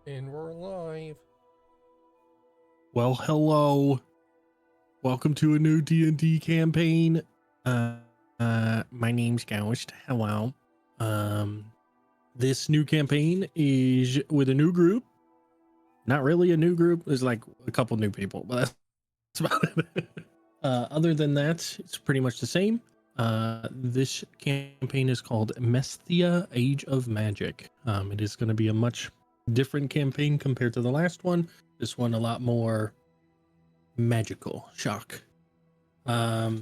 And we're live. Well, hello. Welcome to a new D&D campaign. My name's Ghost. Hello. This new campaign is with a new group. Not really a new group. There's like a couple new people, but that's about it. Other than that, it's pretty much the same. This campaign is called Mesthia, Age of Magic. It is going to be a much different campaign compared to the last one. This one a lot more magical. Shock. Other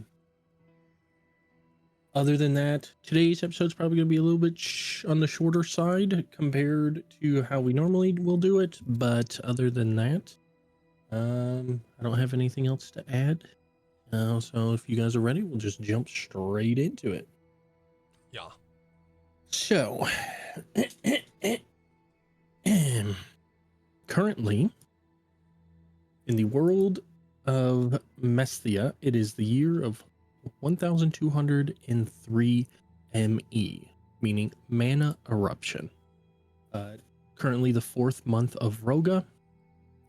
than that, today's episode is probably going to be a little bit on the shorter side compared to how we normally will do it. But other than that, I don't have anything else to add. So if you guys are ready, we'll just jump straight into it. Yeah. So, currently, in the world of Mesthia, it is the year of 1203 ME, meaning Mana Eruption. Currently the 4th month of Roga,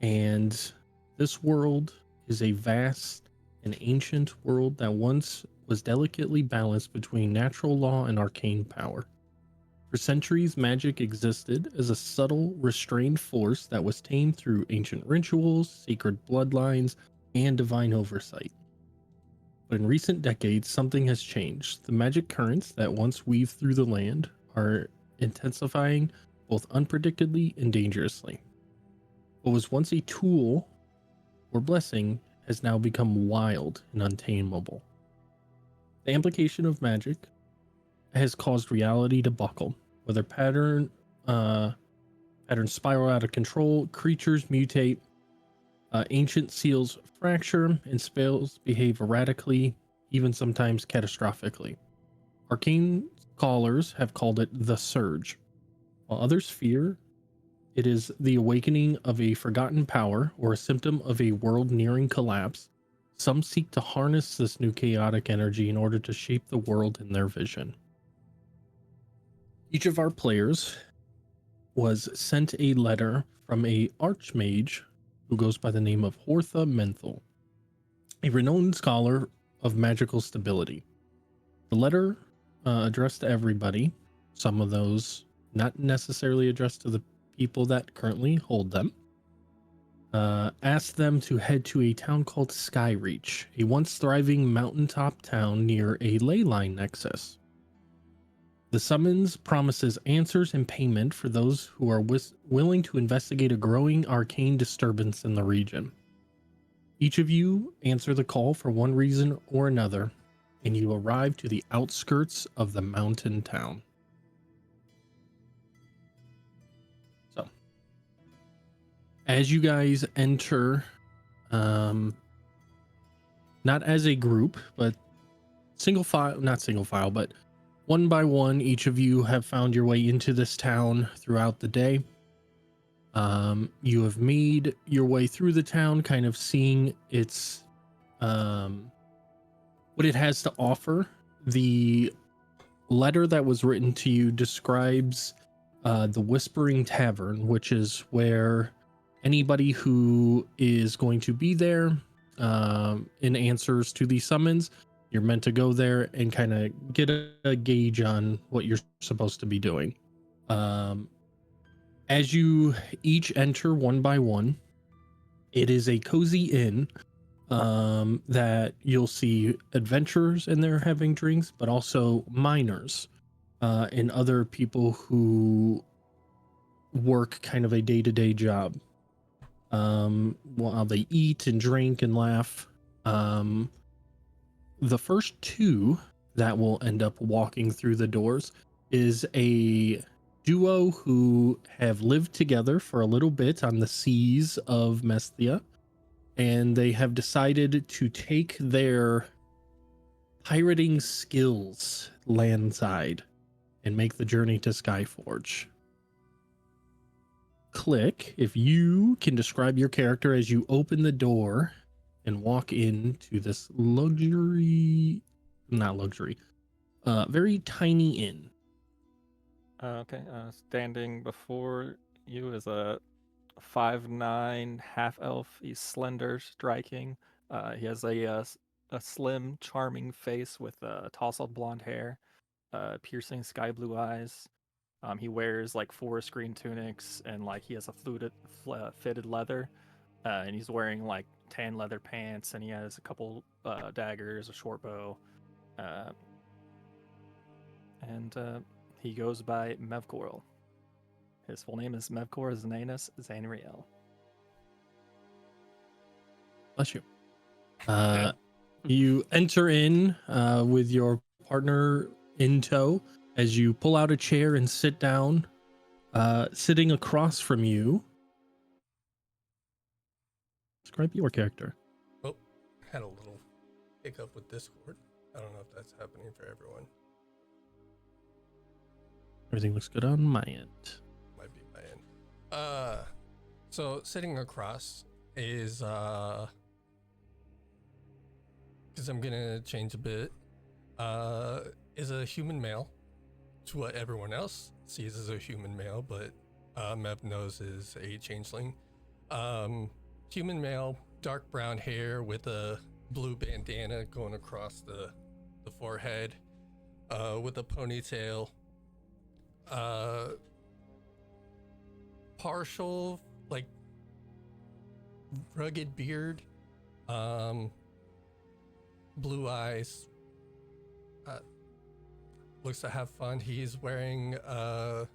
and this world is a vast and ancient world that once was delicately balanced between natural law and arcane power. For centuries, magic existed as a subtle, restrained force that was tamed through ancient rituals, sacred bloodlines, and divine oversight. But in recent decades, something has changed. The magic currents that once weaved through the land are intensifying both unpredictably and dangerously. What was once a tool or blessing has now become wild and untamable. The implication of magic has caused reality to buckle, whether patterns spiral out of control, creatures mutate, ancient seals fracture, and spells behave erratically, even sometimes catastrophically. Arcane scholars have called it the Surge, while others fear it is the awakening of a forgotten power or a symptom of a world nearing collapse. Some seek to harness this new chaotic energy in order to shape the world in their vision. Each of our players was sent a letter from a archmage who goes by the name of Hortha Menthel, a renowned scholar of magical stability. The letter addressed to everybody, some of those not necessarily addressed to the people that currently hold them, asked them to head to a town called Skyreach, a once thriving mountaintop town near a ley line nexus. The summons promises answers and payment for those who are willing to investigate a growing arcane disturbance in the region. Each of you answer the call for one reason or another, and you arrive to the outskirts of the mountain town. So, as you guys enter, not as a group, but not single file, but one by one, each of you have found your way into this town throughout the day. You have made your way through the town, kind of seeing its what it has to offer. The letter that was written to you describes the Whispering Tavern, which is where anybody who is going to be there in answers to the summons, you're meant to go there and kind of get a gauge on what you're supposed to be doing. As you each enter one by one, it is a cozy inn that you'll see adventurers in there having drinks, but also miners and other people who work kind of a day-to-day job while they eat and drink and laugh. The first two that will end up walking through the doors is a duo who have lived together for a little bit on the seas of Mesthia, and they have decided to take their pirating skills landside and make the journey to Skyforge. Click if you can describe your character as you open the door and walk into this very tiny inn. Okay. Standing before you is a 5'9", half elf. He's slender, striking. He has a slim, charming face with tousled blonde hair, piercing sky blue eyes. He wears like forest green tunics and like he has a fitted leather, and he's wearing like tan leather pants, and he has a couple daggers, a short bow, uh, and he goes by Mevcoril. His full name is Mevcor Zananus Zanriel. Bless you. You enter in with your partner in tow as you pull out a chair and sit down. Sitting across from you, describe your character. Oh, had a little hiccup with Discord. I don't know if that's happening for everyone. Everything looks good on my end. Might be my end. So sitting across is because I'm gonna change a bit. Is a human male to what everyone else sees as a human male, but Mev knows is a changeling. Human male, dark brown hair with a blue bandana going across the forehead, with a ponytail. Partial, like, rugged beard, blue eyes, looks to have fun. He's wearing, I'll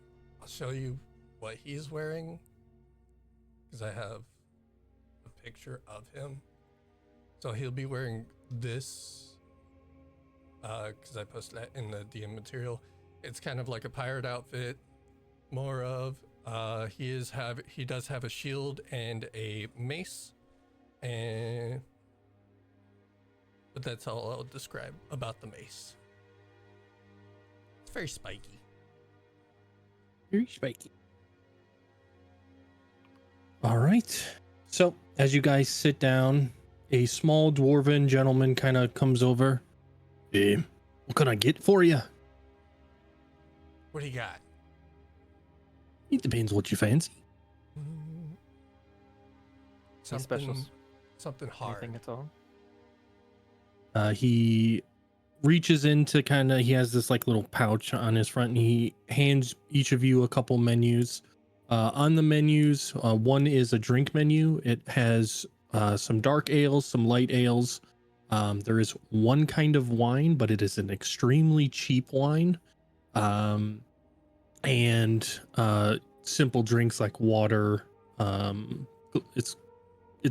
show you what he's wearing, because I have a picture of him. So he'll be wearing this, because I posted that in the DM material. It's kind of like a pirate outfit, more of. He does have a shield and a mace, but that's all I'll describe about the mace. It's very spiky. Very spiky. All right. So as you guys sit down, a small dwarven gentleman kind of comes over. Hey, what can I get for you? What do you got? It depends what you fancy. Mm, Any specials? Something hard. Anything at all? He reaches into he has this like little pouch on his front, and he hands each of you a couple menus. On the menus, one is a drink menu. It has some dark ales, some light ales. There is one kind of wine, but it is an extremely cheap wine. And simple drinks like water. It's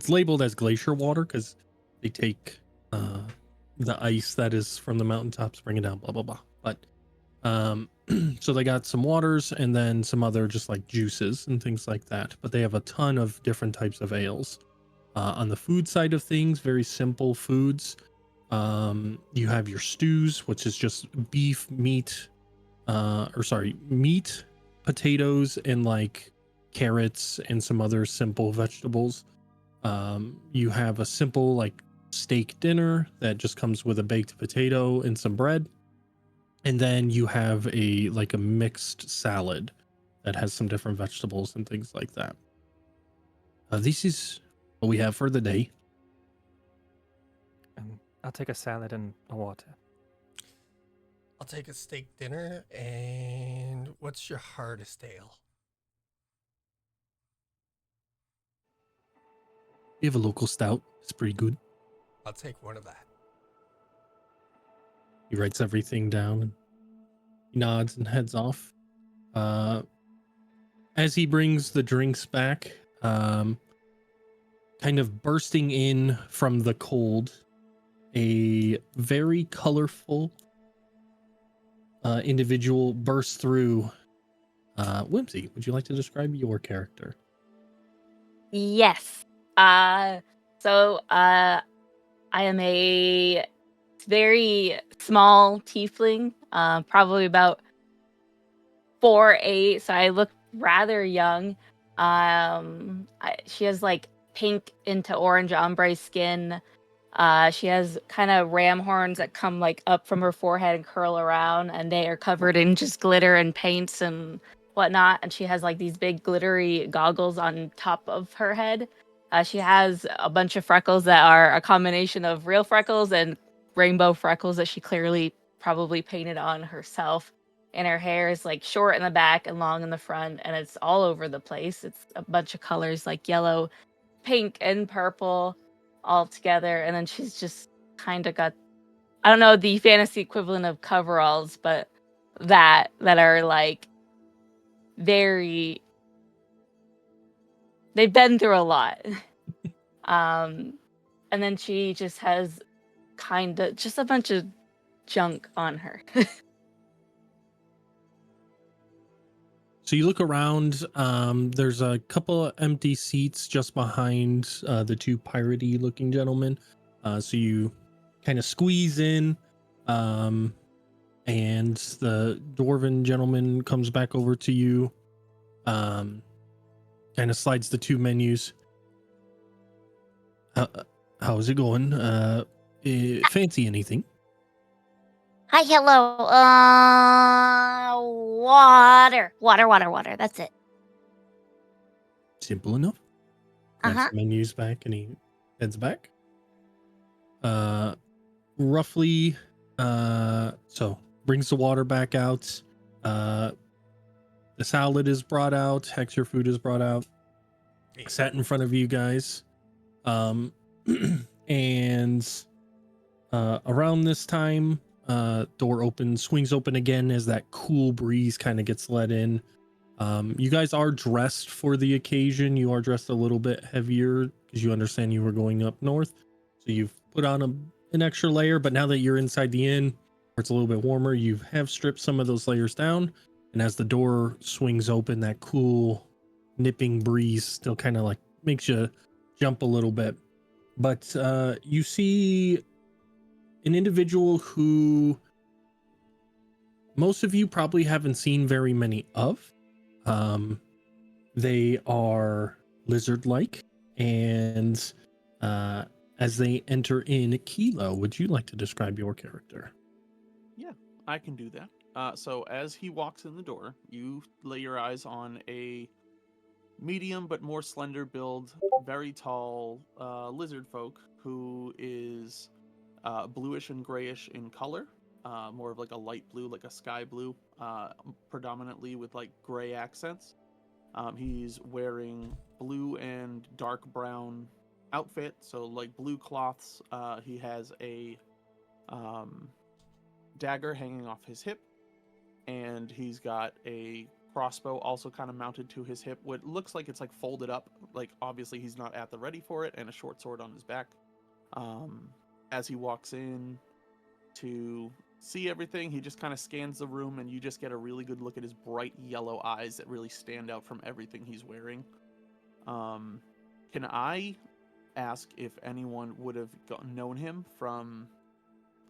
labeled as glacier water because they take the ice that is from the mountaintops, bring it down, blah blah blah. But so they got some waters and then some other just like juices and things like that. But they have a ton of different types of ales. On the food side of things, very simple foods. You have your stews, which is just beef, meat, meat, potatoes, and like carrots and some other simple vegetables. You have a simple like steak dinner that just comes with a baked potato and some bread. And then you have a mixed salad that has some different vegetables and things like that. This is what we have for the day. And I'll take a salad and a water. I'll take a steak dinner. And what's your hardest ale? We have a local stout. It's pretty good. I'll take one of that. He writes everything down and he nods and heads off. As he brings the drinks back, kind of bursting in from the cold, a very colorful individual bursts through. Whimsy, would you like to describe your character? Yes. I am a very small tiefling, probably about 4'8", so I look rather young. She has like pink into orange ombre skin. She has kind of ram horns that come like up from her forehead and curl around, and they are covered in just glitter and paints and whatnot, and she has like these big glittery goggles on top of her head. She has a bunch of freckles that are a combination of real freckles and rainbow freckles that she clearly probably painted on herself. And her hair is like short in the back and long in the front, and it's all over the place. It's a bunch of colors like yellow, pink, and purple all together. And then she's just kind of got, I don't know, the fantasy equivalent of coveralls, but that are like very, they've been through a lot. And then she just has kind of just a bunch of junk on her. So you look around. There's a couple of empty seats just behind the two piratey looking gentlemen. So you kind of squeeze in, and the dwarven gentleman comes back over to you. Kind of slides the two menus. How's it going? Fancy anything? Hi, hello. Water. That's it. Simple enough. Uh-huh. Next menu's back, and he heads back. Roughly. So brings the water back out. The salad is brought out. Hex, your food is brought out. Sat in front of you guys. And around this time, door opens, swings open again as that cool breeze kind of gets let in. You guys are dressed for the occasion. You are dressed a little bit heavier because you understand you were going up north. So you've put on an extra layer, but now that you're inside the inn, where it's a little bit warmer, you have stripped some of those layers down. And as the door swings open, that cool nipping breeze still kind of like makes you jump a little bit. But you see an individual who most of you probably haven't seen very many of. They are lizard-like, and as they enter in, Kilo, would you like to describe your character? Yeah, I can do that. So as he walks in the door, you lay your eyes on a medium but more slender build, very tall lizard folk who is bluish and grayish in color, more of like a light blue, like a sky blue, predominantly with like gray accents. He's wearing blue and dark brown outfit, so like blue cloths. He has a dagger hanging off his hip, and he's got a crossbow also kind of mounted to his hip. What looks like it's like folded up, like obviously he's not at the ready for it, and a short sword on his back. As he walks in to see everything, he just kind of scans the room, and you just get a really good look at his bright yellow eyes that really stand out from everything he's wearing. Can I ask if anyone would have known him from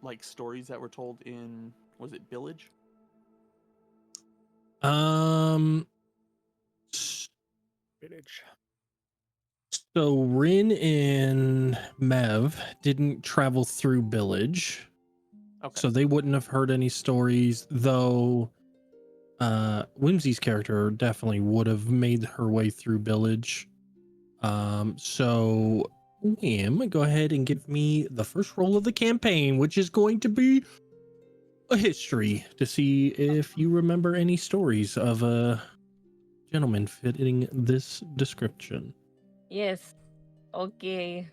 like stories that were told in, was it Village? Village. So Rin and Mev didn't travel through Village. Okay. So they wouldn't have heard any stories, though Whimsy's character definitely would have made her way through Village. So Whim, go ahead and give me the first roll of the campaign, which is going to be a history to see if you remember any stories of a gentleman fitting this description. Yes. Okay.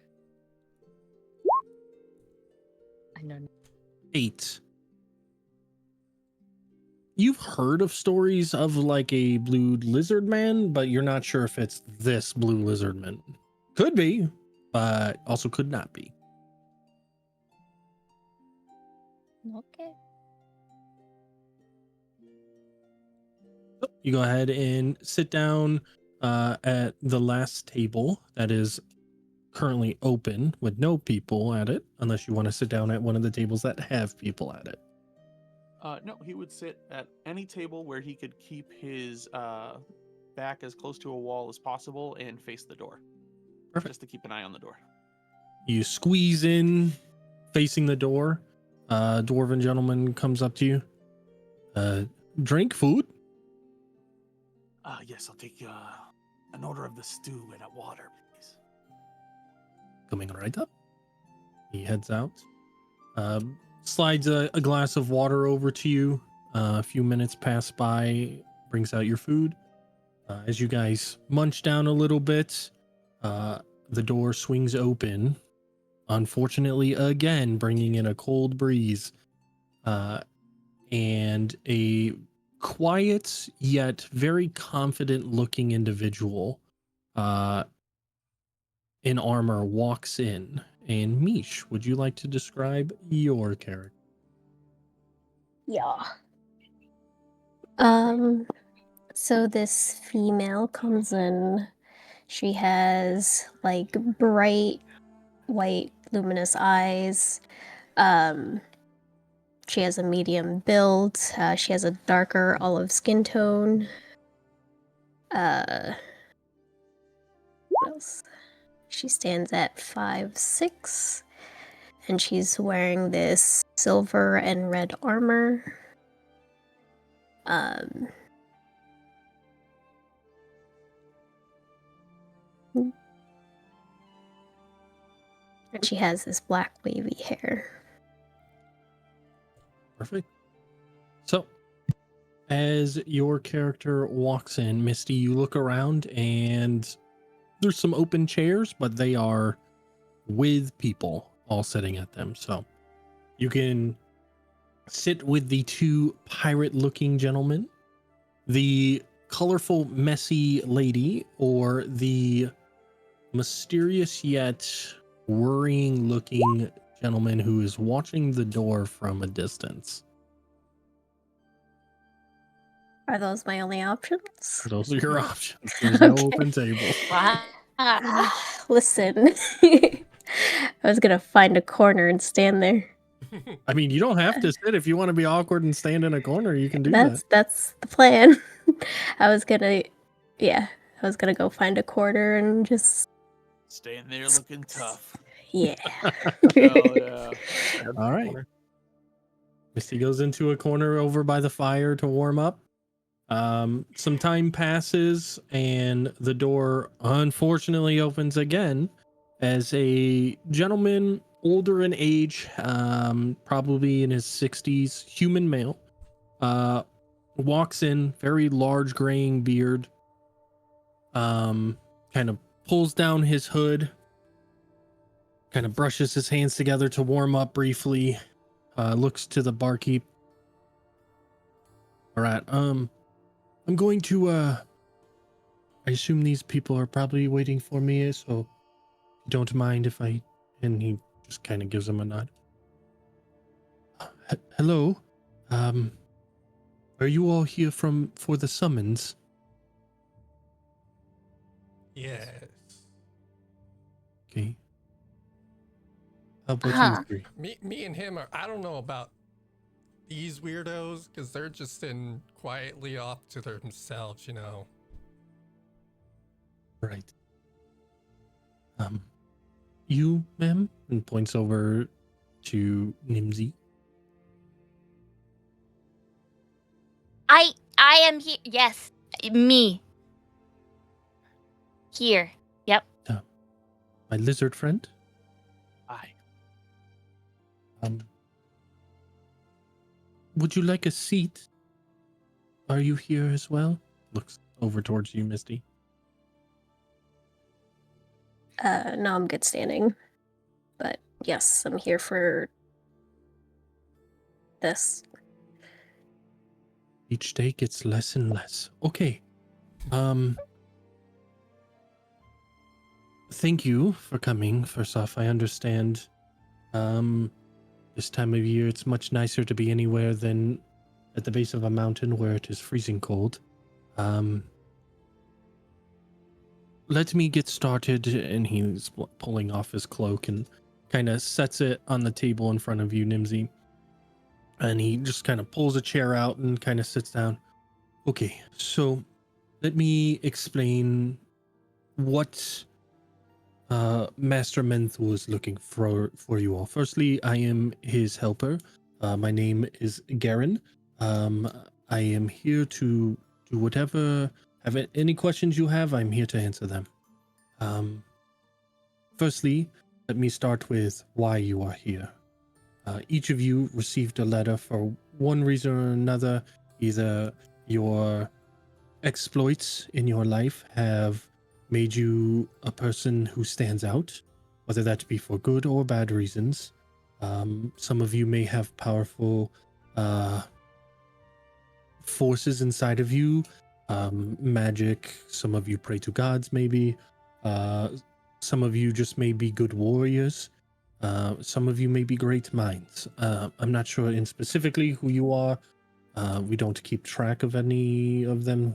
I know. 8. You've heard of stories of like a blue lizard man, but you're not sure if it's this blue lizard man. Could be, but also could not be. Okay. You go ahead and sit down at the last table that is currently open with no people at it, unless you want to sit down at one of the tables that have people at it. No, he would sit at any table where he could keep his back as close to a wall as possible and face the door. Perfect. Just to keep an eye on the door. You squeeze in, facing the door. Dwarven gentleman comes up to you. Drink, food? Yes, I'll take an order of the stew and a water, please. Coming right up. He heads out. Slides a glass of water over to you. A few minutes pass by. Brings out your food. As you guys munch down a little bit, the door swings open. Unfortunately, again, bringing in a cold breeze. And a quiet yet very confident looking individual in armor walks in. And Mish, would you like to describe your character? Yeah. So this female comes in. She has like bright white luminous eyes. She has a medium build. She has a darker olive skin tone. What else? She stands at 5'6", and she's wearing this silver and red armor. And she has this black wavy hair. Perfect. So, as your character walks in, Misty, you look around and there's some open chairs, but they are with people all sitting at them. So, you can sit with the two pirate-looking gentlemen, the colorful, messy lady, or the mysterious yet worrying-looking gentleman who is watching the door from a distance. Are those my only options? Those are your options. There's no Okay. open tables. Wow. Listen, I was gonna find a corner and stand there. I mean, you don't have to sit if you want to be awkward and stand in a corner. You can do that. That's the plan. I was gonna go find a corner and just Staying there looking tough. yeah. Oh, yeah. All right. Misty goes into a corner over by the fire to warm up. Some time passes and the door unfortunately opens again as a gentleman older in age, probably in his 60s, human male, walks in, very large graying beard, kind of pulls down his hood, kind of brushes his hands together to warm up briefly, looks to the barkeep. All right, I'm going to, I assume these people are probably waiting for me, so don't mind if I, and he just kind of gives them a nod. Hello, are you all here for the summons? Yes. Okay. How about Huh. you three? Me and him are, I don't know about these weirdos, because they're just in quietly off to themselves, you know. Right. You, ma'am? And points over to Nimsy. I am here. Yes, me. Here. Yep. My lizard friend. Aye. Would you like a seat? Are you here as well? Looks over towards you, Misty. No, I'm good standing. But yes, I'm here for this. Each day gets less and less. Okay. Thank you for coming. First off, I understand this time of year it's much nicer to be anywhere than at the base of a mountain where it is freezing cold. Let me get started. And he's pulling off his cloak and kind of sets it on the table in front of you, Nimsy. And he just kind of pulls a chair out and kind of sits down. Okay, so let me explain what Master Menth was looking for you all. Firstly, I am his helper. My name is Garen. I am here to do whatever have any questions you have, I'm here to answer them. Firstly, let me start with why you are here. Each of you received a letter for one reason or another. Either your exploits in your life have made you a person who stands out, whether that be for good or bad reasons. Some of you may have powerful forces inside of you, magic. Some of you pray to gods, maybe. Some of you just may be good warriors. Some of you may be great minds. I'm not sure in specifically who you are. We don't keep track of any of them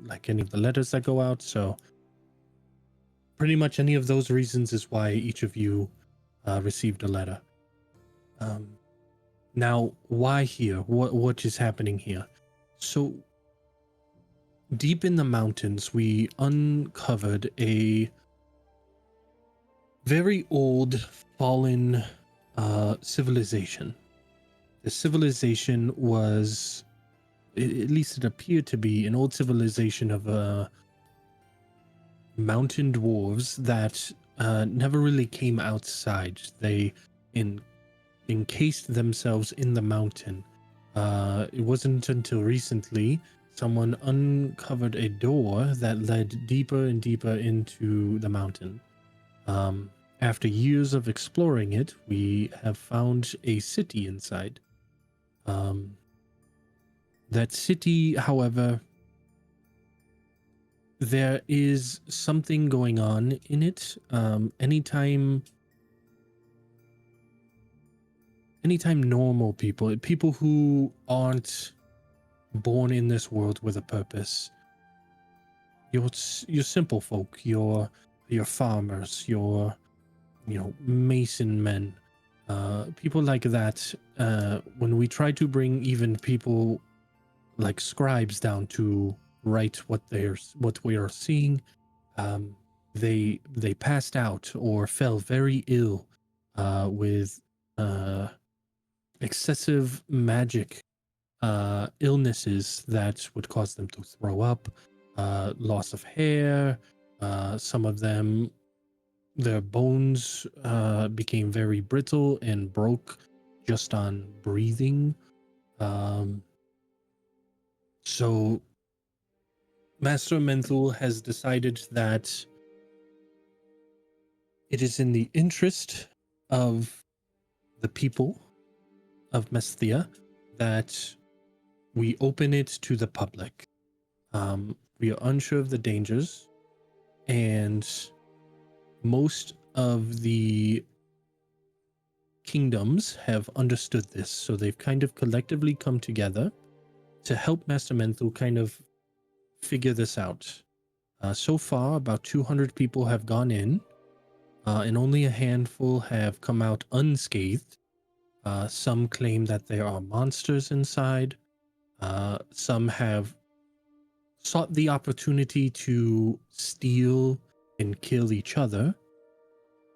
like any of the letters that go out. So pretty much any of those reasons is why each of you received a letter. Now, why here? What is happening here? So deep in the mountains, we uncovered a very old, fallen civilization. The civilization was, at least it appeared to be, an old civilization of mountain dwarves that never really came outside. They encased themselves in the mountain. It wasn't until recently someone uncovered a door that led deeper and deeper into the mountain. After years of exploring it, we have found a city inside. That city, however, there is something going on in it. Anytime normal people who aren't born in this world with a purpose, your simple folk, your farmers, your mason men, people like that, when we try to bring even people like scribes down to write what we are seeing, they passed out or fell very ill with excessive magic illnesses that would cause them to throw up, loss of hair. Some of them, their bones became very brittle and broke just on breathing. So Master Menthul has decided that it is in the interest of the people of Mesthia that we open it to the public. We are unsure of the dangers, and most of the kingdoms have understood this, so they've kind of collectively come together to help Master Menthul kind of figure this out. So far, about 200 people have gone in, and only a handful have come out unscathed. Some claim that there are monsters inside. Some have sought the opportunity to steal and kill each other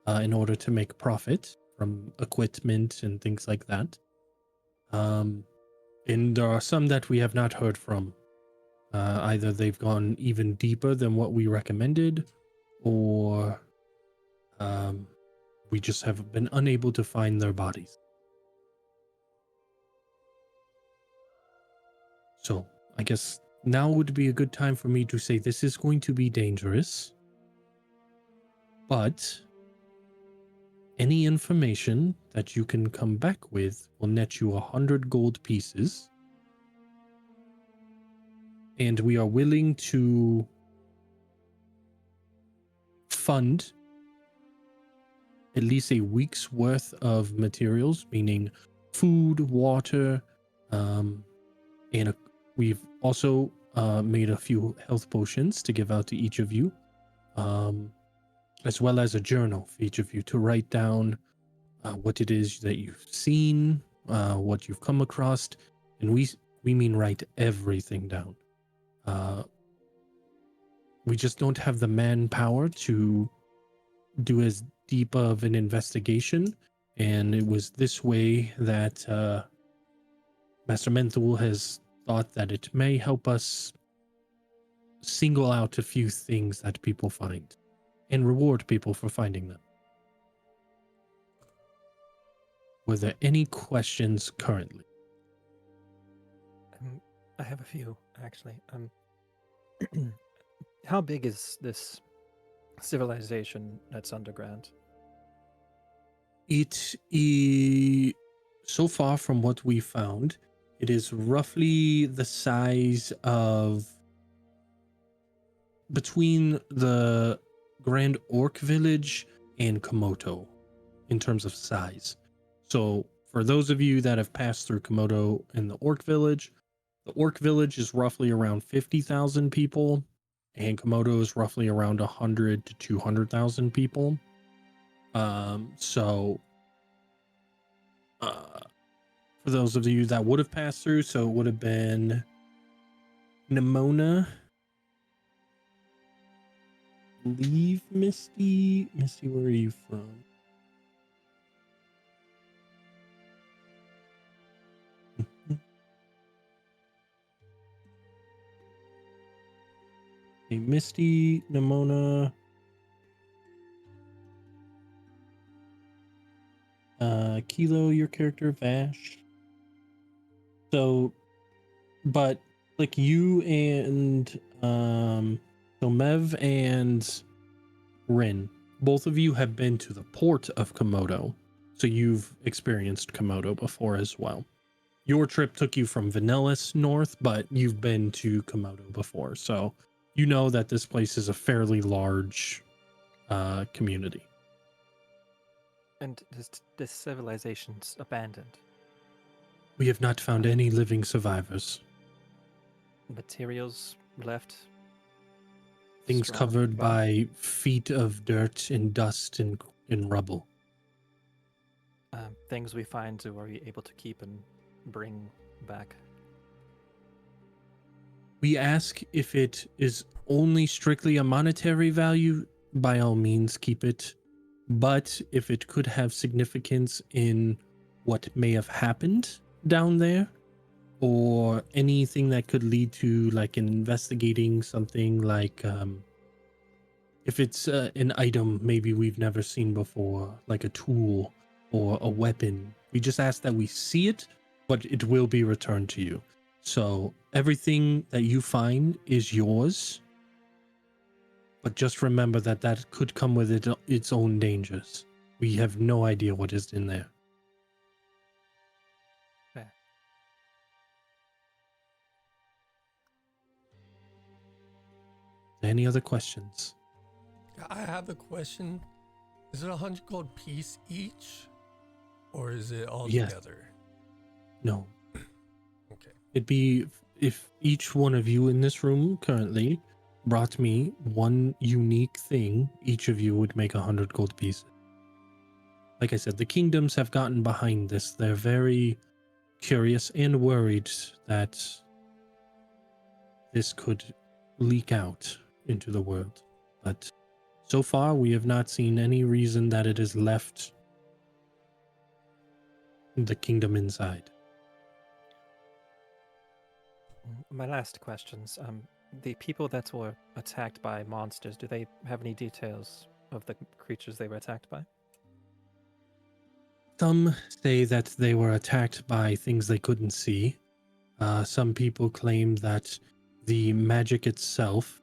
in order to make profit from equipment and things like that. And there are some that we have not heard from. Either they've gone even deeper than what we recommended, or we just have been unable to find their bodies. So I guess now would be a good time for me to say this is going to be dangerous, but any information that you can come back with will net you 100 gold pieces. And we are willing to fund at least a week's worth of materials, meaning food, water, and we've also made a few health potions to give out to each of you, as well as a journal for each of you to write down what it is that you've seen, what you've come across, and we mean write everything down. We just don't have the manpower to do as deep of an investigation, and it was this way that Master Menthul has thought that it may help us single out a few things that people find and reward people for finding them. Were there any questions currently? I have a few, actually. How big is this civilization that's underground? It is, so far from what we found, it is roughly the size of between the Grand Orc Village and Komodo in terms of size. So for those of you that have passed through Komodo and the Orc Village is roughly around 50,000 people, and Komodo is roughly around 100 to 200,000 people. For those of you that would have passed through, so it would have been Nimona, leave Misty. Misty, where are you from? Okay, Misty, Nimona, Kilo, your character, Vash. So, but like you and so Mev and Rin, both of you have been to the port of Komodo, so you've experienced Komodo before as well. Your trip took you from Vanillis north, but you've been to Komodo before, so you know that this place is a fairly large community. And this civilization's abandoned. We have not found any living survivors. Materials left. Things Strong covered rock. by feet of dirt and dust and rubble. Things we find were we able to keep and bring back. We ask if it is only strictly a monetary value, by all means keep it. But if it could have significance in what may have happened down there, or anything that could lead to like investigating something like if it's an item maybe we've never seen before, like a tool or a weapon, we just ask that we see it, but it will be returned to you. So everything that you find is yours, but just remember that that could come with its own dangers. We have no idea what is in there. Fair. Any other questions? I have a question. Is it 100 gold piece each? Or is it all Yes. together? No. Okay. It'd be if each one of you in this room currently brought me one unique thing, each of you would make 100 gold pieces. Like I said, the kingdoms have gotten behind this. They're very curious and worried that this could leak out into the world. But so far, we have not seen any reason that it has left the kingdom inside. My last questions. The people that were attacked by monsters, do they have any details of the creatures they were attacked by? Some say that they were attacked by things they couldn't see. Some people claim that the magic itself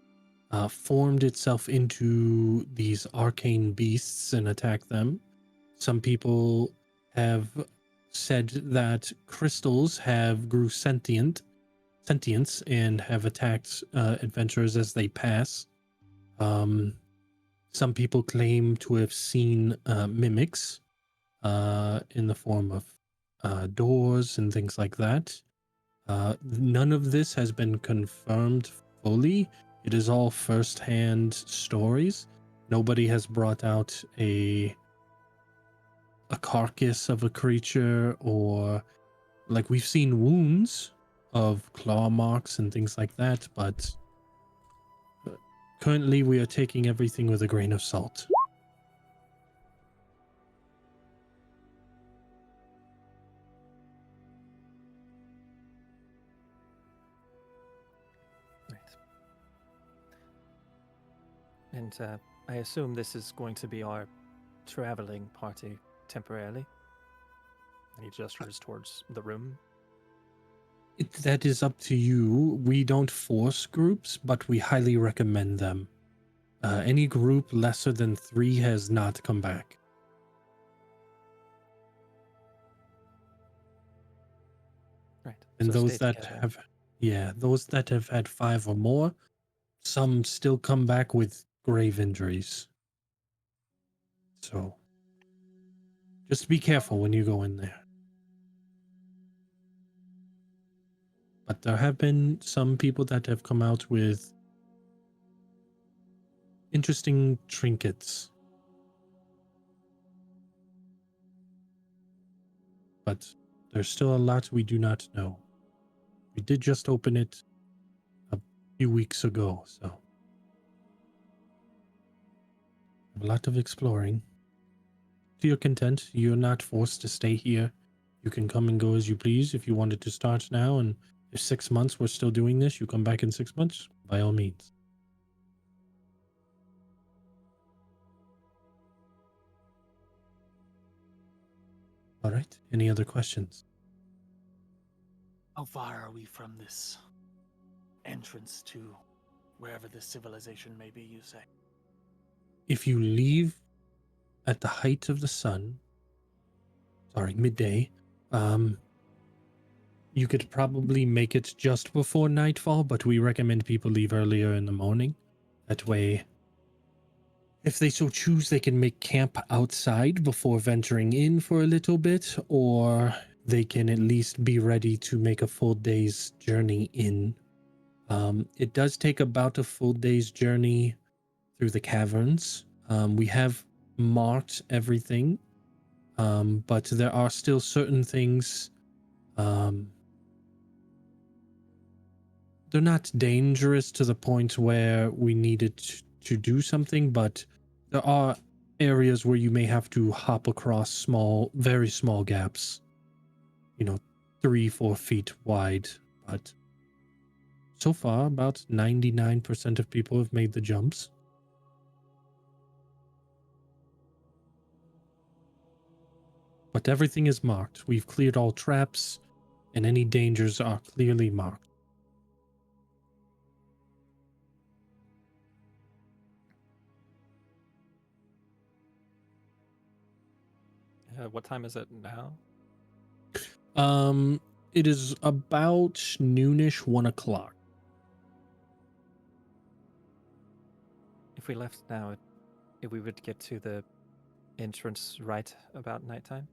formed itself into these arcane beasts and attacked them. Some people have said that crystals have grew sentience and have attacked adventurers as they pass. Some people claim to have seen mimics in the form of doors and things like that. None of this has been confirmed fully. It is all first-hand stories. Nobody has brought out a carcass of a creature, or like we've seen wounds of claw marks and things like that, but currently we are taking everything with a grain of salt. Right. And I assume this is going to be our traveling party temporarily. And he gestures towards the room. That is up to you. We don't force groups, but we highly recommend them. Any group lesser than 3 has not come back. Right. And So those stay that together. those that have had 5 or more, some still come back with grave injuries. So just be careful when you go in there. But there have been some people that have come out with interesting trinkets. But there's still a lot we do not know. We did just open it a few weeks ago, so a lot of exploring. To your content, you're not forced to stay here. You can come and go as you please. If you wanted to start now, and if 6 months we're still doing this, you come back in 6 months, by all means. All right. Any other questions? How far are we from this entrance to wherever this civilization may be, you say? If you leave at the height of the sun, midday, you could probably make it just before nightfall, but we recommend people leave earlier in the morning. That way, if they so choose, they can make camp outside before venturing in for a little bit, or they can at least be ready to make a full day's journey in. It does take about a full day's journey through the caverns. We have marked everything, but there are still certain things. They're not dangerous to the point where we needed to do something, but there are areas where you may have to hop across very small gaps, 3-4 feet wide. But so far, about 99% of people have made the jumps. But everything is marked. We've cleared all traps, and any dangers are clearly marked. What time is it now? It is about noonish, 1 o'clock. If we left now, if we would get to the entrance right about nighttime?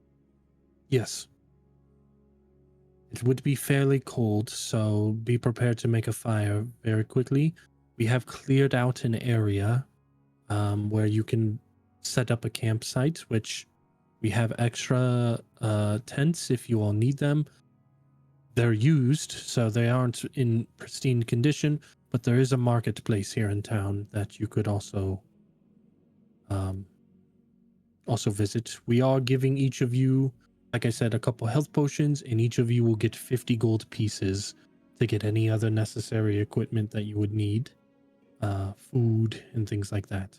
Yes. It would be fairly cold, so be prepared to make a fire very quickly. We have cleared out an area where you can set up a campsite, which we have extra tents if you all need them. They're used, so they aren't in pristine condition, but there is a marketplace here in town that you could also visit. We are giving each of you, like I said, a couple health potions, and each of you will get 50 gold pieces to get any other necessary equipment that you would need, food and things like that.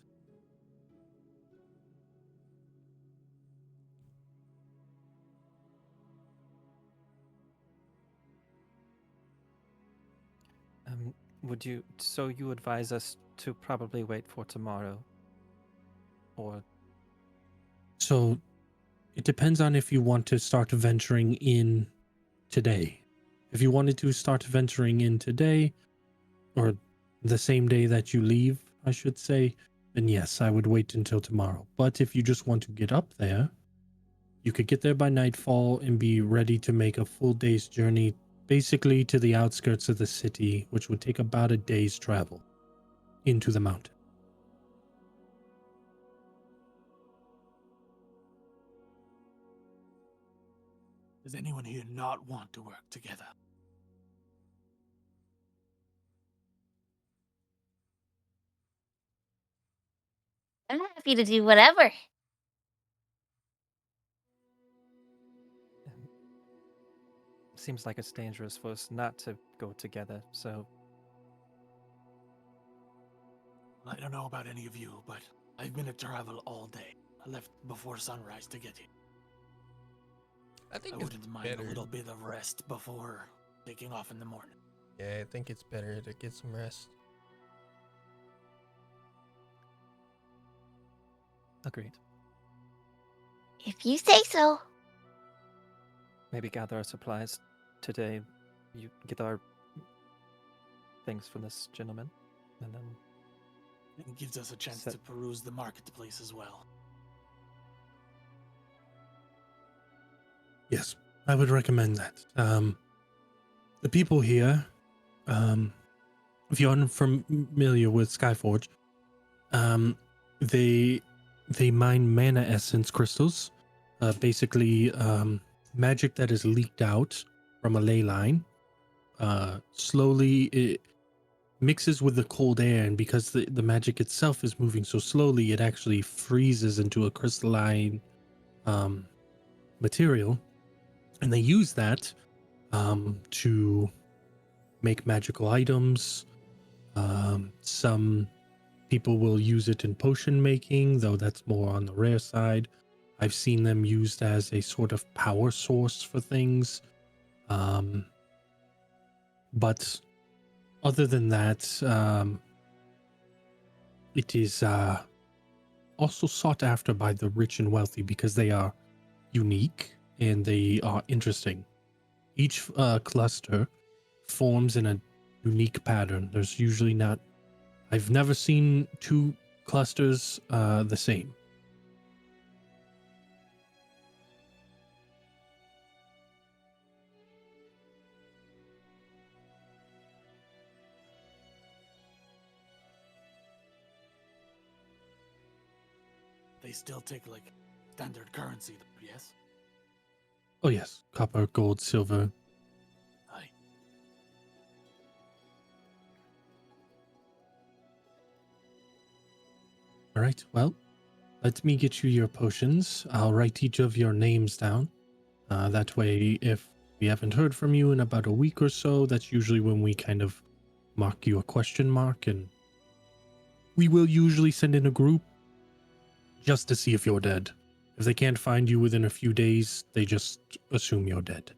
So you advise us to probably wait for tomorrow? Or So it depends on if you want to start venturing in today. If you wanted to start venturing in today, or the same day that you leave, I should say, then yes, I would wait until tomorrow. But if you just want to get up there, you could get there by nightfall and be ready to make a full day's journey, basically to the outskirts of the city, which would take about a day's travel into the mountain. Does anyone here not want to work together? I'm happy to do whatever. seems like it's dangerous for us not to go together, so I don't know about any of you, but I've been at travel all day. I left before sunrise to get here. I think I it's wouldn't mind better. a little bit of rest before taking off in the morning. Yeah, I think it's better to get some rest. Agreed. If you say so. Maybe gather our supplies today. You get our things from this gentleman, and then It gives us a chance Set- to peruse the marketplace as well. Yes, I would recommend that. The people here, if you're unfamiliar with Skyforge, they mine mana essence crystals, basically magic that is leaked out from a ley line. Slowly, it mixes with the cold air, and because the magic itself is moving so slowly, it actually freezes into a crystalline material, and they use that to make magical items. Some people will use it in potion making, though that's more on the rare side. I've seen them used as a sort of power source for things. But other than that, it is also sought after by the rich and wealthy because they are unique and they are interesting. Each cluster forms in a unique pattern. There's usually not, I've never seen two clusters the same. They still take like standard currency, yes? Oh yes, copper, gold, silver. Aye. All right, well, let me get you your potions. I'll write each of your names down. That way, if we haven't heard from you in about a week or so, that's usually when we kind of mark you a question mark, and we will usually send in a group just to see if you're dead. If they can't find you within a few days, they just assume you're dead.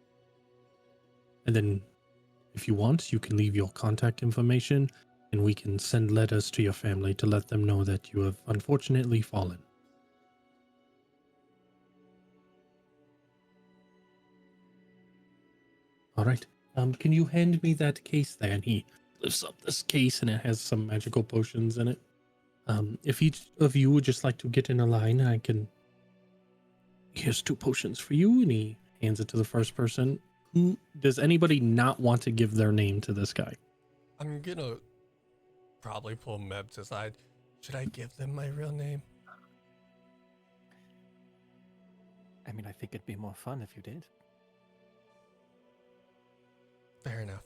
And then, if you want, you can leave your contact information, and we can send letters to your family to let them know that you have unfortunately fallen. All right. Can you hand me that case there? And he lifts up this case, and it has some magical potions in it. If each of you would just like to get in a line, I can. Here's 2 potions for you, and he hands it to the first person. Who does anybody not want to give their name to this guy? I'm gonna probably pull Mebs aside. Should I give them my real name? I mean, I think it'd be more fun if you did. Fair enough.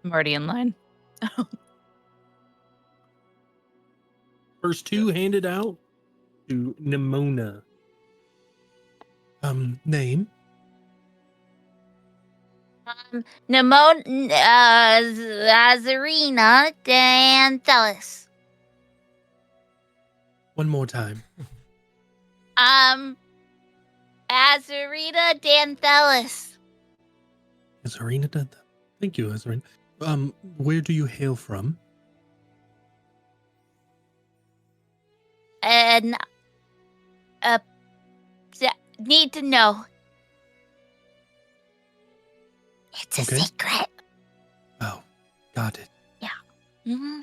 I'm already in line. First 2 handed out to Nimona. Name? Azarina Danthelis. One more time. Azarina Danthelis. Azarina did that. Thank you, Azarina. Where do you hail from? And need to know. It's a Okay. secret. Oh, got it. Mm-hmm.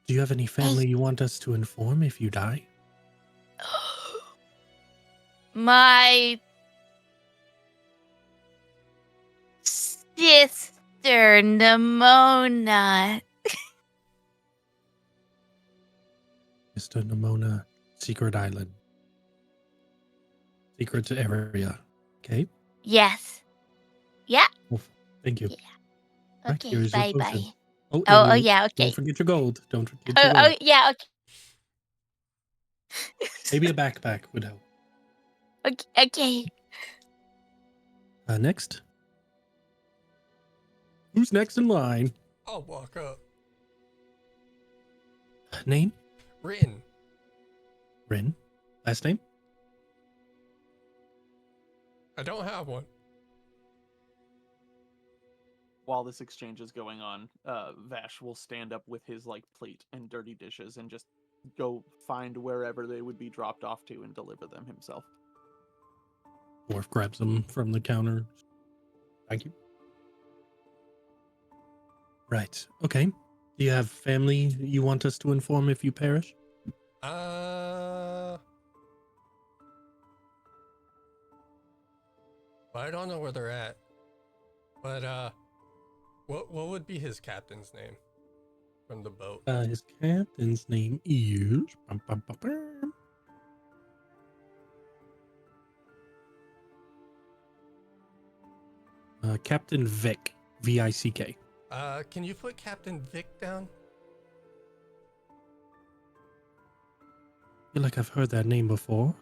Do you have any family you want us to inform if you die? My sister Nimona. Mr. Nimona, secret island. Secret area. Okay? Yes. Yeah. Well, thank you. Yeah. Right, Okay. here's your Bye. potion. Bye. Oh, Yeah. Okay. Don't forget your gold. Don't forget your Oh gold. yeah. Okay. Maybe a backpack would help. Okay. Next. Who's next in line? I'll walk up. Name? Rin. Rin. Last name? I don't have one. While this exchange is going on, Vash will stand up with his like plate and dirty dishes and just go find wherever they would be dropped off to and deliver them himself. Dwarf grabs them from the counter. Thank you. Right. Okay. Do you have family you want us to inform if you perish? Well, I don't know where they're at. But what would be his captain's name from the boat? His captain's name is Captain Vic, V-I-C-K. Can you put Captain Vic down? I feel like I've heard that name before.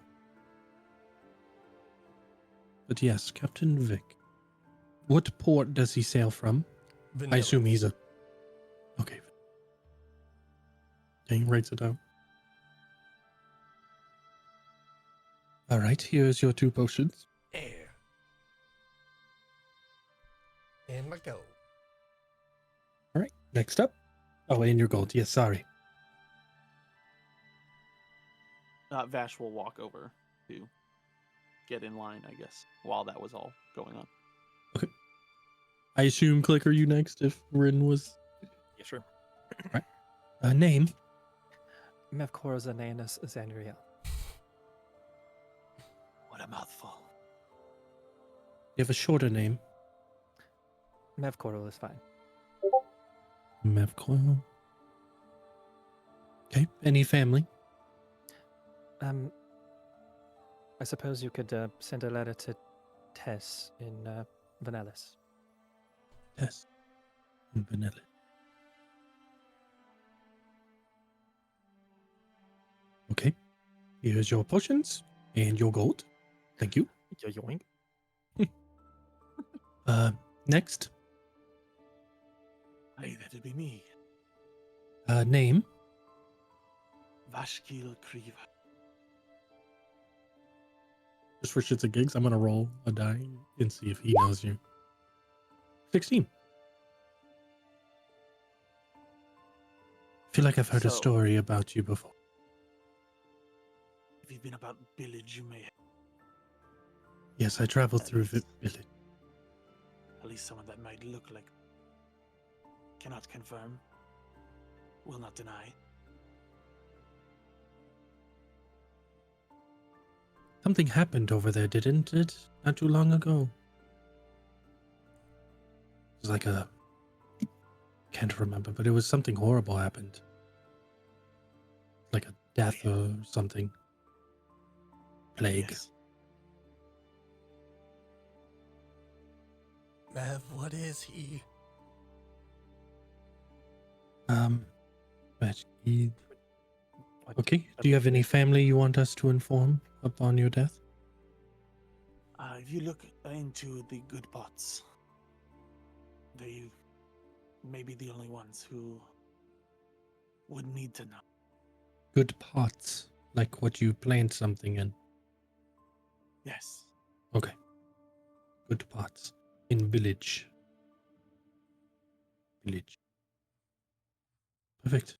But yes, Captain Vic. What port does he sail from? I assume he's a... Okay. Okay, writes it down. All right, here's your 2 potions. Air. And my gold. All right, next up. Oh, and your gold. Yes, sorry. Vash will walk over to get in line, I guess, while that was all going on. Okay. I assume Clicker you next if Rin was... Yeah, sure. Right. Name? Mevkora Zananus Zanriel. What a mouthful. You have a shorter name. Mevkora is fine. Mevcoil. Okay. Any family? I suppose you could send a letter to Tess in Vanellis. Yes. And vanilla. Okay. Here's your potions and your gold. Thank you. Yoink. Next. Hey, that'd be me. Name? Vashkil Kriva. Just for shits and gigs, I'm gonna roll a die and see if he knows you. 16. Feel like I've heard a So- story about you before. If you've been about village, you may have. Yes, I traveled through village. At least someone that might look like. Cannot confirm. Will not deny. Something happened over there, didn't it? Not too long ago. It was like a... Can't remember, but it was something horrible happened. Like a death or something. Plague. Yes. Mev, what is he? But okay. Do you have any family you want us to inform upon your death? If you look into the good pots, they may be the only ones who would need to know. Good pots, like what you plant something in. Yes. Okay. Good pots in village. Village. Perfect.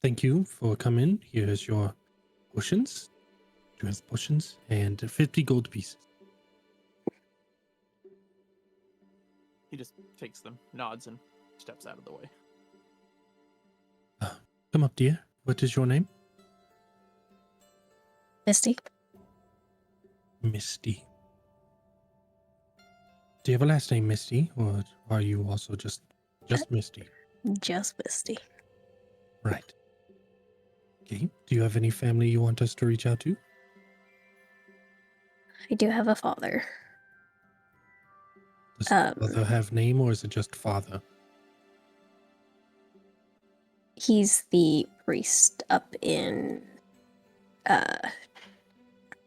Thank you for coming. Here's your potions. 2 potions and 50 gold pieces. He just takes them, nods, and steps out of the way. Come up, dear. What is your name? Misty. Misty. Do you have a last name, Misty, or are you also just Misty? Just Misty. Right. Okay. Do you have any family you want us to reach out to? I do have a father. Does father have name, or is it just father? He's the priest up in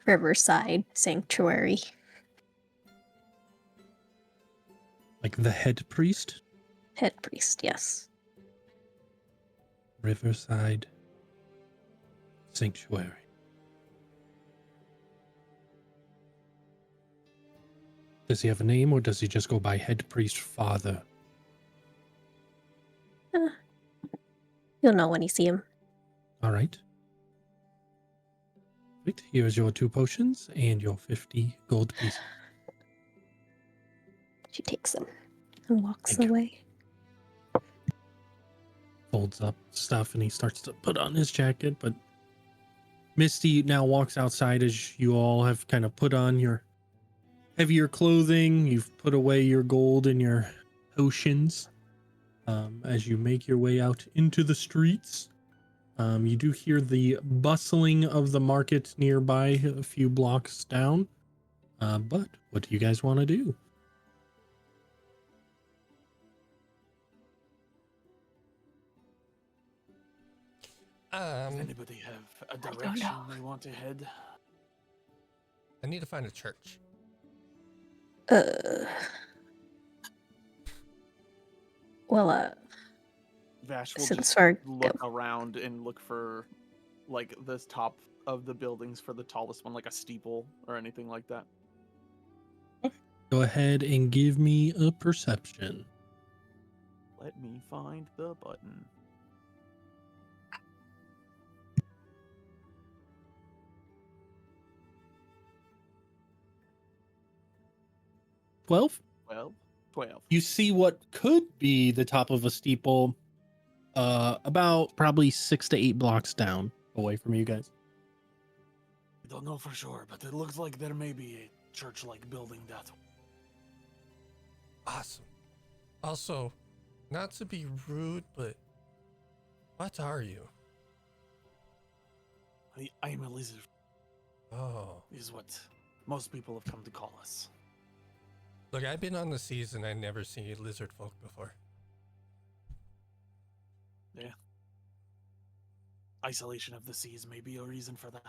Riverside Sanctuary. Like the head priest? Head priest, yes. Riverside Sanctuary. Does he have a name, or does he just go by head priest father? You'll know when you see him. All right. Right, here's your 2 potions and your 50 gold pieces. She takes them and walks Thank you. away. Folds up stuff and he starts to put on his jacket, but Misty now walks outside as you all have kind of put on your heavier clothing. You've put away your gold and your potions. As you make your way out into the streets, you do hear the bustling of the market nearby, a few blocks down. But what do you guys want to do? Does anybody have a don't direction know. they want to head? I need to find a church. Well, Vash will since just we're look around and look for like the top of the buildings for the tallest one, like a steeple or anything like that. Go ahead and give me a perception. Let me find the button. Twelve. 12. You see what could be the top of a steeple, about probably 6 to 8 blocks down away from you guys. I don't know for sure, but it looks like there may be a church-like building that. Awesome. Also, not to be rude, but what are you? I am a lizard, Oh. is what most people have come to call us. Look, I've been on the seas and I've never seen lizard folk before. Yeah. Isolation of the seas may be a reason for that.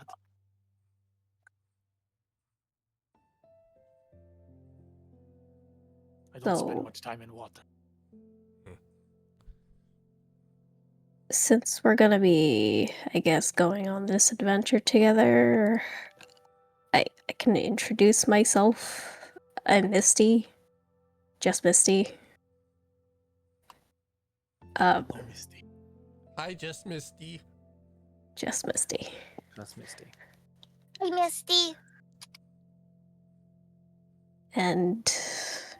I don't spend So- much time in water. since we're gonna be, I guess, going on this adventure together, I can introduce myself. I'm Misty. Just Misty. Hello, Misty. Hi, just Misty. Just Misty. That's Misty. Hey, Misty. And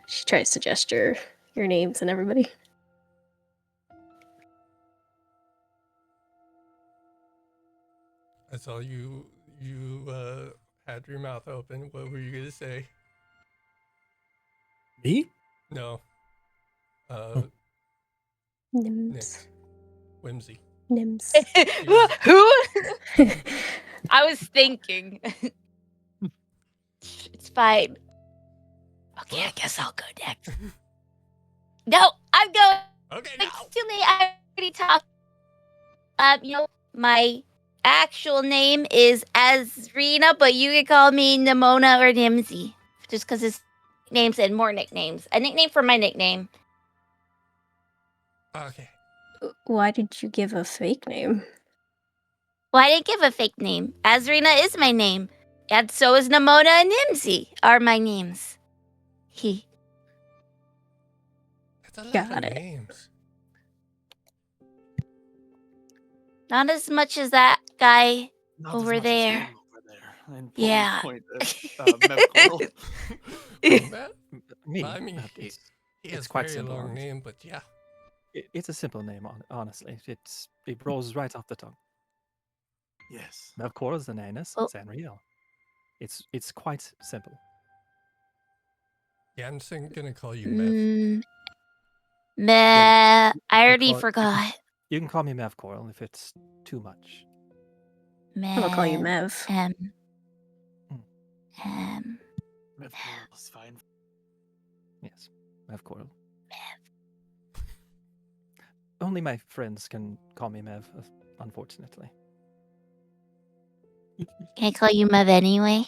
she tries to gesture your names and everybody. I saw you had your mouth open. What were you gonna say? Me? No. Nims. Whimsy. Nims. Who? I was thinking. It's fine. Okay, I guess I'll go next. No, I'm going. Okay, Like, now. too late. I already talked. My actual name is Azrina, but you can call me Nimona or Nimsy, just because it's names and more nicknames. A nickname for my nickname. Okay. Why did you give a fake name? Well, I didn't give a fake name. Azrina is my name, and so is Nimona and Nimsy are my names. He. That's a lot Got of it. names. Not as much as that guy. Not Over as much there. as him over there. And Yeah. point at Mevcorl. Matt? Me. I mean, he it's has it's quite very simple, long honestly. name, but yeah. It's a simple name, honestly. It rolls right off the tongue. Yes. Melkor Zananus Oh. Zanriel. It's quite simple. Yeah, I'm just gonna call you Mev. Meh. Yeah, I already Melkor- forgot. You can call me Mevcorl if it's too much. Meh. I'm gonna call you Mev. Mevcorl is fine. Yes, Mevcorl. Only my friends can call me Mev, unfortunately. Can I call you Mev anyway?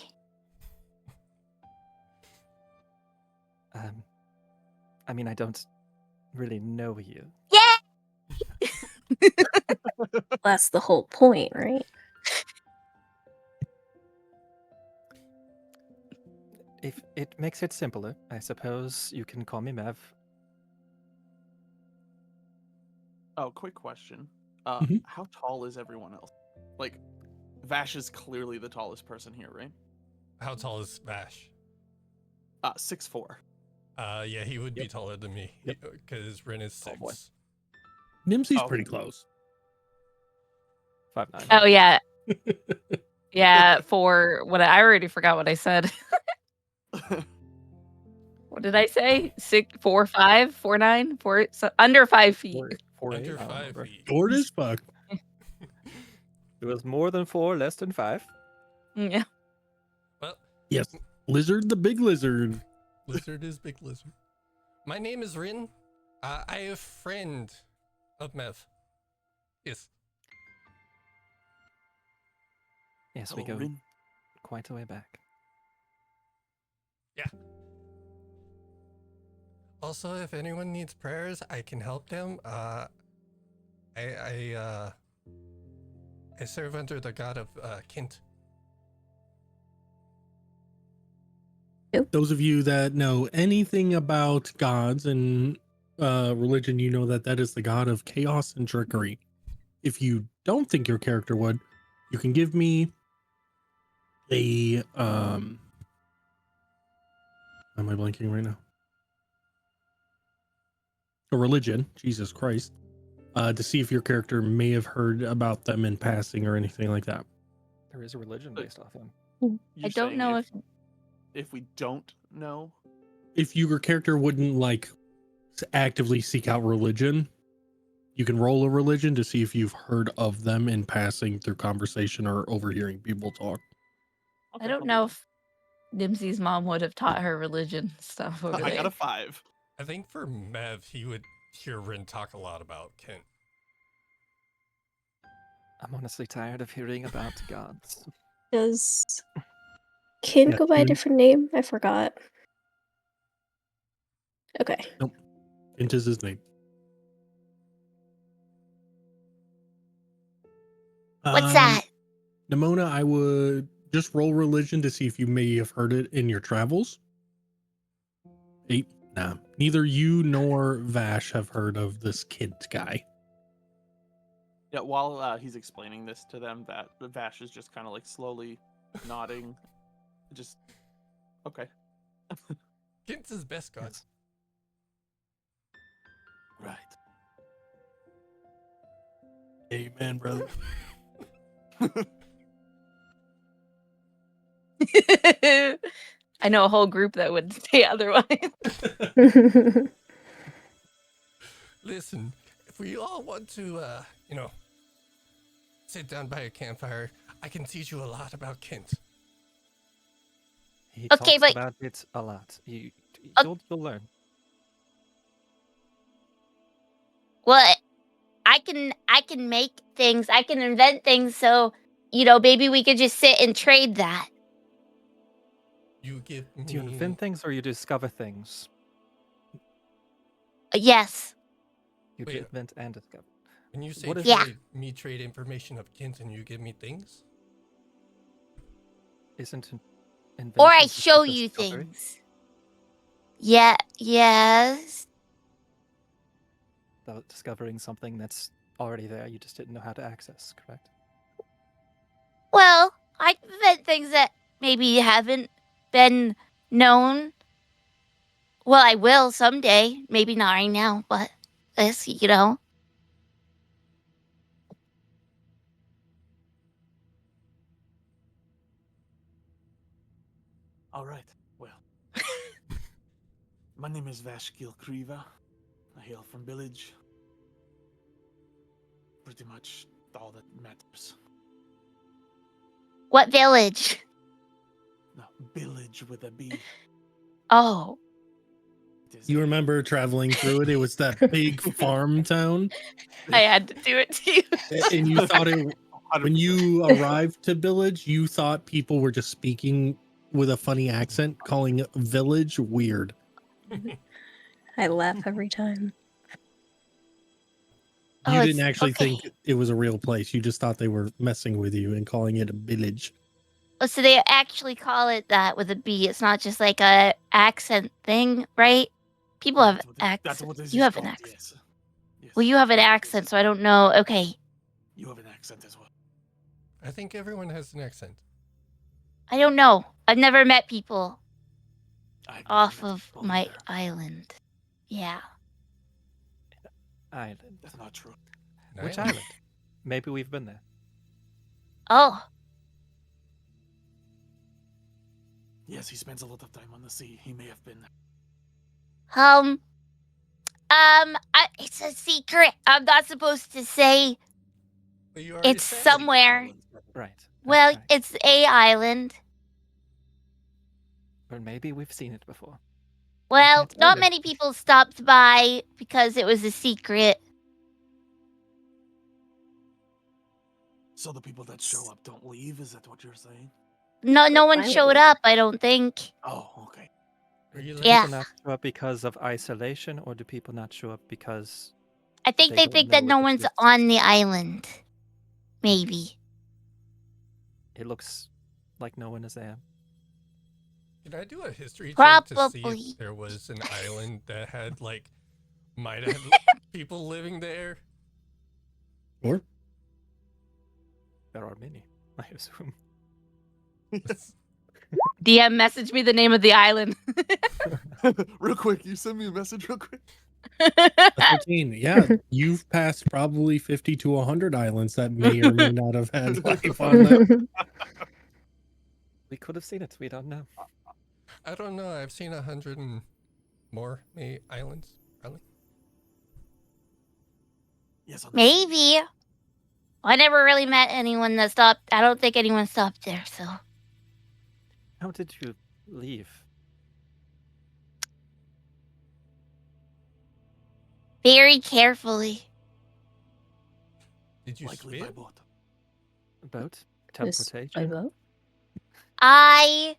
I mean, I don't really know you. Yeah! That's the whole point, right? If it makes it simpler, I suppose you can call me Mev. Oh, quick question. Mhm. How tall is everyone else? Like, Vash is clearly the tallest person here, right? How tall is Vash? 6'4". Yeah, he would be Yep. taller than me Yep. because Rin is 6. Oh, boy. Nimsy's Oh. pretty close. 5'9". Oh yeah, yeah. For what I already forgot what I said. What did I say? 6, 4, 5, 4, 9, 4, so under 5 feet. 4'8". Under I don't 5 remember. feet. Short as fuck. It was more than 4, less than 5. Yeah. Well, Yes. Lizard the big lizard. lizard is big lizard. My name is Rin. I am a friend of Mev. Yes. Yes, we Hello, go Rin. quite a way back. Also, if anyone needs prayers, I can help them. I serve under the god of Kint. Those of you that know anything about gods and religion, you know that is the god of chaos and trickery. If you don't think your character would, you can give me a why am I blanking right now? A religion, Jesus Christ, to see if your character may have heard about them in passing or anything like that. There is a religion based off him. You're I don't saying know if we don't know. If your character wouldn't like actively seek out religion, you can roll a religion to see if you've heard of them in passing through conversation or overhearing people talk. Okay, I don't I'll do know that. if Nimsy's mom would have taught her religion stuff over I there. got a 5. I think for Mev, he would hear Rin talk a lot about Kent. I'm honestly tired of hearing about gods. Does Kin Yeah, go by a Kin. different name? I forgot. Okay. Kent is his name. What's that? Nimona, I would just roll religion to see if you may have heard it in your travels. 8. Nah. Neither you nor Vash have heard of this Kent guy. Yeah, while he's explaining this to them, that Vash is just kind of like slowly nodding. Just okay. Kent's his best god. Yes. Right. Amen, brother. I know a whole group that would say otherwise. Listen, if we all want to, sit down by a campfire, I can teach you a lot about Kent. He Okay, talks but- about it a lot. You'll learn. Well, I can make things. I can invent things. So maybe we could just sit and trade that. You give me. Do you invent things or you discover things? Yes. You Wait. invent and discover. When you say What if- Yeah. me trade information of Kent and you give me things? Isn't invention Or I just a show you discovery? things. Yeah. Yes. About discovering something that's already there, you just didn't know how to access, correct? Well, I can invent things that maybe haven't been known. Well, I will someday. Maybe not right now, but this, All right. Well, my name is Vash Gilkriva. I hail from village. Pretty much all that matters. What village? No, village with a B. Oh. It is You a- remember traveling through it? It was that big farm town, I had to do it to you. and you thought it when 100%. you arrived to village, you thought people were just speaking with a funny accent, calling village weird. I laugh every time. You Oh, didn't it's actually okay. think it was a real place. You just thought they were messing with you and calling it a village. Oh, so they actually call it that with a B. It's not just like a accent thing, right? People have That's accents. what it You is have an called, accent. yes. Yes, Well, you have an that's what it accent, is. so I don't know. Okay. You have an accent as well. I think everyone has an accent. I don't know. I've never met people I've never off met of people my either. island. Yeah. Island. That's not true. Which Island. island? Maybe we've been there. Oh, Yes, he spends a lot of time on the sea. He may have been. it's a secret. I'm not supposed to say. But you already It's said it. somewhere. Right. Well, right. it's a island. Or maybe we've seen it before. Well, can't tell not you. many people stopped by because it was a secret. So the people that show up don't leave? Is that what you're saying? No one I showed would- up, I don't think. Oh, okay. Are you Do like, Yeah. people not show up because of isolation, or do people not show up because I think They they don't think that know no it one's exists. on the island. Maybe. it looks like no one is there? can I do a history check to see Probably. if there was an island that had like might have people living there? Or There are many, I assume. DM message me the name of the island. Real quick, you send me a message real quick. 13. Yeah, you've passed probably 50 to 100 islands that may or may not have had life on them. We could have seen it. We don't know. I don't know. I've seen 100 and more islands, probably. Yes, on the sea. Maybe. I never really met anyone that stopped. I don't think anyone stopped there, so. How did you leave? Very carefully. Did you Likely by swim? boat. Boat? Just by Teleportation? vote? I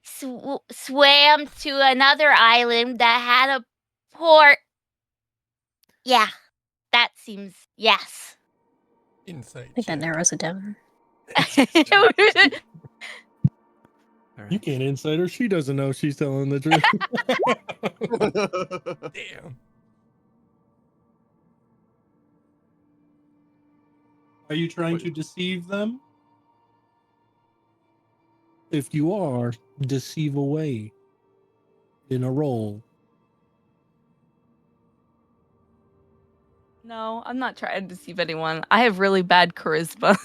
swam to another island that had a port. Yeah, that seems. Yes. Insight I think that check. narrows it down. All You right. can't insider. She doesn't know she's telling the truth. Damn. Are you trying to deceive them? If you are, deceive away in a roll. No, I'm not trying to deceive anyone. I have really bad charisma.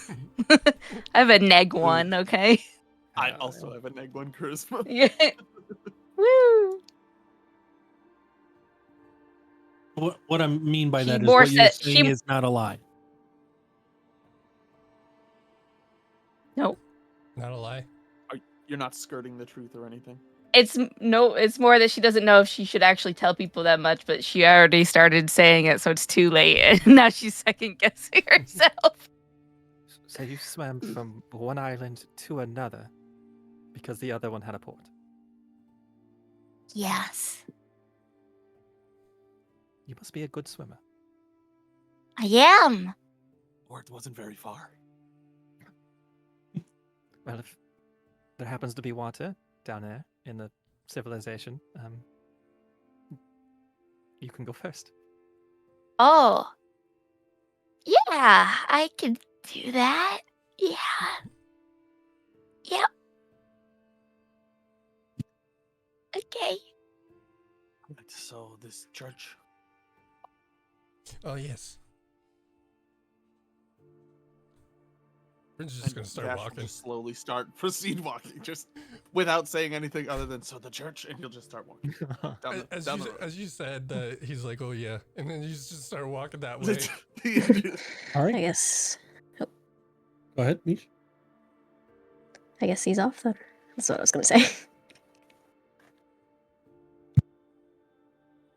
I have a neg one, okay? I also have a -1 charisma. Yeah. Woo! What I mean by She that is more what you're said- saying she- is not a lie. No, Not a lie. You're not skirting the truth or anything. it's more that she doesn't know if she should actually tell people that much, but she already started saying it, so it's too late. And now she's second guessing herself. So you swam from one island to another because the other one had a port. Yes. You must be a good swimmer. I am. Or it wasn't very far. Well, if there happens to be water down there in the civilization, you can go first. Oh. Yeah, I can do that. Yeah. Yep. Okay. Right, so this church. Oh yes. We're just gonna start Gash will walking. just slowly proceed walking, just without saying anything other than "so the church," and he'll just start walking down the, down the road. As you said, he's like, "Oh yeah," and then you just start walking that way. All I right, guess. go ahead, Mish. I guess he's off then. That's what I was gonna say.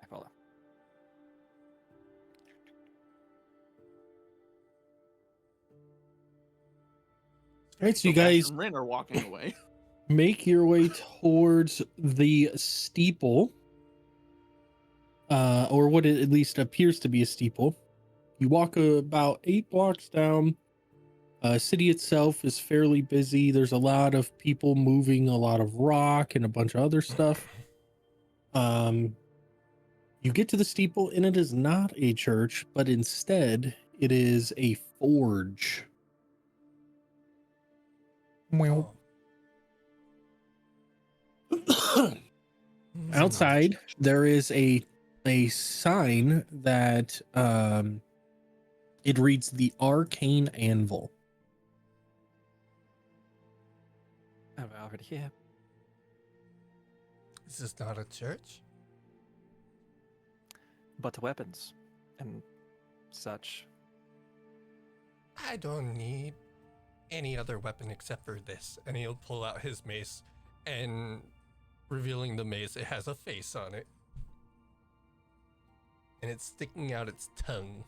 I follow. All right, so you Bash guys and Rin are walking away. make your way towards the steeple, or what it at least appears to be a steeple. You walk about 8 blocks down. City itself is fairly busy. There's a lot of people moving a lot of rock and a bunch of other stuff. You get to the steeple, and it is not a church, but instead it is a forge. Oh. Outside, there is a sign that it reads the Arcane Anvil. Oh, we're already here. Is this not a church? But weapons and such. I don't need any other weapon except for this. And he'll pull out his mace, and revealing the mace, it has a face on it. And it's sticking out its tongue.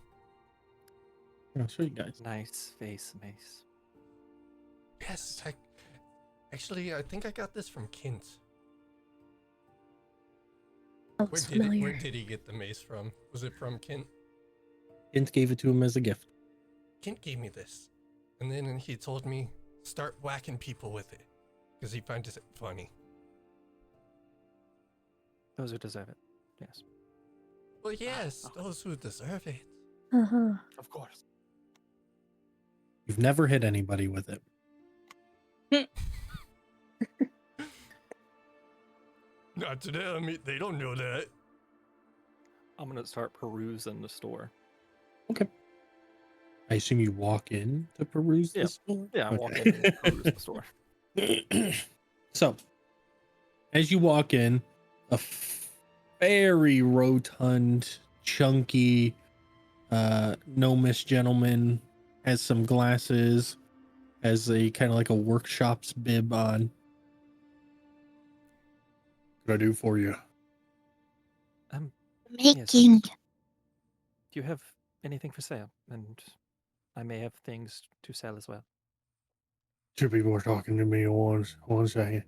I'll show you guys. Nice face mace. Yes, actually, I think I got this from Kint. Sounds familiar. Where did he get the mace from? Was it from Kint? Kent gave it to him as a gift. Kint gave me this. And then he told me, start whacking people with it. Because he finds it funny. Those who deserve it. Yes. Well, yes, those who deserve it. Uh-huh. Of course. You've never hit anybody with it. Not to them. They don't know that. I'm gonna start perusing the store. Okay. I assume you walk in to peruse Yeah. the store? Yeah, I walk in and peruse the store. So, as you walk in, a very rotund, chunky, gnomish gentleman has some glasses, has a kind of like a workshop's bib on. What can I do for you? Making. Do you have anything for sale? And I may have things to sell as well. Two people are talking to me at once. One second.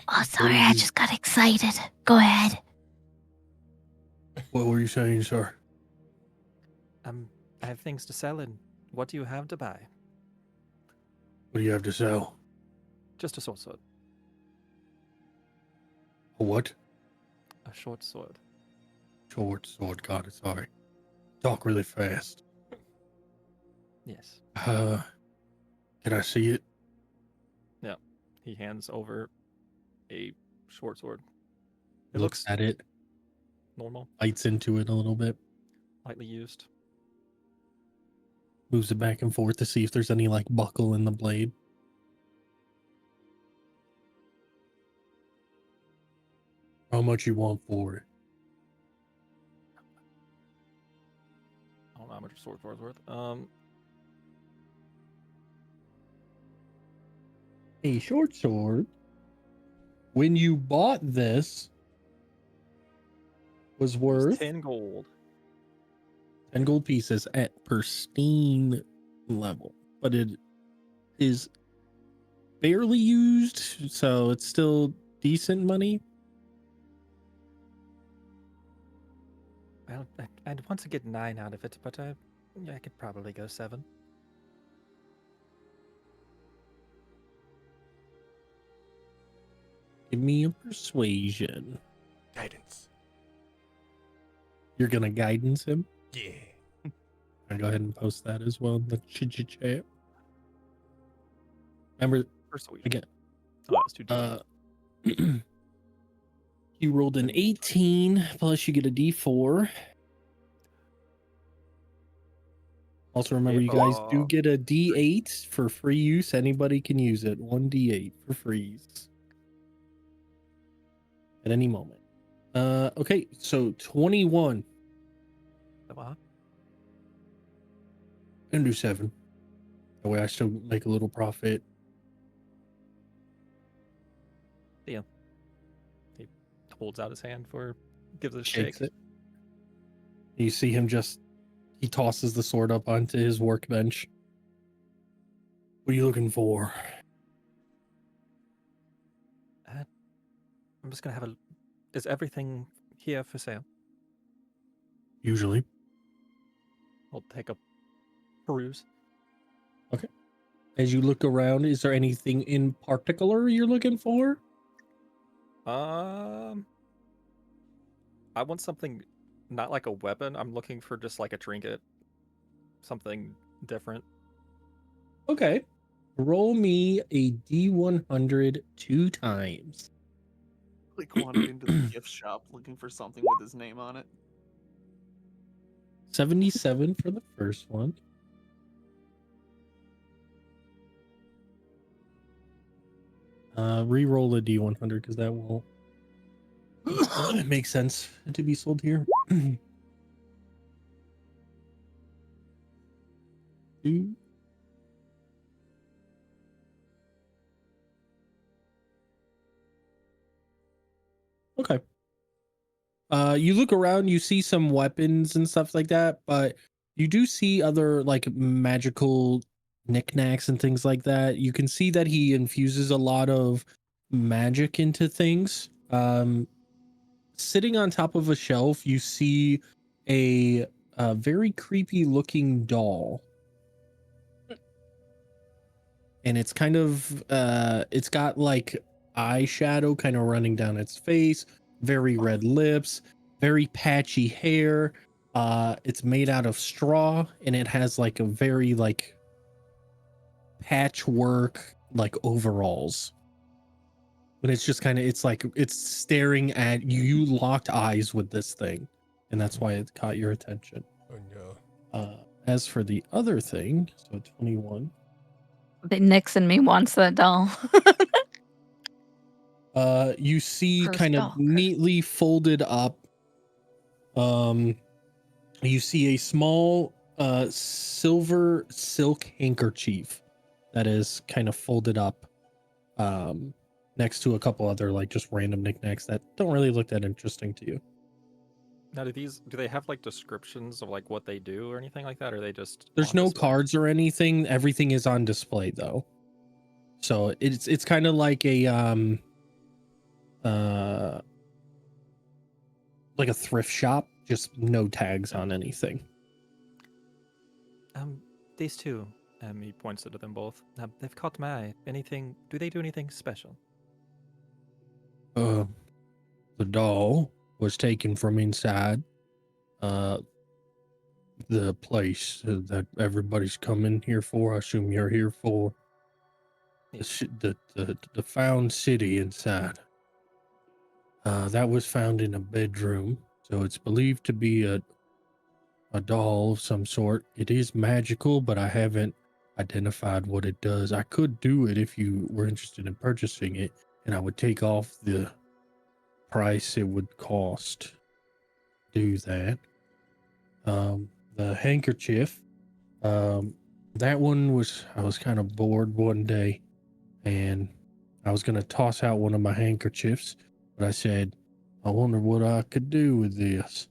Oh, sorry, I just got excited. Go ahead. What were you saying, sir? I have things to sell, and what do you have to buy? What do you have to sell? Just a short sword. A what? A short sword. Short sword. God, sorry. Talk really fast. Yes. Can I see it? Yeah. He hands over a short sword. It Looks looks at it, normal, bites into it a little bit, lightly used. moves it back and forth to see if there's any like buckle in the blade. How much you want for it? I don't know how much a sword is worth. A short sword, when you bought this, was It was worth 10 gold. 10 gold pieces at pristine level, but it is barely used, so it's still decent money. Well, I'd want to get 9 out of it, but I could probably go 7. Give me a persuasion. Guidance. You're gonna guidance him? Yeah. I'll go ahead and post that as well in the chat. Remember, Persuasion. again, Oh, that's 2d8. you rolled an 18, plus you get a d4. Also, remember, you guys do get a d8 for free use. Anybody can use it. 1d8 for free at any moment. Okay, so 21. Wow. And do 7. That way I still make a little profit. Yeah. He holds out his hand gives it a Shakes shake. it. You see him he tosses the sword up onto his workbench. What are you looking for? I'm just gonna have a. Is everything here for sale? Usually. I'll take a peruse. As you look around, is there anything in particular you're looking for? I want something, not like a weapon. I'm looking for just like a trinket, something different. Okay. Roll me a D100 2 times. Like wandered into the gift shop looking for something with his name on it. 77 for the first one. Re-roll a D100 because that will make sense to be sold here. Two. Okay. You look around, you see some weapons and stuff like that, but you do see other like magical knickknacks and things like that. You can see that he infuses a lot of magic into things. Sitting on top of a shelf, you see a very creepy looking doll. And it's kind of it's got like eyeshadow kind of running down its face, very red lips, very patchy hair. It's made out of straw and it has like a very like patchwork like overalls. But it's just kind of it's like it's staring at you. You locked eyes with this thing, and that's why it caught your attention. Oh no. As for the other thing, so 21. But Nix and me wants that doll. You see Cursed kind of doll, cursed. neatly folded up. You see a small silver silk handkerchief that is kind of folded up next to a couple other like just random knickknacks that don't really look that interesting to you. Now, do they have like descriptions of like what they do or anything like that, or are they just There's on no display? cards or anything. Everything is on display though. So it's kind of like a like a thrift shop, just no tags on anything. These two, he points to them both. They've caught my eye. Anything? Do they do anything special? The doll was taken from inside the place that everybody's coming here for. I assume you're here for the found city inside. That was found in a bedroom, so it's believed to be a doll of some sort. It is magical, but I haven't identified what it does. I could do it if you were interested in purchasing it, and I would take off the price it would cost to do that. The handkerchief, that one was, I was kind of bored one day and I was going to toss out one of my handkerchiefs, but I said, I wonder what I could do with this.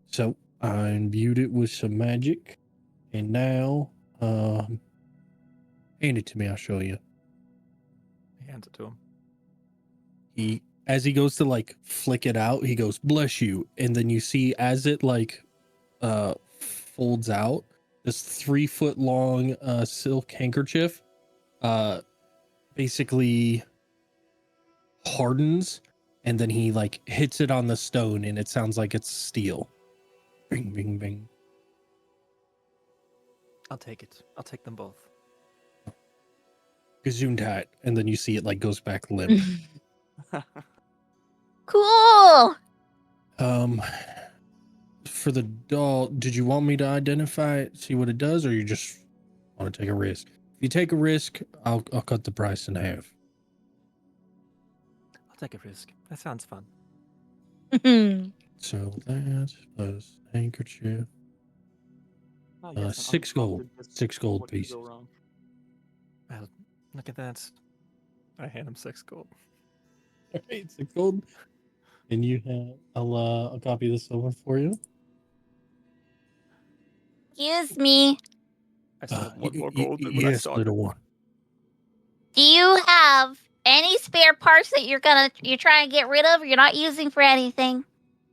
So I imbued it with some magic, and now, hand it to me, I'll show you. He hands it to him. As he goes to like flick it out, he goes, bless you. And then you see as it like, folds out, this 3 foot long, silk handkerchief, basically hardens, and then he like hits it on the stone and it sounds like it's steel. Bing, bing, bing. I'll take it. I'll take them both. Gesundheit. And then you see it like goes back limp. Cool. For the doll, did you want me to identify it, see what it does, or you just want to take a risk? If you take a risk, I'll cut the price in half. I'll take a risk. That sounds fun. So that plus handkerchief. Oh, yes, an 6 gold. unprompted discount. 6 gold What could pieces. go wrong? Well, look at that. I hand him 6 gold. All right, 6 gold. And you have, I'll copy this over for you. Excuse me. I still have 1 more gold than when I Yes, started. little one. Do you have any spare parts that you're trying to get rid of or you're not using for anything?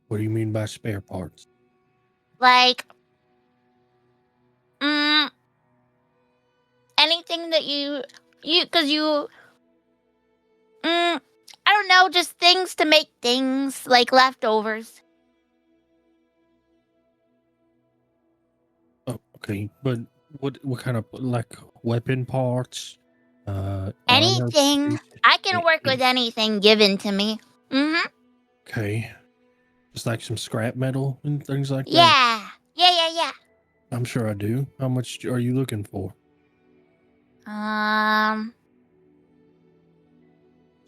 What do you mean by spare parts? Like, anything that I don't know, just things to make things, like leftovers. Oh, okay, but what kind of like weapon parts? Armor Anything. pieces? I can work with anything given to me. Mm-hmm. Okay, just like some scrap metal and things like that. Yeah. Yeah. I'm sure I do. How much are you looking for?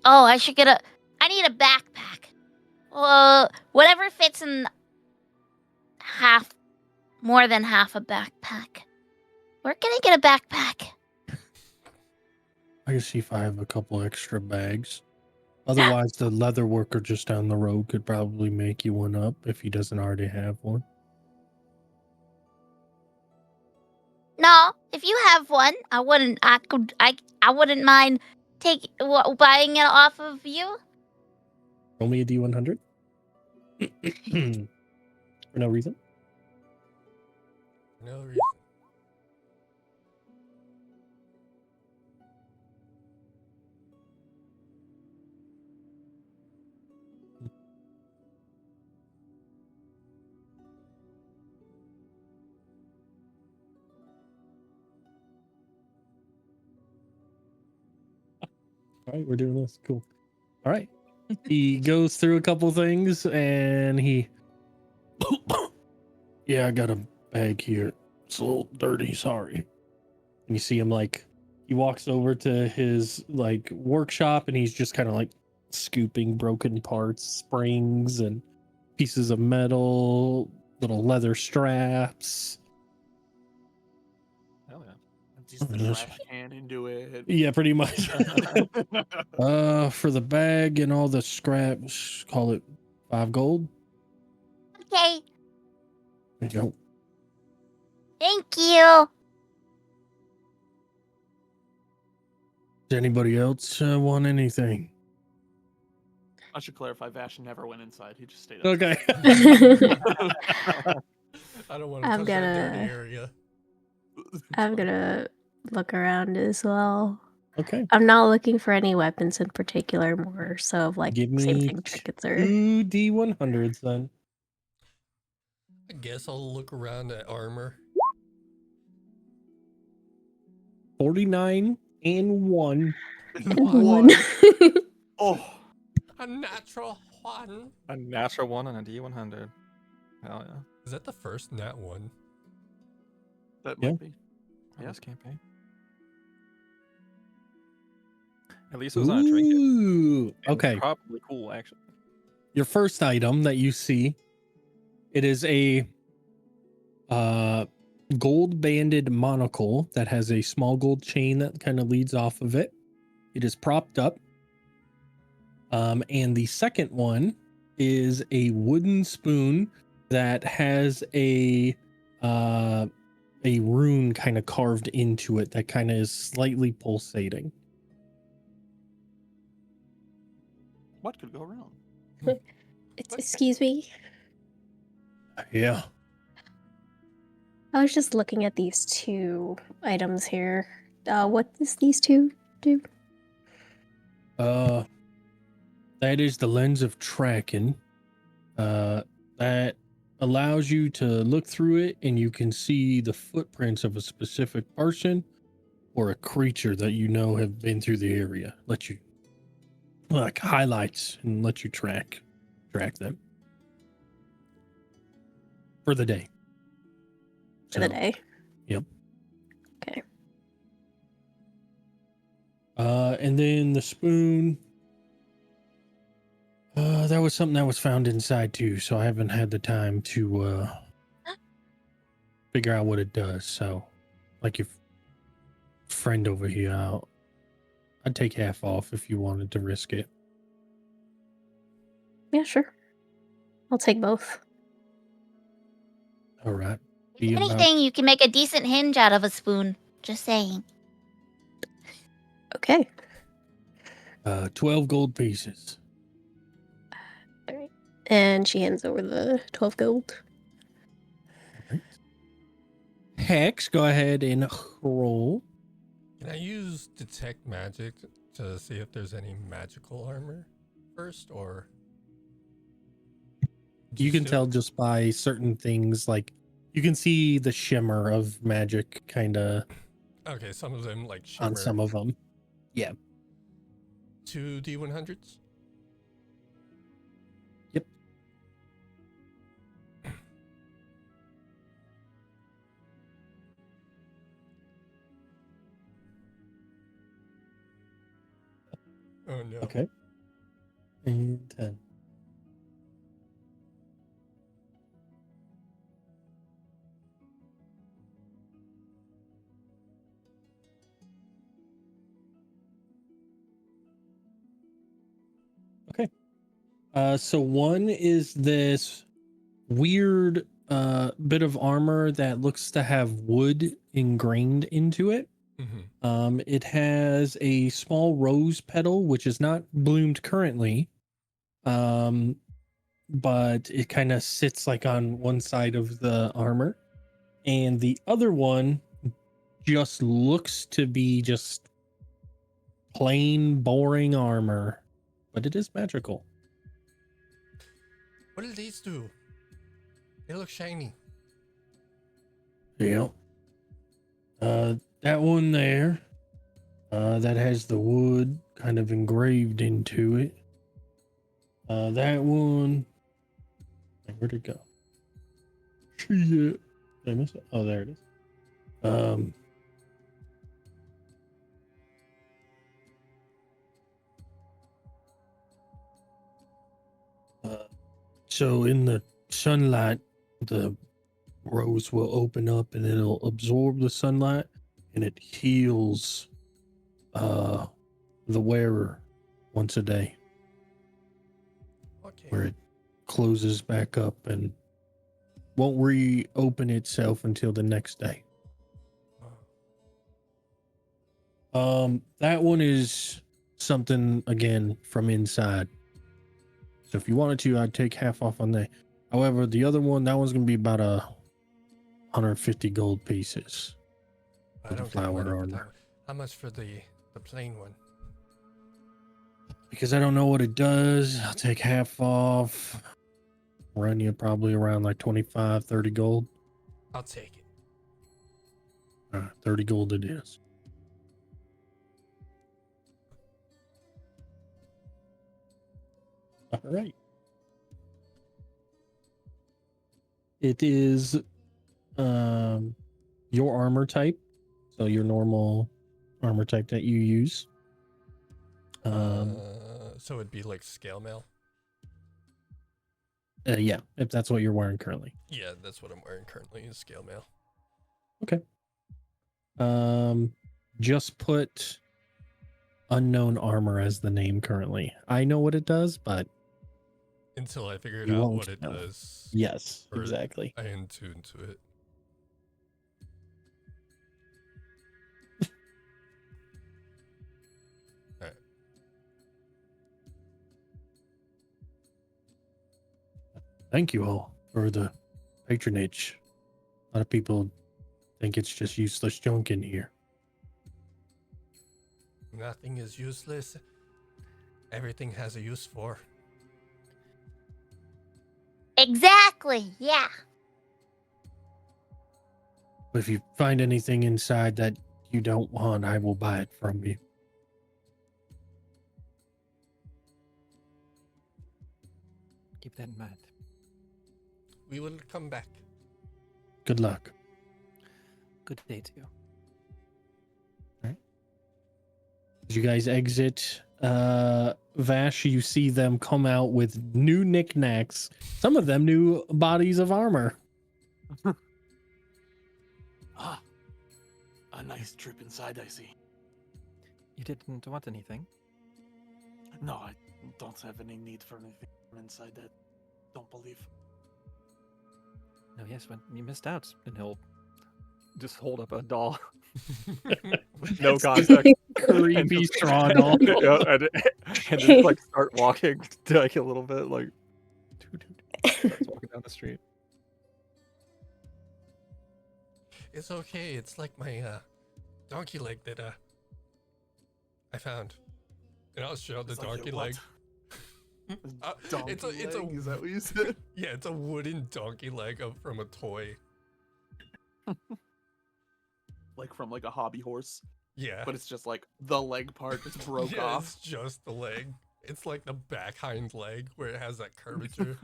Oh, I need a backpack. Whatever fits in more than half a backpack. Where can I get a backpack? I can see if I have a couple extra bags. Otherwise, the leather worker just down the road could probably make you one up if he doesn't already have one. No, if you have one, I wouldn't mind buying it off of you. Roll me a D100. For no reason. No reason. All right, we're doing this. Cool. All right. He goes through a couple things and he. Yeah, I got a bag here. It's a little dirty. Sorry. And you see him like he walks over to his like workshop and he's just kind of like scooping broken parts, springs, and pieces of metal, little leather straps. Hell yeah. Just the Yes. trash can into it. Yeah, pretty much. For the bag and all the scraps, call it 5 gold. Okay, There you go. thank you. Does anybody else want anything? I should clarify, Vash never went inside. He just stayed Okay. I don't want to I'm touch that dirty gonna- area. I'm gonna look around as well. Okay. I'm not looking for any weapons in particular, more so of like Give same me thing trinkets or 2 D100s then. I guess I'll look around at armor. 49 and 1. one. Oh, A natural one. A natural one and a D100. Hell yeah. Is that the first nat one? that Yeah. might be. On Yeah. this campaign. At least it was on a trinket. Ooh. And Okay. probably cool, actually. Your first item that you see, it is a gold banded monocle that has a small gold chain that kind of leads off of it. It is propped up. And the second one is a wooden spoon that has a rune kind of carved into it that kind of is slightly pulsating. What could go wrong? Excuse me. Yeah. I was just looking at these two items here. What does these two do? That is the lens of tracking. That allows you to look through it and you can see the footprints of a specific person or a creature that you know have been through the area. Let you like highlights and let you track them for the day. For the day. Yep. Okay. And then the spoon. That was something that was found inside too, so I haven't had the time to figure out what it does. So, like your friend over here, I'd take half off if you wanted to risk it. Yeah, sure. I'll take both. All right. If Be about- anything, you can make a decent hinge out of a spoon. Just saying. Okay. 12 gold pieces. All right. And she hands over the 12 gold. Right. Hex, go ahead and roll. Can I use detect magic to see if there's any magical armor first, or You can still- tell just by certain things, like you can see the shimmer of magic kind of Okay, some of them like shimmer. on some of them. 2 D100s. Yep. Oh no. Okay. And 10. Okay. So one is this weird bit of armor that looks to have wood ingrained into it. Mm-hmm. It has a small rose petal, which is not bloomed currently. But it kind of sits like on one side of the armor. And the other one just looks to be just plain boring armor, but it is magical. What do these do? They look shiny. Yeah. That one there, that has the wood kind of engraved into it. That one, where'd it go? Shit. Did I miss it? Oh, there it is. So in the sunlight, the rose will open up and it'll absorb the sunlight and it heals the wearer once a day, Okay. where it closes back up and won't reopen itself until the next day. That one is something again from inside. So if you wanted to, I'd take half off on that. However, the other one, that one's gonna be about 150 gold pieces. I for the don't got money flower for armor. that one. How much for the plain one? Because I don't know what it does, I'll take half off. Run you probably around like 25, 30 gold. I'll take it. 30 gold it is. All right. It is your armor type. So your normal armor type that you use. So it'd be like scale mail. Yeah, if that's what you're wearing currently. Yeah, that's what I'm wearing currently is scale mail. Okay. Just put unknown armor as the name currently. I know what it does, but Until I figured you out won't what it know. does. Yes, or exactly. I am tuned to it. Alright. Thank you all for the patronage. A lot of people think it's just useless junk in here. Nothing is useless. Everything has a use for. Exactly. Yeah. But if you find anything inside that you don't want, I will buy it from you. Keep that in mind. We will come back. Good luck. Good day to you. As you guys exit Vash, you see them come out with new knickknacks. Some of them new bodies of armor. Ah, a nice trip inside, I see. You didn't want anything? No, I don't have any need for anything from inside that. Don't believe. No, yes, when you missed out. And he'll just hold up a doll with no context. Creepy just- straw doll. Yeah, and just like start walking like a little bit, like starts walking down the street. It's okay. It's like my donkey leg that I found. And I'll show the It's like your donkey what? leg. Donkey it's a leg? Is that what you said? yeah, it's a wooden donkey leg from a toy. Like from like a hobby horse, Yeah, but it's just like the leg part just broke yeah, off. it's just the leg. It's like the back hind leg where it has that curvature.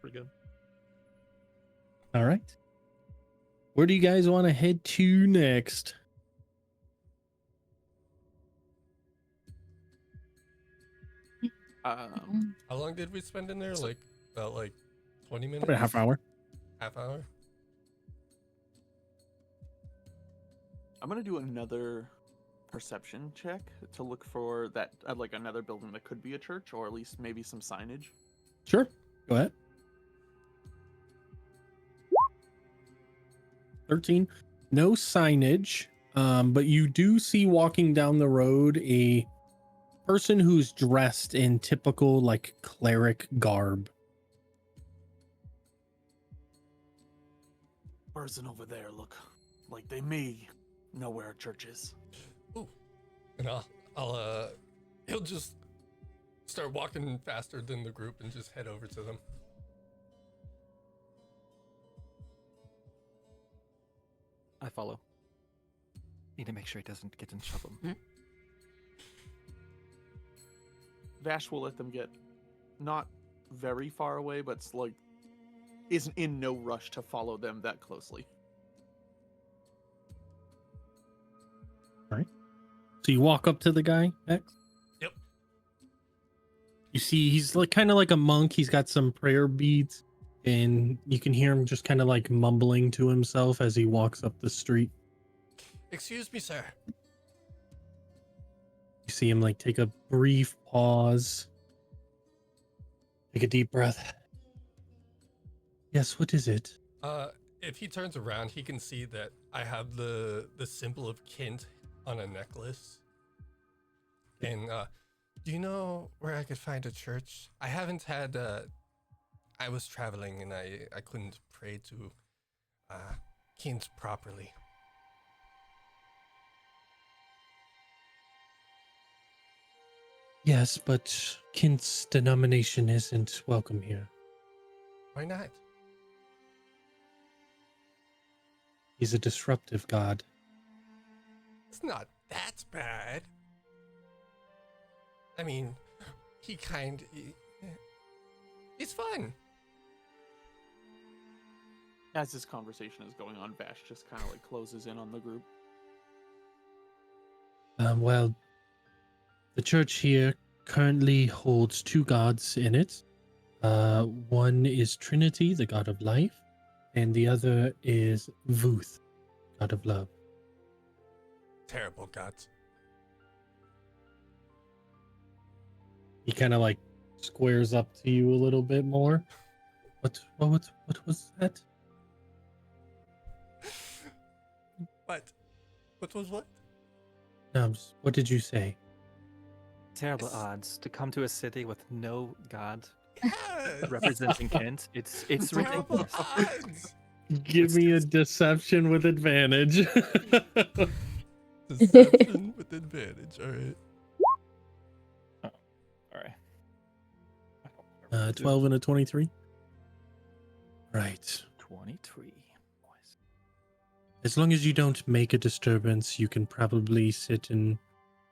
Pretty good. All right. Where do you guys want to head to next? How long did we spend in there? So- Like about like 20 minutes? About a half hour. Half hour? I'm gonna do another perception check to look for that like another building that could be a church, or at least maybe some signage. Sure. Go ahead. 13. No signage, but you do see walking down the road a person who's dressed in typical like cleric garb. Person over there look like they may know where a church is. And he'll just start walking faster than the group and just head over to them. I follow. Need to make sure he doesn't get in trouble. Vash will let them get not very far away, but like isn't in no rush to follow them that closely. So you walk up to the guy, X? Yep. You see he's like kind of like a monk. He's got some prayer beads, and you can hear him just kind of like mumbling to himself as he walks up the street. Excuse me, sir. You see him like take a brief pause. Take a deep breath. Yes, what is it? If he turns around, he can see that I have the symbol of Kint on a necklace. And do you know where I could find a church? I haven't had I was traveling and I couldn't pray to Kint properly. Yes, but Kint's denomination isn't welcome here. Why not? He's a disruptive god. It's not that bad. I mean, he's fun. As this conversation is going on, Vash just kind of like closes in on the group. Well, the church here currently holds two gods in it. One is Trinity, the god of life, and the other is Vuth, god of love. Terrible gods. He kind of like squares up to you a little bit more. What was that? What? What was what? Nubs, what did you say? Terrible It's- odds to come to a city with no god Yes. representing Kent. It's Terrible ridiculous. odds. Give me a deception with advantage. Deception with advantage. All right. All right. 12 and a 23. Right. 23. Boys. As long as you don't make a disturbance, you can probably sit and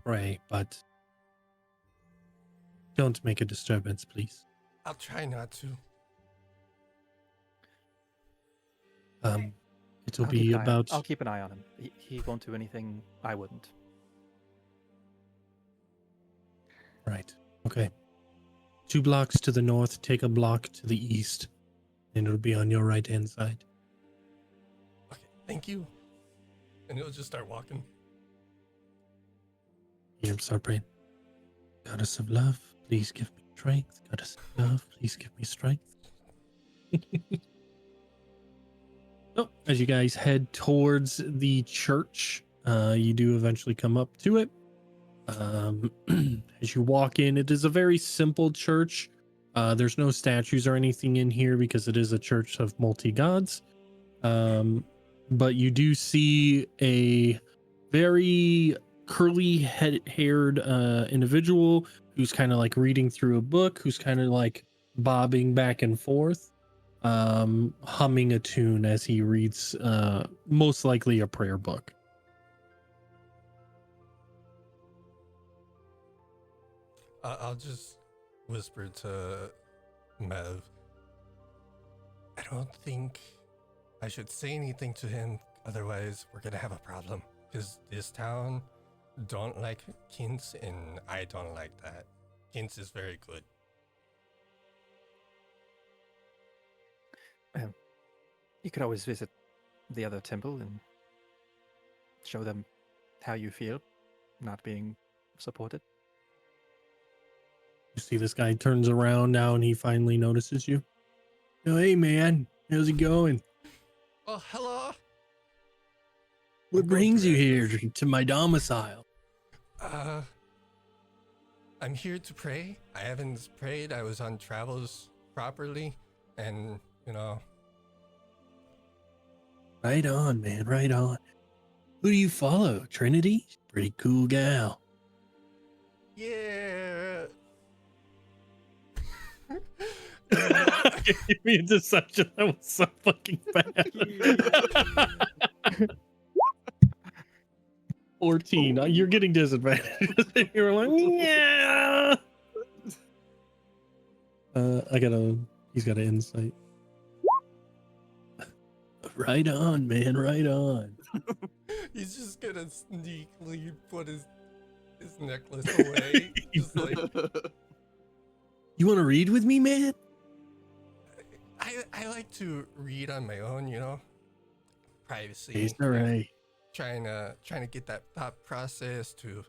pray, but don't make a disturbance, please. I'll try not to. It'll I'll be keep an eye- about I'll keep an eye on him. He won't do anything I wouldn't. right. Okay. 2 blocks to the north, take a block to the east, and it'll be on your right hand side. Okay, thank you. And he'll just start walking. Here, start praying. Goddess of love, please give me strength. Goddess of love, please give me strength. So, as you guys head towards the church, You do eventually come up to it. As you walk in, it is a very simple church. There's no statues or anything in here because it is a church of multi-gods. But you do see a very curly-haired individual who's kind of like reading through a book, who's kind of like bobbing back and forth, humming a tune as he reads, most likely a prayer book. I'll just whisper to Mev. I don't think I should say anything to him, otherwise we're gonna have a problem. Because this town don't like Kins, and I don't like that. Kins is very good. You could always visit the other temple and show them how you feel not being supported. You see this guy turns around now and he finally notices you. Oh, hey man, how's it going? Oh, hello. What I'm going brings to you here breakfast. to my domicile? I'm here to pray. I haven't prayed. I was on travels properly, and Right on, man, right on. Who do you follow? Trinity? Pretty cool gal. yeah. Give me a deception. That was so fucking bad. 14. You're getting disadvantage. You're like, yeah. He's got an insight. Right on, man, right on. He's just gonna sneakily put his necklace away. Just like, You want to read with me, man? I like to read on my own, privacy. It's all right. Trying to get that thought process to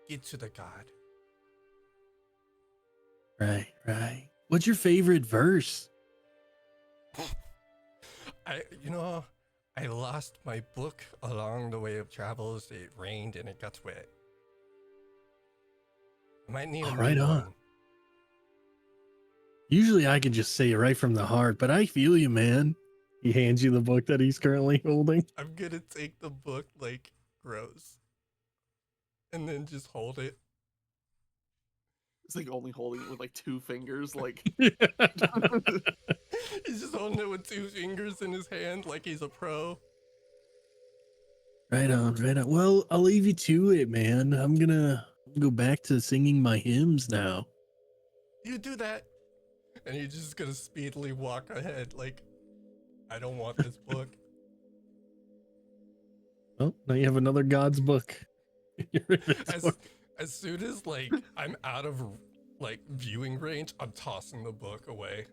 get to the God. Right, right. What's your favorite verse? I lost my book along the way of travels. It rained and it got wet. I might need a Right new on. one. Usually I can just say it right from the heart, but I feel you, man. He hands you the book that he's currently holding. I'm gonna take the book like gross, and then just hold it. It's like only holding it with like 2 fingers, like He's just holding it with 2 fingers in his hand like he's a pro. Right on, right on. Well, I'll leave you to it, man. I'm gonna go back to singing my hymns now. You do that, and you're just gonna speedily walk ahead like, I don't want this book. Well, now you have another God's book. As soon as like I'm out of like viewing range, I'm tossing the book away.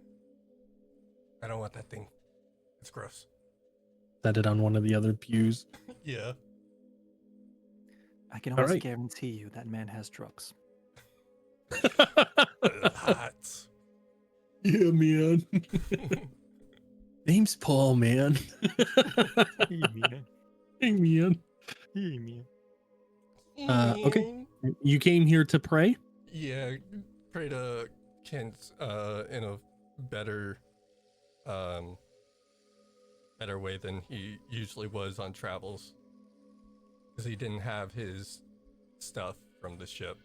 I don't want that thing. It's gross. Set it on one of the other pews. Yeah. I can All almost right. guarantee you that man has drugs. Lots. Yeah, man. Name's Paul, man. Hey, man. Hey, man. Hey, man. Okay. You came here to pray? Yeah, pray to Kent in a better better way than he usually was on travels. Because he didn't have his stuff from the ship.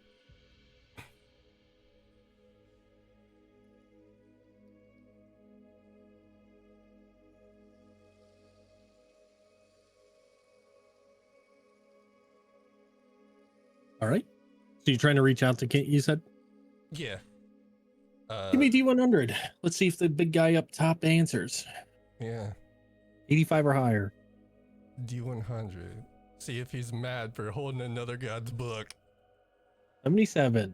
All right. So you're trying to reach out to Kent, you said? Yeah. Give me D100. Let's see if the big guy up top answers. Yeah. 85 or higher. D100. See if he's mad for holding another god's book. 77.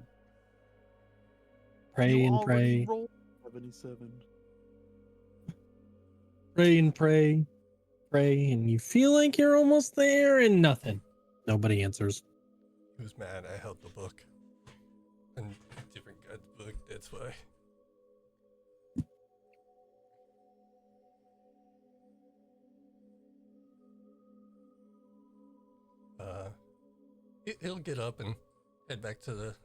Pray you and already pray. rolled 77. Pray and pray. Pray, and you feel like you're almost there, and nothing. Nobody answers. He was mad I held the book. And a different god's book, that's why. He'll get up and head back to the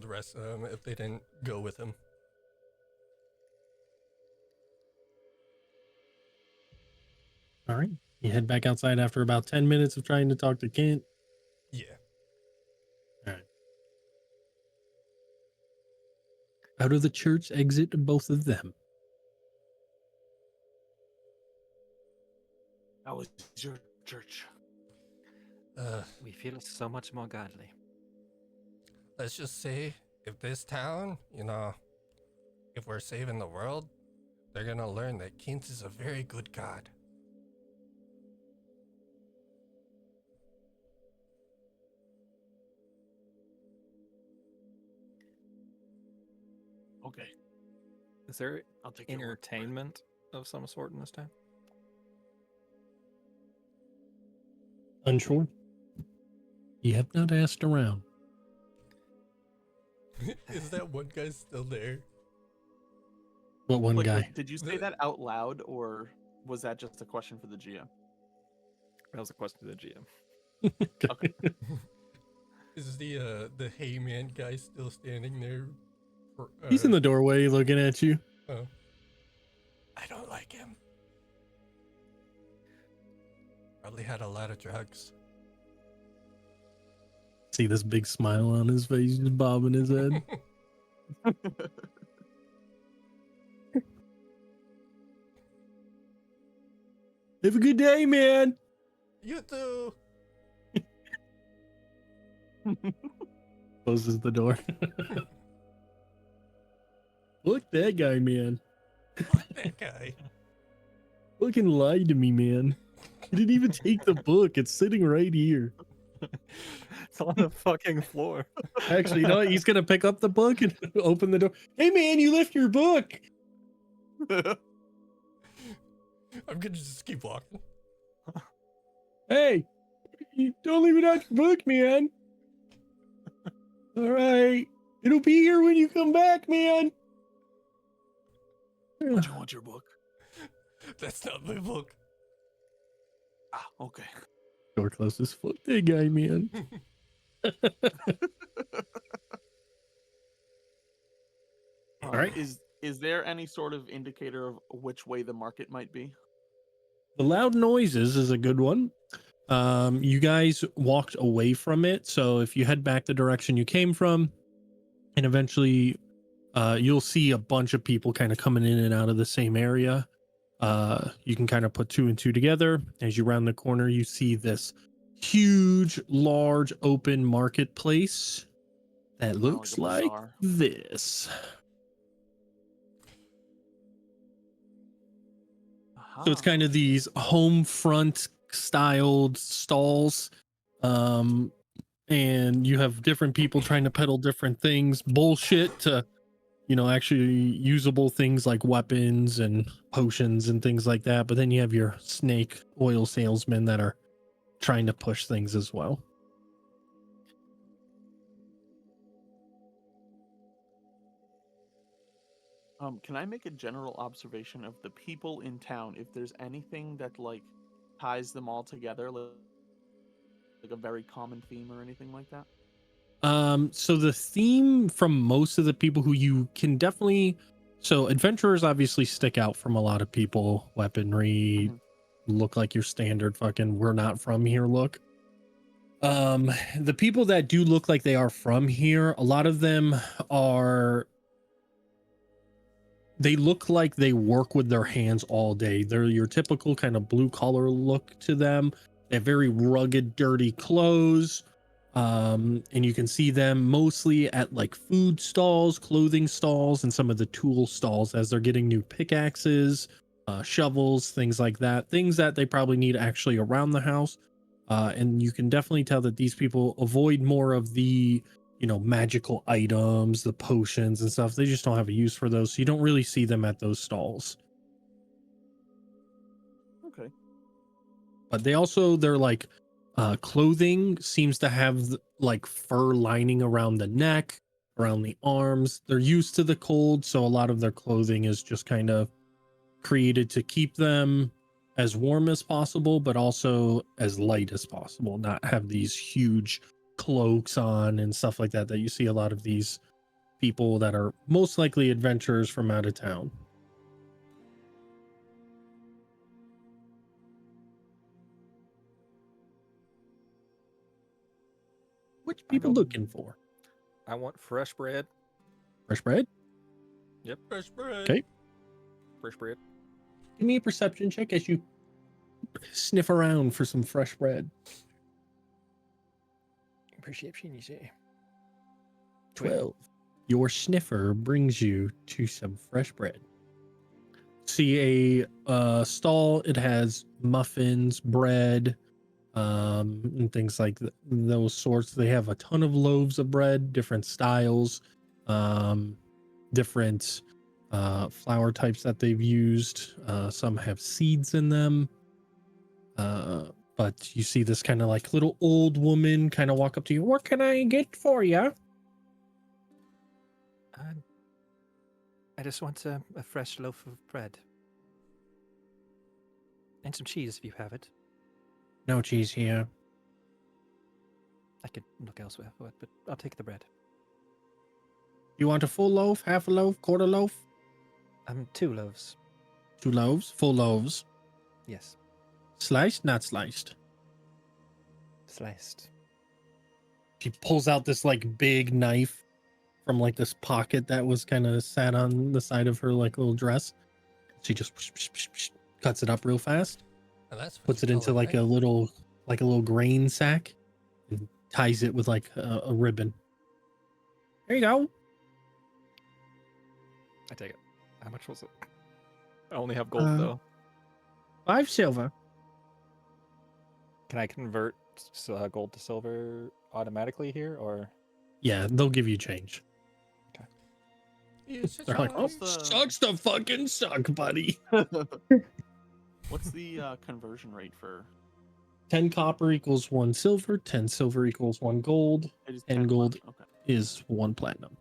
rest of them if they didn't go with him. All right. You head back outside after about 10 minutes of trying to talk to Kent. Yeah. All right. Out of the church exit both of them. How is your church? We feel so much more godly. Let's just say if this town, if we're saving the world, they're gonna learn that Kent is a very good god. Okay, Is there I'll take your word for it. entertainment of some sort in this town? Unsure? You have not asked around. Is that one guy still there? What one Wait, guy? did you say that out loud, or was that just a question for the GM? That was a question to the GM. Okay. Is the hey man guy still standing there? He's in the doorway looking at you. Oh. I don't like him. Probably had a lot of drugs. See this big smile on his face, just bobbing his head. Have a good day, man. You too. Closes the door. Look that guy, man. Fuck that guy. Fucking lied to me, man. He didn't even take the book. It's sitting right here. It's on the fucking floor. Actually, you know what? He's gonna pick up the book and open the door. Hey, man, you left your book. I'm gonna just keep walking. Hey, you don't leave it out your book, man. All right, it'll be here when you come back, man. Don't you want your book? That's not my book. Ah, okay. Door closes. Fuck that guy, man. All right. Is there any sort of indicator of which way the market might be? The loud noises is a good one. You guys walked away from it, so if you head back the direction you came from, and eventually you'll see a bunch of people kind of coming in and out of the same area. You can kind of put two and two together. As you round the corner, you see this huge, large, open marketplace that looks like bazaar. this. So it's kind of these home front styled stalls. And you have different people trying to peddle different things, bullshit to, actually usable things like weapons and potions and things like that. But then you have your snake oil salesmen that are trying to push things as well. Can I make a general observation of the people in town? If there's anything that ties them all together, like a very common theme or anything like that? So the theme from most of the people who you can definitely, so adventurers obviously stick out from a lot of people. Weaponry, look like your standard fucking we're not from here look. The people that do look like they are from here, a lot of them they look like they work with their hands all day. They're your typical kind of blue collar look to them. They have very rugged, dirty clothes. And you can see them mostly at like food stalls, clothing stalls, and some of the tool stalls as they're getting new pickaxes, shovels, things like that. Things that they probably need actually around the house. And you can definitely tell that these people avoid more of the magical items, the potions and stuff. They just don't have a use for those. So you don't really see them at those stalls. Okay. But they're like clothing seems to have like fur lining around the neck, around the arms. They're used to the cold, so a lot of their clothing is just kind of created to keep them as warm as possible, but also as light as possible, not have these huge cloaks on and stuff like that you see a lot of these people that are most likely adventurers from out of town. Which people go- looking for? I want fresh bread. Fresh bread? Fresh bread. Okay. Fresh bread. Give me a perception check as you sniff around for some fresh bread. Perception, you say? 12. Your sniffer brings you to some fresh bread. See a stall. It has muffins, bread, and things like those sorts. They have a ton of loaves of bread, different styles, different flour types that they've used. Some have seeds in them. But you see this kind of like little old woman kind of walk up to you. What can I get for you? I just want a fresh loaf of bread. And some cheese if you have it. No cheese here. I could look elsewhere for it, but I'll take the bread. You want a full loaf, half a loaf, quarter loaf? 2 loaves. 2 loaves, full loaves. Yes. Sliced, not sliced. Sliced. She pulls out this like big knife from like this pocket that was kind of sat on the side of her like little dress. She just cuts it up real fast. And that's what Puts you it into call like a little grain sack and ties it with like a ribbon. There you go. I take it. How much was it? I only have gold though. 5 silver. Can I convert gold to silver automatically here, or? Yeah, they'll give you change. You should They're like, try. oh, What's the- sucks to fucking suck, buddy. What's the conversion rate for? 10 copper equals 1 silver. 10 silver equals 1 gold. It is 10 10 gold Okay. is 1 platinum.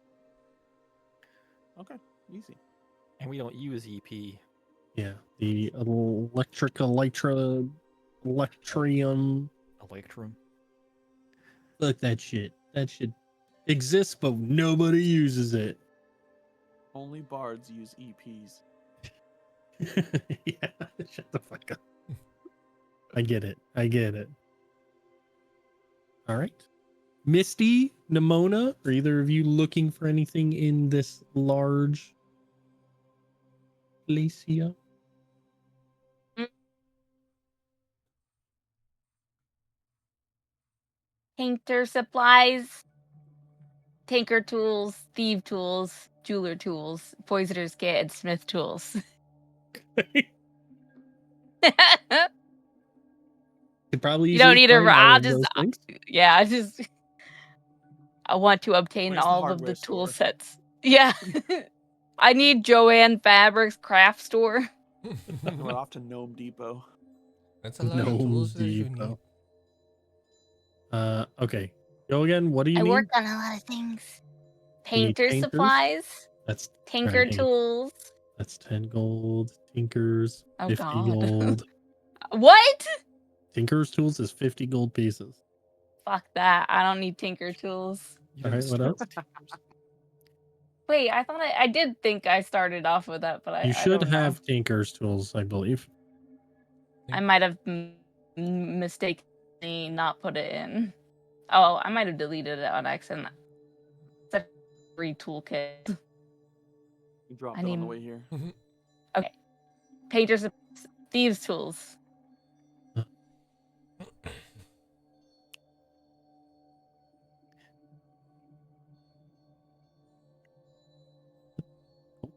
Okay. Easy. And we don't use EP. Yeah, the electrium. Electrum. Fuck that shit. That shit exists, but nobody uses it. Only bards use EPs. Yeah, shut the fuck up. I get it. All right. Misty, Nimona, are either of you looking for anything in this large glacia? Painter supplies, tinker tools, thief tools, jeweler tools, poisoner's kit, and smith tools. Could probably You don't easily need to. find all I'll of just. those things. Yeah, I want to obtain Where's the all of hardware the tool store? sets. Yeah. I need Joanne Fabrics craft store. We're off to Gnome Depot. That's a lot No of tools that you Depot. need. Okay. Go again. What do you I need? work on a lot of things. You need Painter painters? supplies, That's tinker right, tools. That's 10 gold. Tinkers, Oh, 50 God. gold. What? Tinkers tools is 50 gold pieces. Fuck that. I don't need tinker tools. You All right, didn't what start else? with Wait, I thought I did think I started off with that, but You I should don't know. have Tinkers tools, I believe. I might have mistakenly not put it in. Oh, I might have deleted it on accident. It's a free toolkit. You dropped I it on the need- way here. Okay. Painters, thieves tools.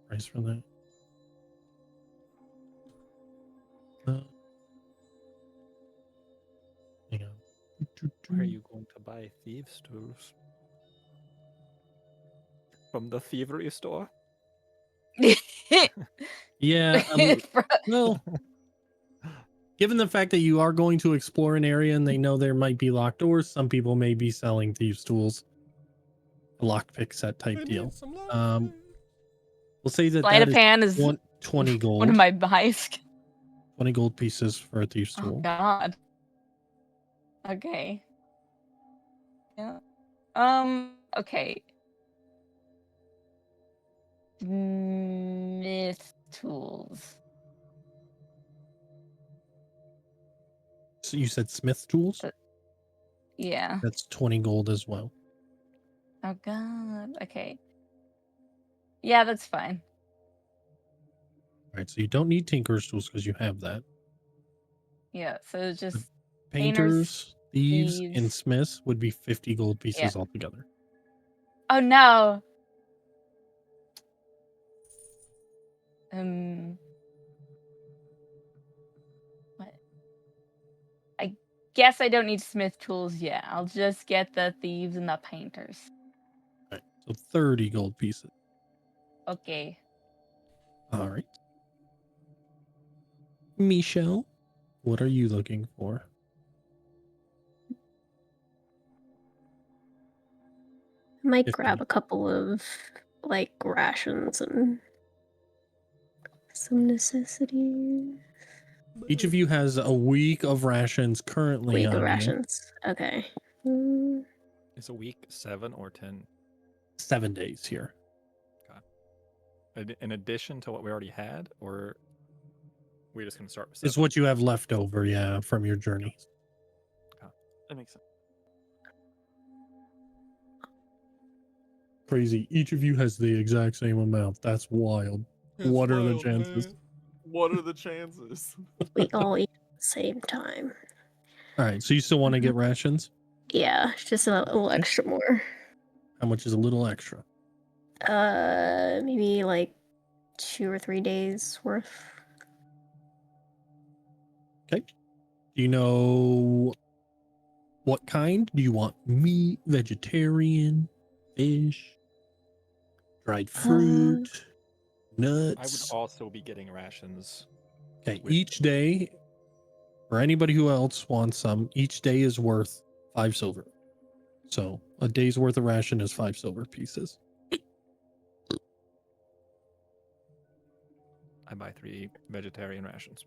Price for that. Hang on. Where are you going to buy thieves' tools? From the thievery store? Yeah, well, given the fact that you are going to explore an area and they know there might be locked doors, some people may be selling thieves' tools. A lockpick set type deal. We'll say that Sleight that of is hand is 20 gold. one of my buys. 20 gold pieces for a thieves' Oh tool. God. Okay. Yeah. Okay. Myth tools. So you said Smith tools? Yeah. That's 20 gold as well. Oh god. Okay. Yeah, that's fine. All right, so you don't need Tinker's tools because you have that. Yeah. So just Painters, thieves, and thieves. smiths would be 50 gold pieces Yeah. altogether. Oh no. What? I guess I don't need smith tools yet. I'll just get the thieves and the painters. All right, so 30 gold pieces. Okay. All right. Michelle, what are you looking for? I might 50. grab a couple of like rations and some necessities. Each of you has a week of rations currently Week of on you. rations. Okay. Mm, Is a week 7 or 10? 7 days here. In addition to what we already had, or we're just going to start with It's 7? what you have left over, yeah, from your journey. That makes sense. Crazy. Each of you has the exact same amount. That's wild. What are the chances? What are the chances? we all eat at the same time. All right, so you still want to get rations? Yeah, just a little Okay. extra more. How much is a little extra? Maybe like 2 or 3 days worth. Okay. Do you know what kind? Do you want meat, vegetarian, fish, dried fruit, I would nuts? also be getting rations. Okay, with- each day, for anybody who else wants some, each day is worth 5 silver. So a day's worth of ration is 5 silver pieces. I buy 3 vegetarian rations.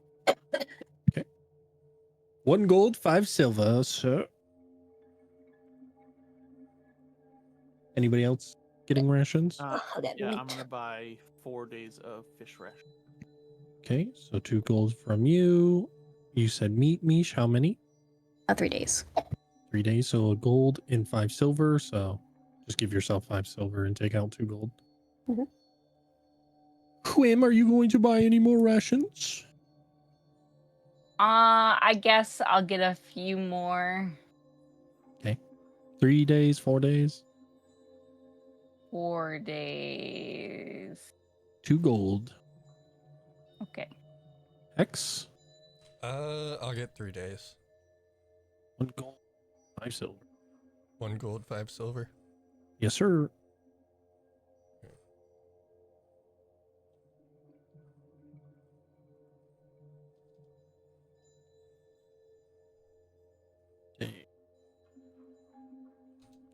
1 gold, 5 silver, sir. Anybody else getting rations? I'll get Yeah, meat. I'm gonna buy 4 days of fish ration. Okay, so 2 gold from you. You said meat, Mish. How many? 3 days. 3 days, so a gold and 5 silver. So just give yourself 5 silver and take out 2 gold. Mhm. Quim, are you going to buy any more rations? I guess I'll get a few more. 3 days, 4 days, 4 days. 2 gold. Okay. X, I'll get 3 days. 1 gold, 5 silver. 1 gold, 5 silver. Yes, sir. Okay.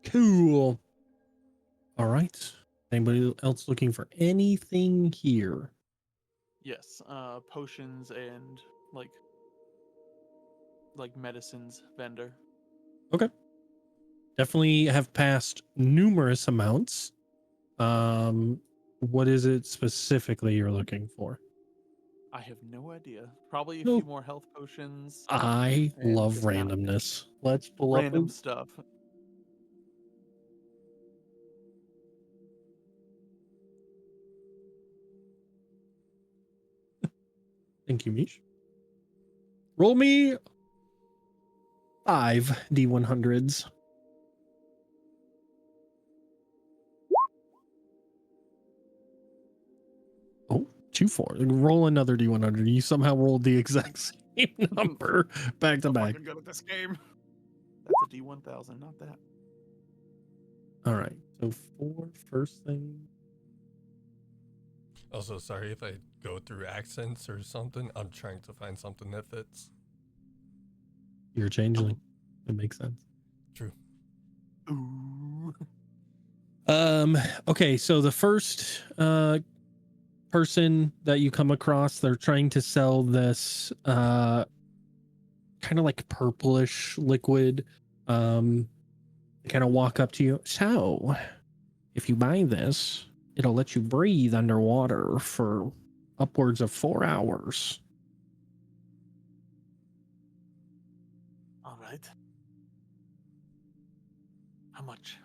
Cool. All right. Anybody else looking for anything here? Yes, potions and like medicines vendor. Definitely have passed numerous amounts. What is it specifically you're looking for? I have no idea. Probably a No. few more health potions. I And love just kinda randomness. Let's pull random up. stuff. Thank you, Mish. Roll me 5 D100s. Oh, 2 4. Roll another D100. You somehow rolled the exact same number back to I'm back. fucking good at this game. That's a D1000, not that. All right. So 4 first thing. Also, sorry if I go through accents or something. I'm trying to find something that fits. You're a changeling. It makes sense. True. Ooh. Okay, so the first person that you come across, they're trying to sell this kind of like purplish liquid. They kind of walk up to you. So, if you buy this, it'll let you breathe underwater for upwards of 4 hours. All right. How much?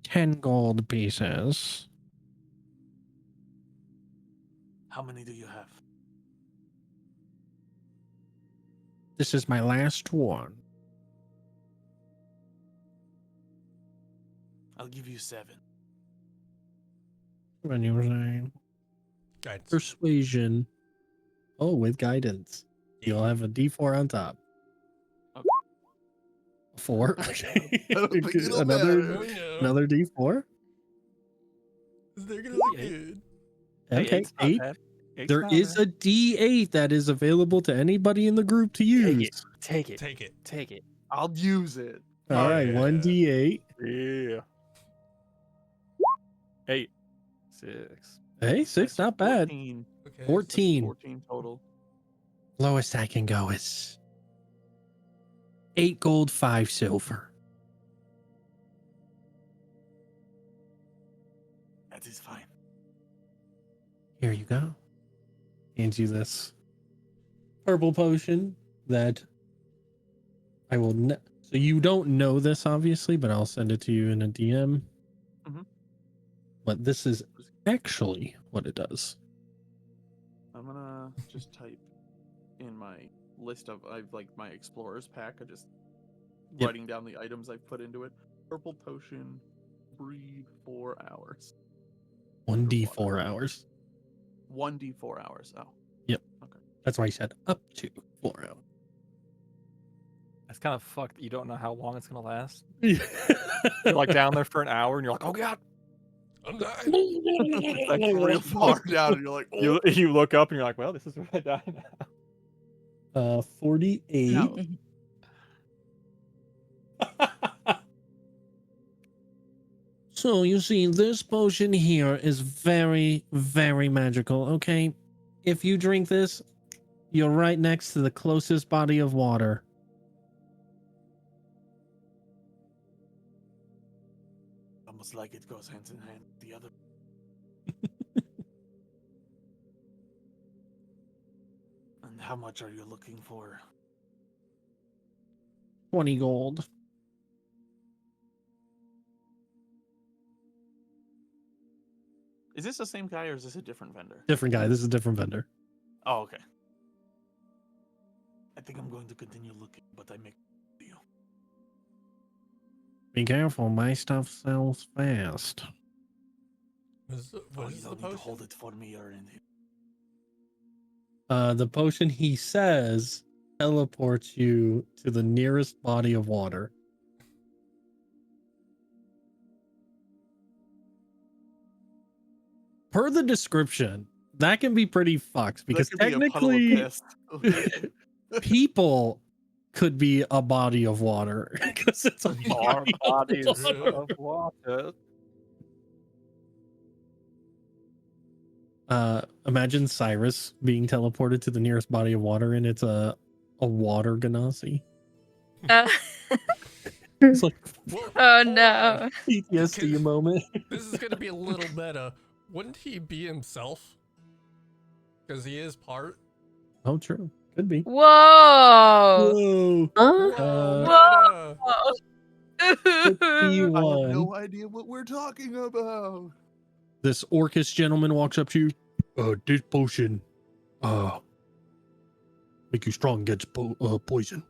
$10 gold pieces. How many do you have? This is my last one. I'll give you 7. What you were saying? Guidance. Persuasion. Oh, with guidance. You'll have a D4 on top. Okay. 4. Okay. I don't think it'll another matter. Oh no. another D4. They're gonna look Yeah. good. Hey, Okay, eight's not 8. bad. Eight's There not is bad. a D8 that is available to anybody in the group to Take use. it. Take it. Take it. Take it. I'll use it. All right, Yeah. 1D8. Yeah. 8. 6. Hey, 6, That's not bad. 14. Okay. That's 14. 14 total. Lowest I can go is 8 gold, 5 silver. That is fine. Here you go. Hands you this purple potion that I will. So you don't know this, obviously, but I'll send it to you in a DM. Mhm. But this is actually what it does. I'm gonna just type in my list of my explorer's pack. I just Yep. writing down the items I've put into it. Purple potion, breathe 4 hours. 1d4 hours. 1d4 hours. Oh. Yep. Okay. That's why I said up to 4 hours. That's kind of fucked that you don't know how long it's going to last. Yeah. You're like down there for an hour and you're like, oh God. I'm dying. It's like real far down, and you're like, oh. You look up and you're like, well, this is where I die now. 48. No. So you see, this potion here is very, very magical, okay? If you drink this, you're right next to the closest body of water. Almost like it goes hand in hand with the other. And how much are you looking for? 20 gold. Is this the same guy or is this a different vendor? Different guy. This is a different vendor. Oh, okay. I think I'm going to continue looking, but I make a deal. Be careful, my stuff sells fast. What is Oh, the you don't need to potion? hold it for me or anything. The potion, he says, teleports you to the nearest body of water. Per the description, that can be pretty fucked because That could be a puddle of technically piss. people could be a body of water because it's a Our body bodies of water. of water. Imagine Cyrus being teleported to the nearest body of water, and it's a water ganassi. It's like Well, Oh hold no. on. PTSD moment. This is gonna be a little meta. Wouldn't he be himself? Because he is part. Oh, true. Could be. Whoa. Whoa. Whoa. Meta. I have P1. no idea what we're talking about. This orcish gentleman walks up to you. This potion, make you strong against poison.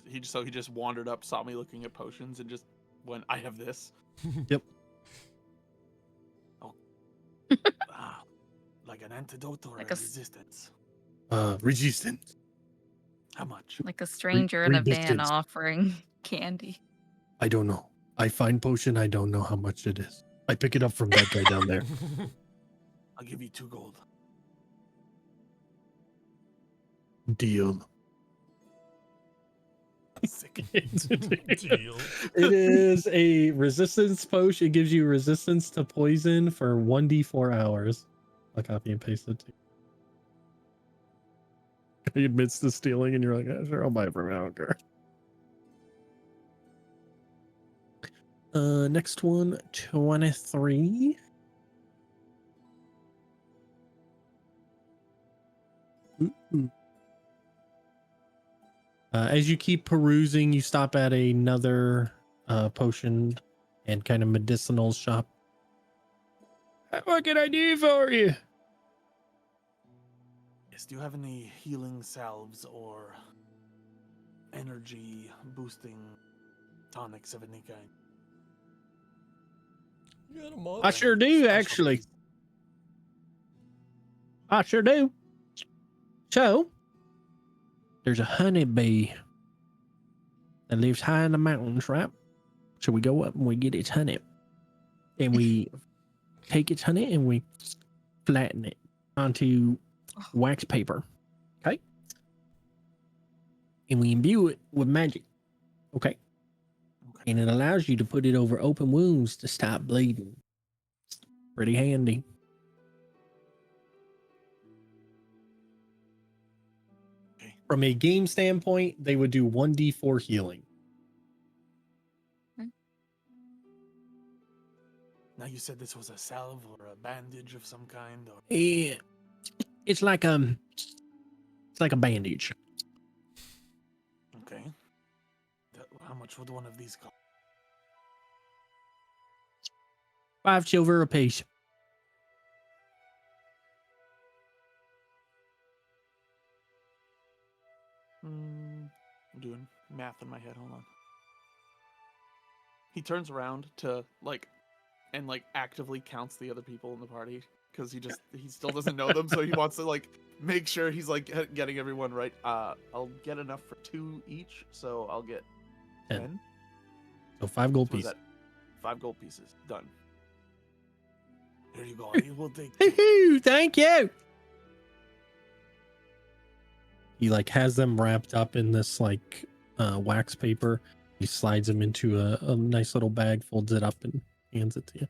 He just wandered up, saw me looking at potions, and just went, "I have this." Yep. Like an antidote or Like a a s- resistance? Resistance. How much? Like a stranger in a van resistance. offering candy. I don't know. I find potion. I don't know how much it is. I pick it up from that guy down there. I'll give you 2 gold. Deal. Sick. Deal. It is a resistance potion. It gives you resistance to poison for 1d4 hours. I'll copy and paste it too. He admits to stealing, and you're like, "Yeah, sure, I'll buy it from you. I don't care." Next one, 23. Ooh. As you keep perusing, you stop at another potion and kind of medicinal shop. What can I do for you? Yes, do you have any healing salves or energy boosting tonics of any kind? You got 'em all. I sure do, actually. Specialties? I sure do. So, there's a honeybee that lives high in the mountains, right? So we go up and we get its honey. And we take its honey and we flatten it onto wax paper. Okay? And we imbue it with magic. Okay? Okay. And it allows you to put it over open wounds to stop bleeding. Pretty handy. Okay. From a game standpoint, they would do 1d4 healing. Now you said this was a salve or a bandage of some kind, or Yeah, it's like a bandage. okay. How much would one of these cost? 5 silver apiece. I'm doing math in my head. Hold on. He turns around to actively counts the other people in the party because he still doesn't know them, so he wants to make sure he's getting everyone right. I'll get enough for 2 each, so I'll get 10. So 5 gold What is pieces. that? 5 gold pieces. Done. Here you go. I will take. Woohoo! Thank you. He has them wrapped up in this wax paper. He slides them into a nice little bag, folds it up, and hands it to you.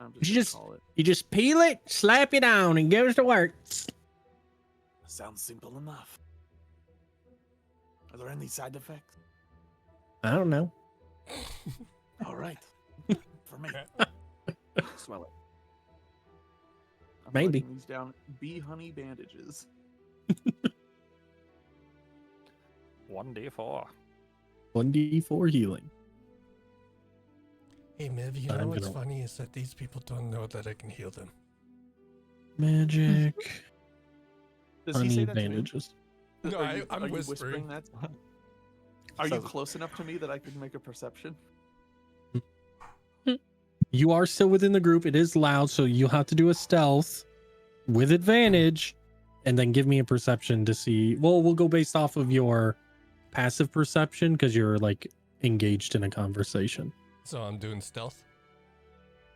I'm You just gonna call it. You just peel it, slap it on, and goes to work. Sounds simple enough. Are there any side effects? I don't know. All right. For me. Smell it. I'm Maybe. writing these down. Bee honey bandages. 1d4. 1d4 healing. Hey, Miv, you I'm know what's gonna- funny is that these people don't know that I can heal them. Magic. Does he Honey say that to me? bandages. No, Are you- I'm are you whispering. that? Are you Says- close enough to me that I can make a perception? You are still within the group. It is loud, so you'll have to do a stealth with advantage and then give me a perception to see. Well, we'll go based off of your passive perception because you're engaged in a conversation. So I'm doing stealth.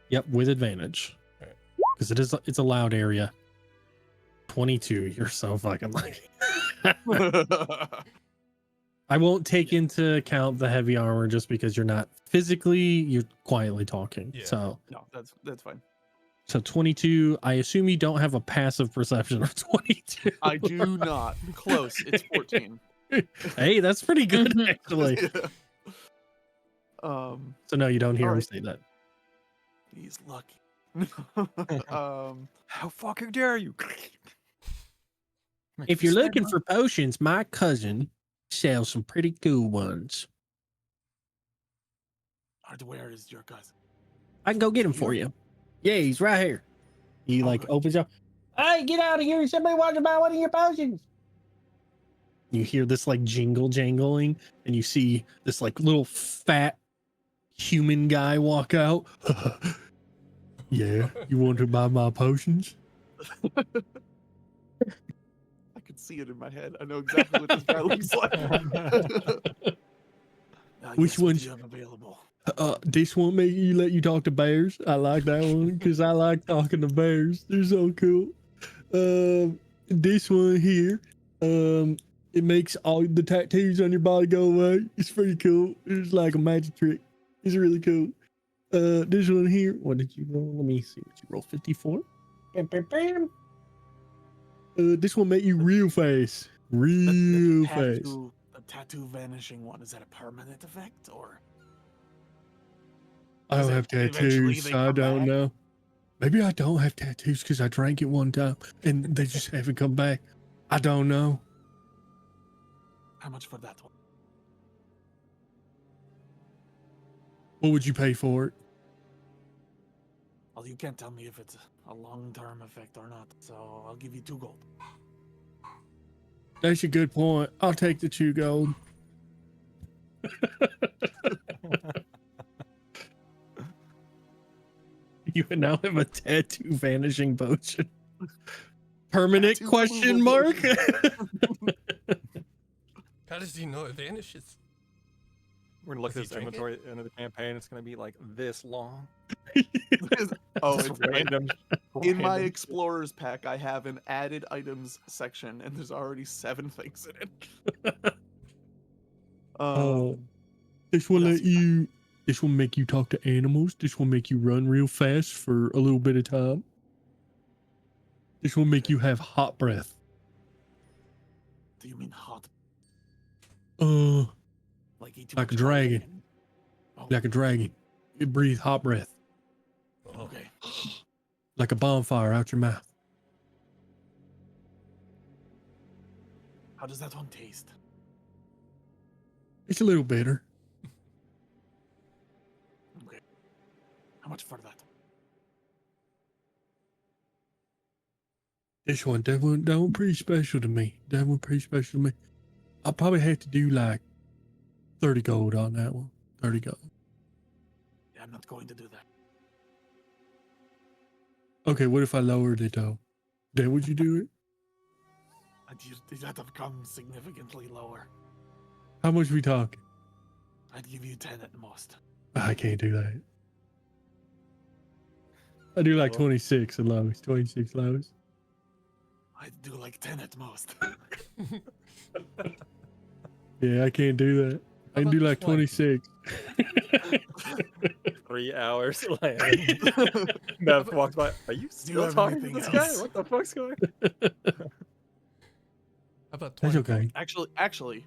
Yep, with advantage. Alright. Because it's a loud area. 22. You're so fucking lucky. I won't take into account the heavy armor just because you're quietly talking. Yeah. So No, that's fine. 22. I assume you don't have a passive perception of 22. I do not. Close. It's 14. Hey, that's pretty good Mhm. actually. So no, you don't hear him Alright. say that. He's lucky. How fucking dare you? If you're looking for potions, my cousin sells some pretty cool ones. Where is your cousin? I can go get him for you. Yeah, he's right here. He Okay. opens up. Hey, get out of here! Somebody wants to buy one of your potions. You hear this jingle jangling, and you see this little fat human guy walk out. Yeah, you want to buy my potions? I could see it in my head. I know exactly what this guy looks like. Which Yes, what one's- do you have available? This one let you talk to bears. I like that one because I like talking to bears. They're so cool. This one here, It makes all the tattoos on your body go away. It's pretty cool. It's like a magic trick. It's really cool. This one here. What did you roll? Let me see what you roll. 54. Bam, bam, bam. This one make you real fast. Real fast. The tattoo vanishing one, is that a permanent effect or? I don't Is it have eventually tattoos, they so I come don't back? know. Maybe I don't have tattoos because I drank it one time and they just haven't come back. I don't know. How much for that one? What would you pay for it? Well, you can't tell me if it's a long-term effect or not, so I'll give you 2 gold. That's a good point. I'll take the 2 gold. You now have a tattoo vanishing potion. Permanent Tattoo question removal mark? potion. How does he know it vanishes? We're gonna look Does at he this drink it? inventory at the end of the campaign. It's gonna be like this long. Oh, Just it's random. in my random- explorers pack. I have an added items section, and there's already 7 things in it. Oh. This will what else let you. This will make you talk to animals. This will make you run real fast for a little bit of time. This will make you have hot breath. Do you mean hot? Like eat too Like much a dragon. garlic? Oh, Like a dragon. You breathe hot breath. okay. Like a bonfire out your mouth. How does that one taste? It's a little bitter. Okay. How much for that? This one, that one pretty special to me. That one pretty special to me. I'll probably have to do like 30 gold on that one. 30 gold. Yeah, I'm not going to do that. Okay, what if I lowered it though? Then would you do it? That'd have come significantly lower. How much we talking? I'd give you 10 at most. I can't do that. I do like Well- 26 at lowest. 26 lowest. I'd do like 10 at most. Yeah, I can't do that. I can How do about like this one? 26. 3 hours later. Beth walks by. Are you still have talking to anything this guy? else? What the fuck's going How about 20? That's okay. Actually,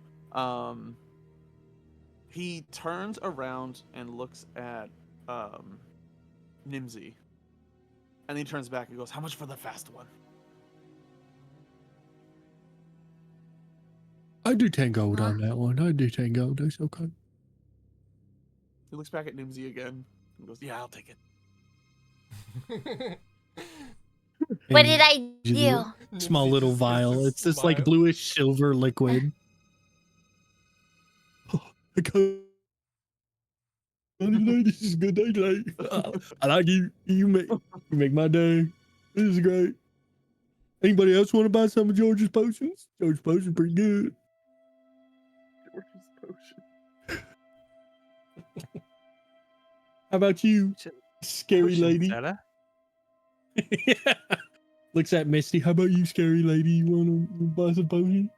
he turns around and looks at Nimsy, and he turns back and goes, How much for the fast one? I do 10 gold on that one. I do 10 gold. That's okay. He looks back at Nimsy again and goes, Yeah, I'll take it. What And did I you do? Small Nimsy little just gives vial. this It's this like smile. bluish silver liquid. I can't believe this is a good day today. I like you. You make my day. This is great. Anybody else want to buy some of George's potions? George's potions pretty good. How about you, scary lady? Zeta? Yeah. Looks at Misty. How about you, scary lady? You want to buy some potions?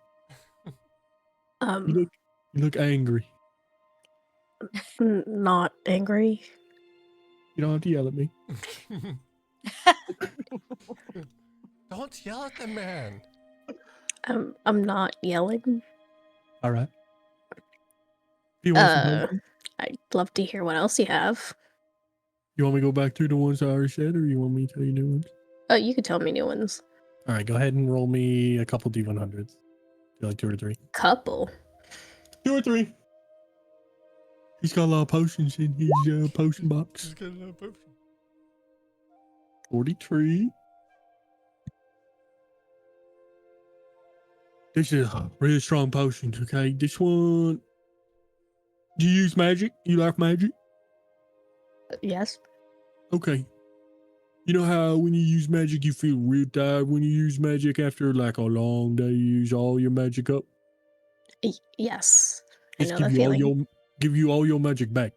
You look angry. Not angry. You don't have to yell at me. Don't yell at the man. I'm not yelling. All right. Do you want some potions? I'd love to hear what else you have. You want me to go back through the ones I already said, or you want me to tell you new ones? Oh, you could tell me new ones. All right, go ahead and roll me a couple D100s. Do like 2 or 3? Couple. 2 or 3. He's got a lot of potions in his potion box. Just get a potion. 43. This is really strong potions, okay? This one. Do you use magic? You like magic? Yes. Okay. You know how when you use magic, you feel real tired when you use magic after like a long day, you use all your magic up? Yes. I Just know give that you all feeling. give you all your magic back.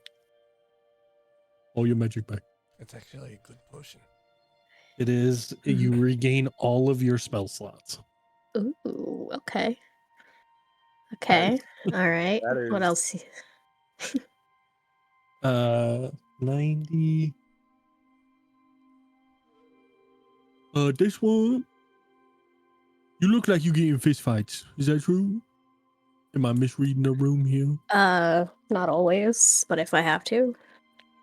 All your magic back. It's actually a good potion. It is. You regain all of your spell slots. Ooh, okay. Okay. All right. That What is- else? 90. This one. You look like you get in fist fights. Is that true? Am I misreading the room here? Not always, but if I have to.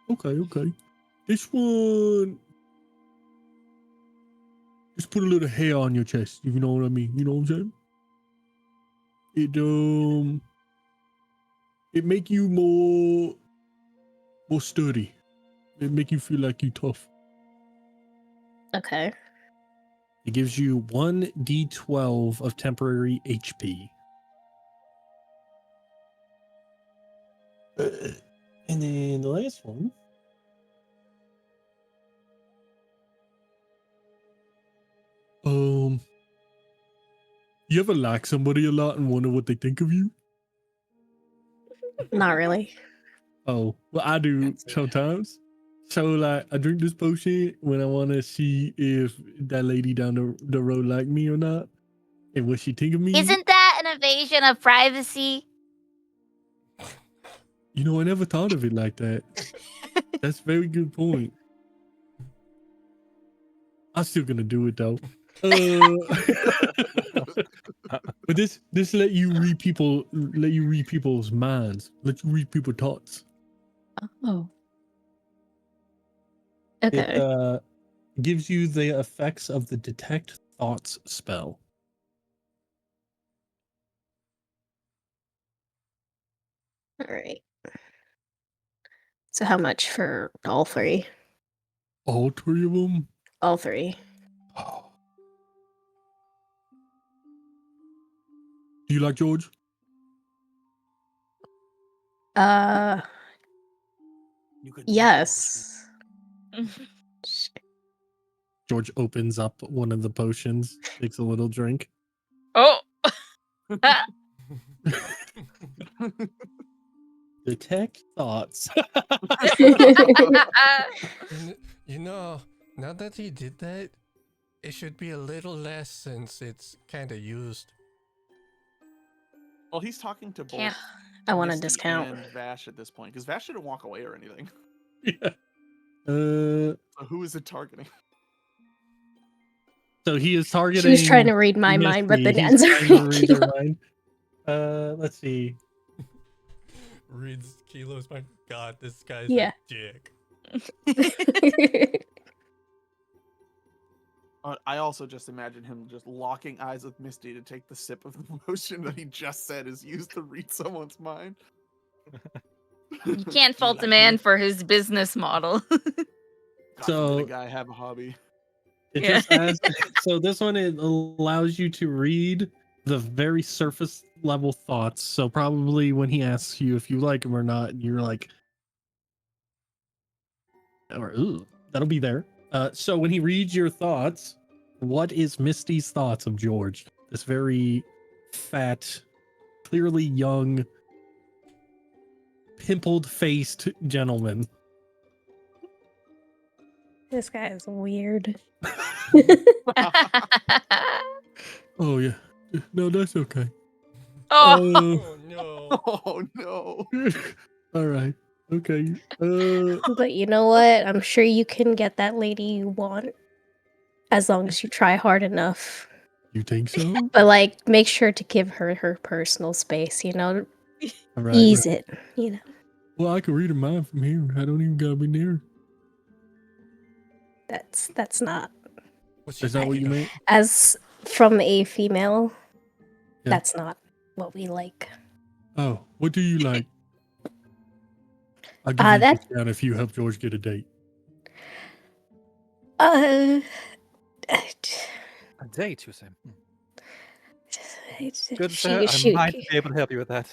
Okay. This one. Just put a little hair on your chest, if you know what I mean. You know what I'm saying? It make you more sturdy. It make you feel like you tough. Okay. It gives you 1d12 of temporary HP. And then the last one. You ever like somebody a lot and wonder what they think of you? Not really. Oh, well, I do That's it. sometimes. So, like, I drink this potion when I want to see if that lady down the road like me or not, and what she think of me. Isn't that an invasion of privacy? You know, I never thought of it like that. That's a very good point. I'm still gonna do it though. But this let you read people's minds, let you read people's thoughts. Oh. It Okay. gives you the effects of the detect thoughts spell. All right. So how much for all three? All three of them. All three. Do you like George? Uh, You could yes. George opens up one of the potions, takes a little drink. Oh. Detect thoughts. You know, now that he did that, it should be a little less since it's kind of used. Well, he's talking to both Can't- I want a Misty discount. and Vash at this point, because Vash didn't walk away or anything. Yeah. So who is it targeting? So he is targeting. She was trying to read my mind, but Misty. then He's ends up trying to read reading her mind. Let's see. Reads Kilo's mind. God, this guy's Yeah. a dick. I also just imagine him just locking eyes with Misty to take the sip of the potion that he just said is used to read someone's mind. You can't fault a man for his business model. God So- forbid a guy have a hobby. It Yeah. just has, so this one, it allows you to read the very surface level thoughts. So probably when he asks you if you like him or not, you're like, or ooh, that'll be there. So when he reads your thoughts, what is Misty's thoughts of George? This very fat, clearly young, pimpled faced gentleman. This guy is weird. Oh yeah. No, that's okay. Oh. Oh no. Oh no. All right. Okay. But you know what? I'm sure you can get that lady you want as long as you try hard enough. You think so? But like, make sure to give her her personal space. You know, All right. ease right. it. You know, Well, I can read her mind from here. I don't even gotta be near. that's not What's she Is that what you thinking of? meant? as from a female. Yeah. That's not what we like. Oh, what do you like? I'll give Uh, you a that- discount if you help George get a date. A date, you say? Good, sir. I might be able to help you with that.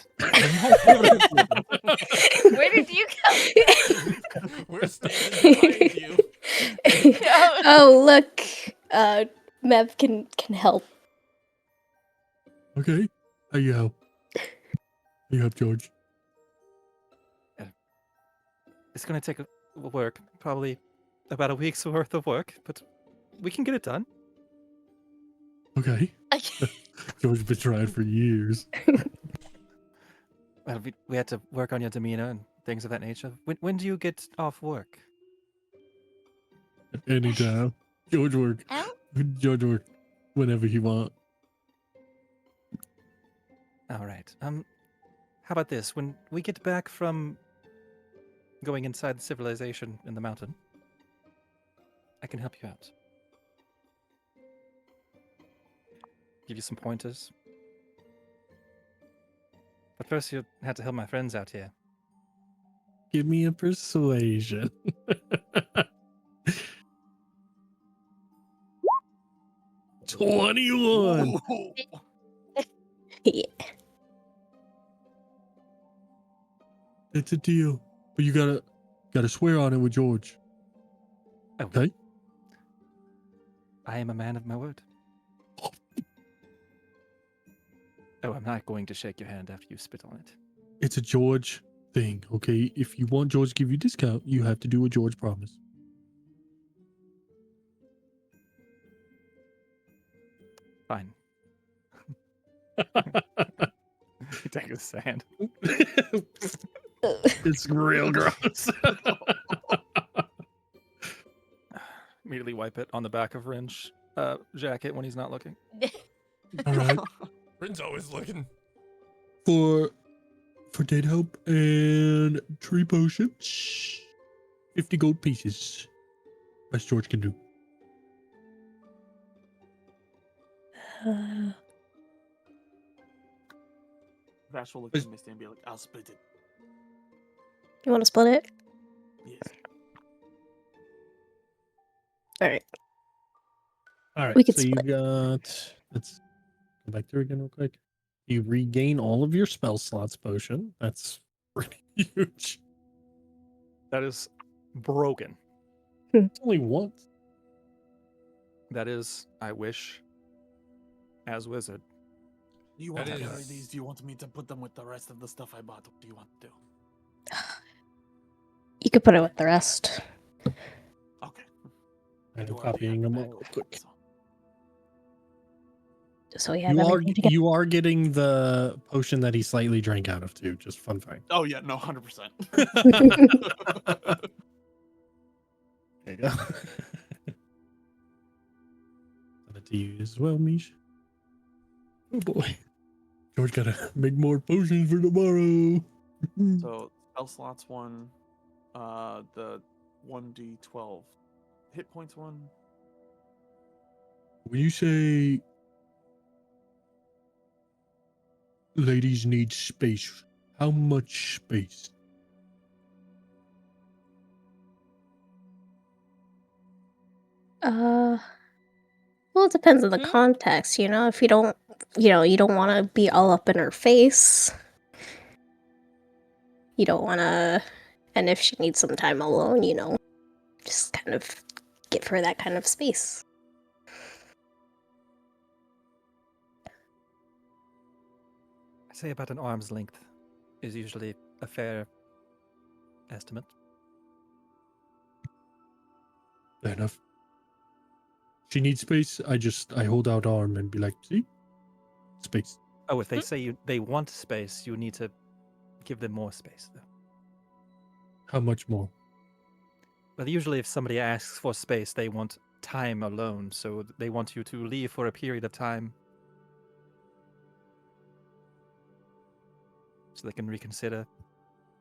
Where did you come? We're standing behind you. Oh, look. Mev can help. Okay. How you help? How you help George? It's gonna take work, probably about a week's worth of work, but we can get it done. Okay. George's been trying for years. Well, we had to work on your demeanor and things of that nature. When do you get off work? Anytime. George work. Oh, George work whenever he want. All right. How about this? When we get back from going inside the civilization in the mountain, I can help you out. Give you some pointers. But first, you had to help my friends out here. Give me a persuasion. 21. Ooh. Yeah. It's a deal. But you gotta swear on it with George. Oh, Okay? I am a man of my word. Oh, I'm not going to shake your hand after you spit on it. It's a George thing, okay? If you want George to give you a discount, you have to do what George promised. Fine. You take his hand. It's real gross. Immediately wipe it on the back of Rin's jacket when he's not looking. All right. Rin's always looking. For date help and 3 potions, 50 gold pieces. Best George can do. Vash will look at Misty and be like, I'll split it. You want to split it? Yes. All right. All right. We could So you split. got. Let's go back through again real quick. You regain all of your spell slots potion. That's pretty huge. That is broken. It's only once. That is, I wish, as wizard. Do you want to That carry is- these? Do you want me to put them with the rest of the stuff I bought? What do you want to do? You could put it with the rest. Okay. I'm Do already copying have them the bag all open, quick. so- Just so we have You are everything together. you are getting the potion that he slightly drank out of too. Just fun fact. Oh yeah, no, 100%. There you go. Send it to you as well, Mish. Oh boy. George gotta make more potions for tomorrow. So spell slots 1, the 1d12 hit points 1. When you say ladies need space, how much space? Well, it depends on the Hmm? context, you know. If you don't, you don't want to be all up in her face. You don't want to, and if she needs some time alone, just kind of give her that kind of space. I say about an arm's length is usually a fair estimate. Fair enough. She needs space. I hold out arm and be like, see? Space. Oh, if they say they want space, you need to give them more space, though. How much more? But usually, if somebody asks for space, they want time alone, so they want you to leave for a period of time so they can reconsider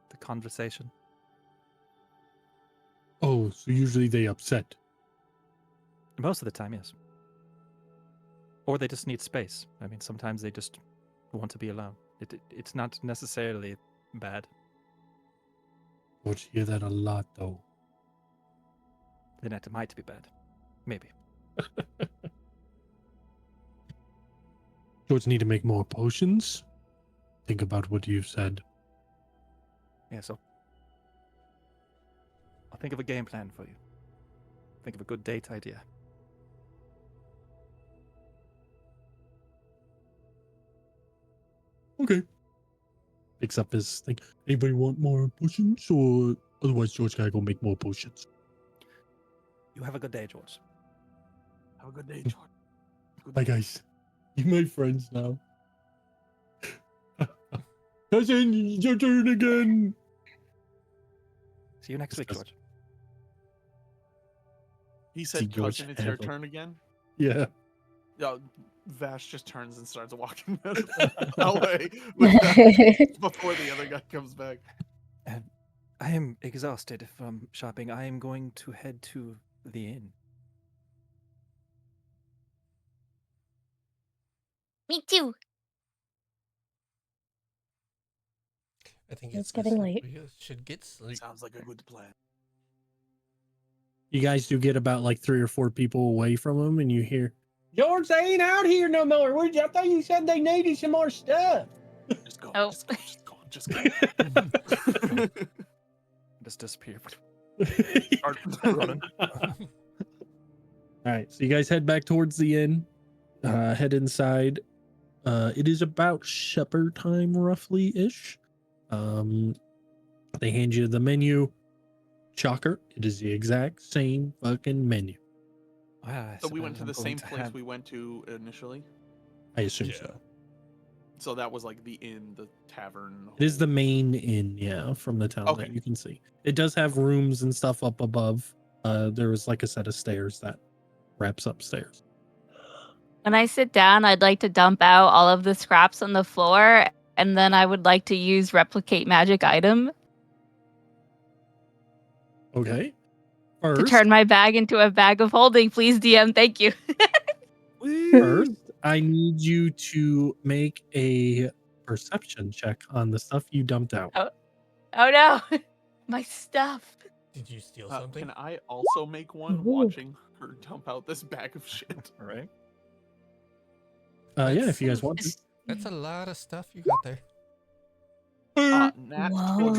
the conversation. Oh, so usually they upset. Most of the time, yes. Or they just need space. I mean, sometimes they just want to be alone. It's not necessarily bad. George hear that a lot though. Then it might be bad. Maybe. George need to make more potions. Think about what you've said. Yeah, so I'll think of a game plan for you. Think of a good date idea. Okay. Picks up his thing. Anybody want more potions? Or otherwise George gotta go make more potions. You have a good day, George. Have a good day, George. Good Bye day. guys. You're my friends now. Cousin, it's your turn again. See you next week, Discuss- George. He See said, George "Cousin, it's your handle. turn again." Yeah. Vash just turns and starts walking away with that before the other guy comes back. I am exhausted from shopping. I am going to head to the inn. Me too. I think It's it's getting just late. we should get sleep. Sounds like a good plan. You guys do get about like 3 or 4 people away from him, and you hear, George, they ain't out here no more. I thought you said they needed some more stuff. Just go. Oh. Just go. Just go. Just go. Just disappear. Start running. All right, so you guys head back towards the inn, head inside. It is about supper time, roughly ish. They hand you the menu. Shocker, it is the exact same fucking menu. Wow, So we went to the same place we went to initially. I assume Yeah. so. So that was like the inn, the tavern. It is the whole- main inn, yeah, from the town Okay. that you can see. It does have rooms and stuff up above. There was like a set of stairs that wraps upstairs. When I sit down, I'd like to dump out all of the scraps on the floor, and then I would like to use replicate magic item Okay. to First, turn my bag into a bag of holding. Please, DM. Thank you. first, I need you to make a perception check on the stuff you dumped out. Oh no, my stuff. Did you steal something? Can I also make one Ooh. watching her dump out this bag of shit? All right. Yeah, if you guys want to. That's a lot of stuff you got there. Nat Whoa.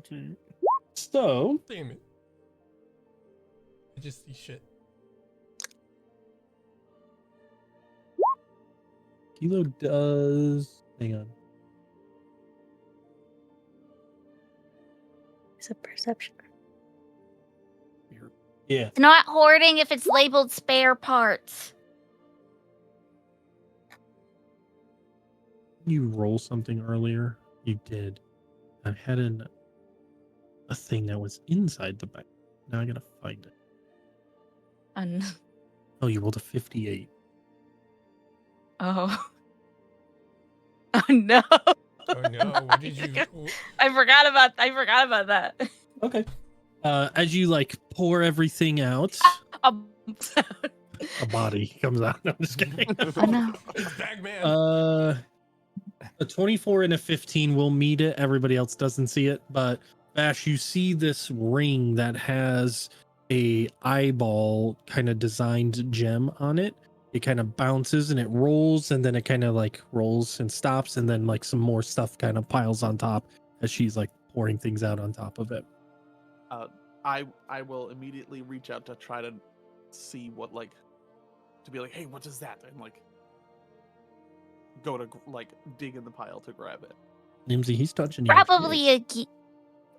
20. So, Damn it. I just see shit. Kilo does. Hang on. It's a perception. Yeah. It's not hoarding if it's labeled spare parts. You roll something earlier. You did. I had a thing that was inside the bag. Now I gotta find it. Oh, you rolled a 58. Oh. Oh no. Oh no, what did you? I forgot about that. Okay. As you like pour everything out, Um, a body comes out. No, I'm just kidding. Oh no. It's Bagman. A 24 and a 15 will meet it. Everybody else doesn't see it, but Bash, you see this ring that has a eyeball kind of designed gem on it. It kind of bounces and it rolls, and then it kind of like rolls and stops, and then like some more stuff kind of piles on top as she's like pouring things out on top of it. I will immediately reach out to try to see what to be like, hey, what is that? And go to dig in the pile to grab it. Nimsy, he's touching you. Probably a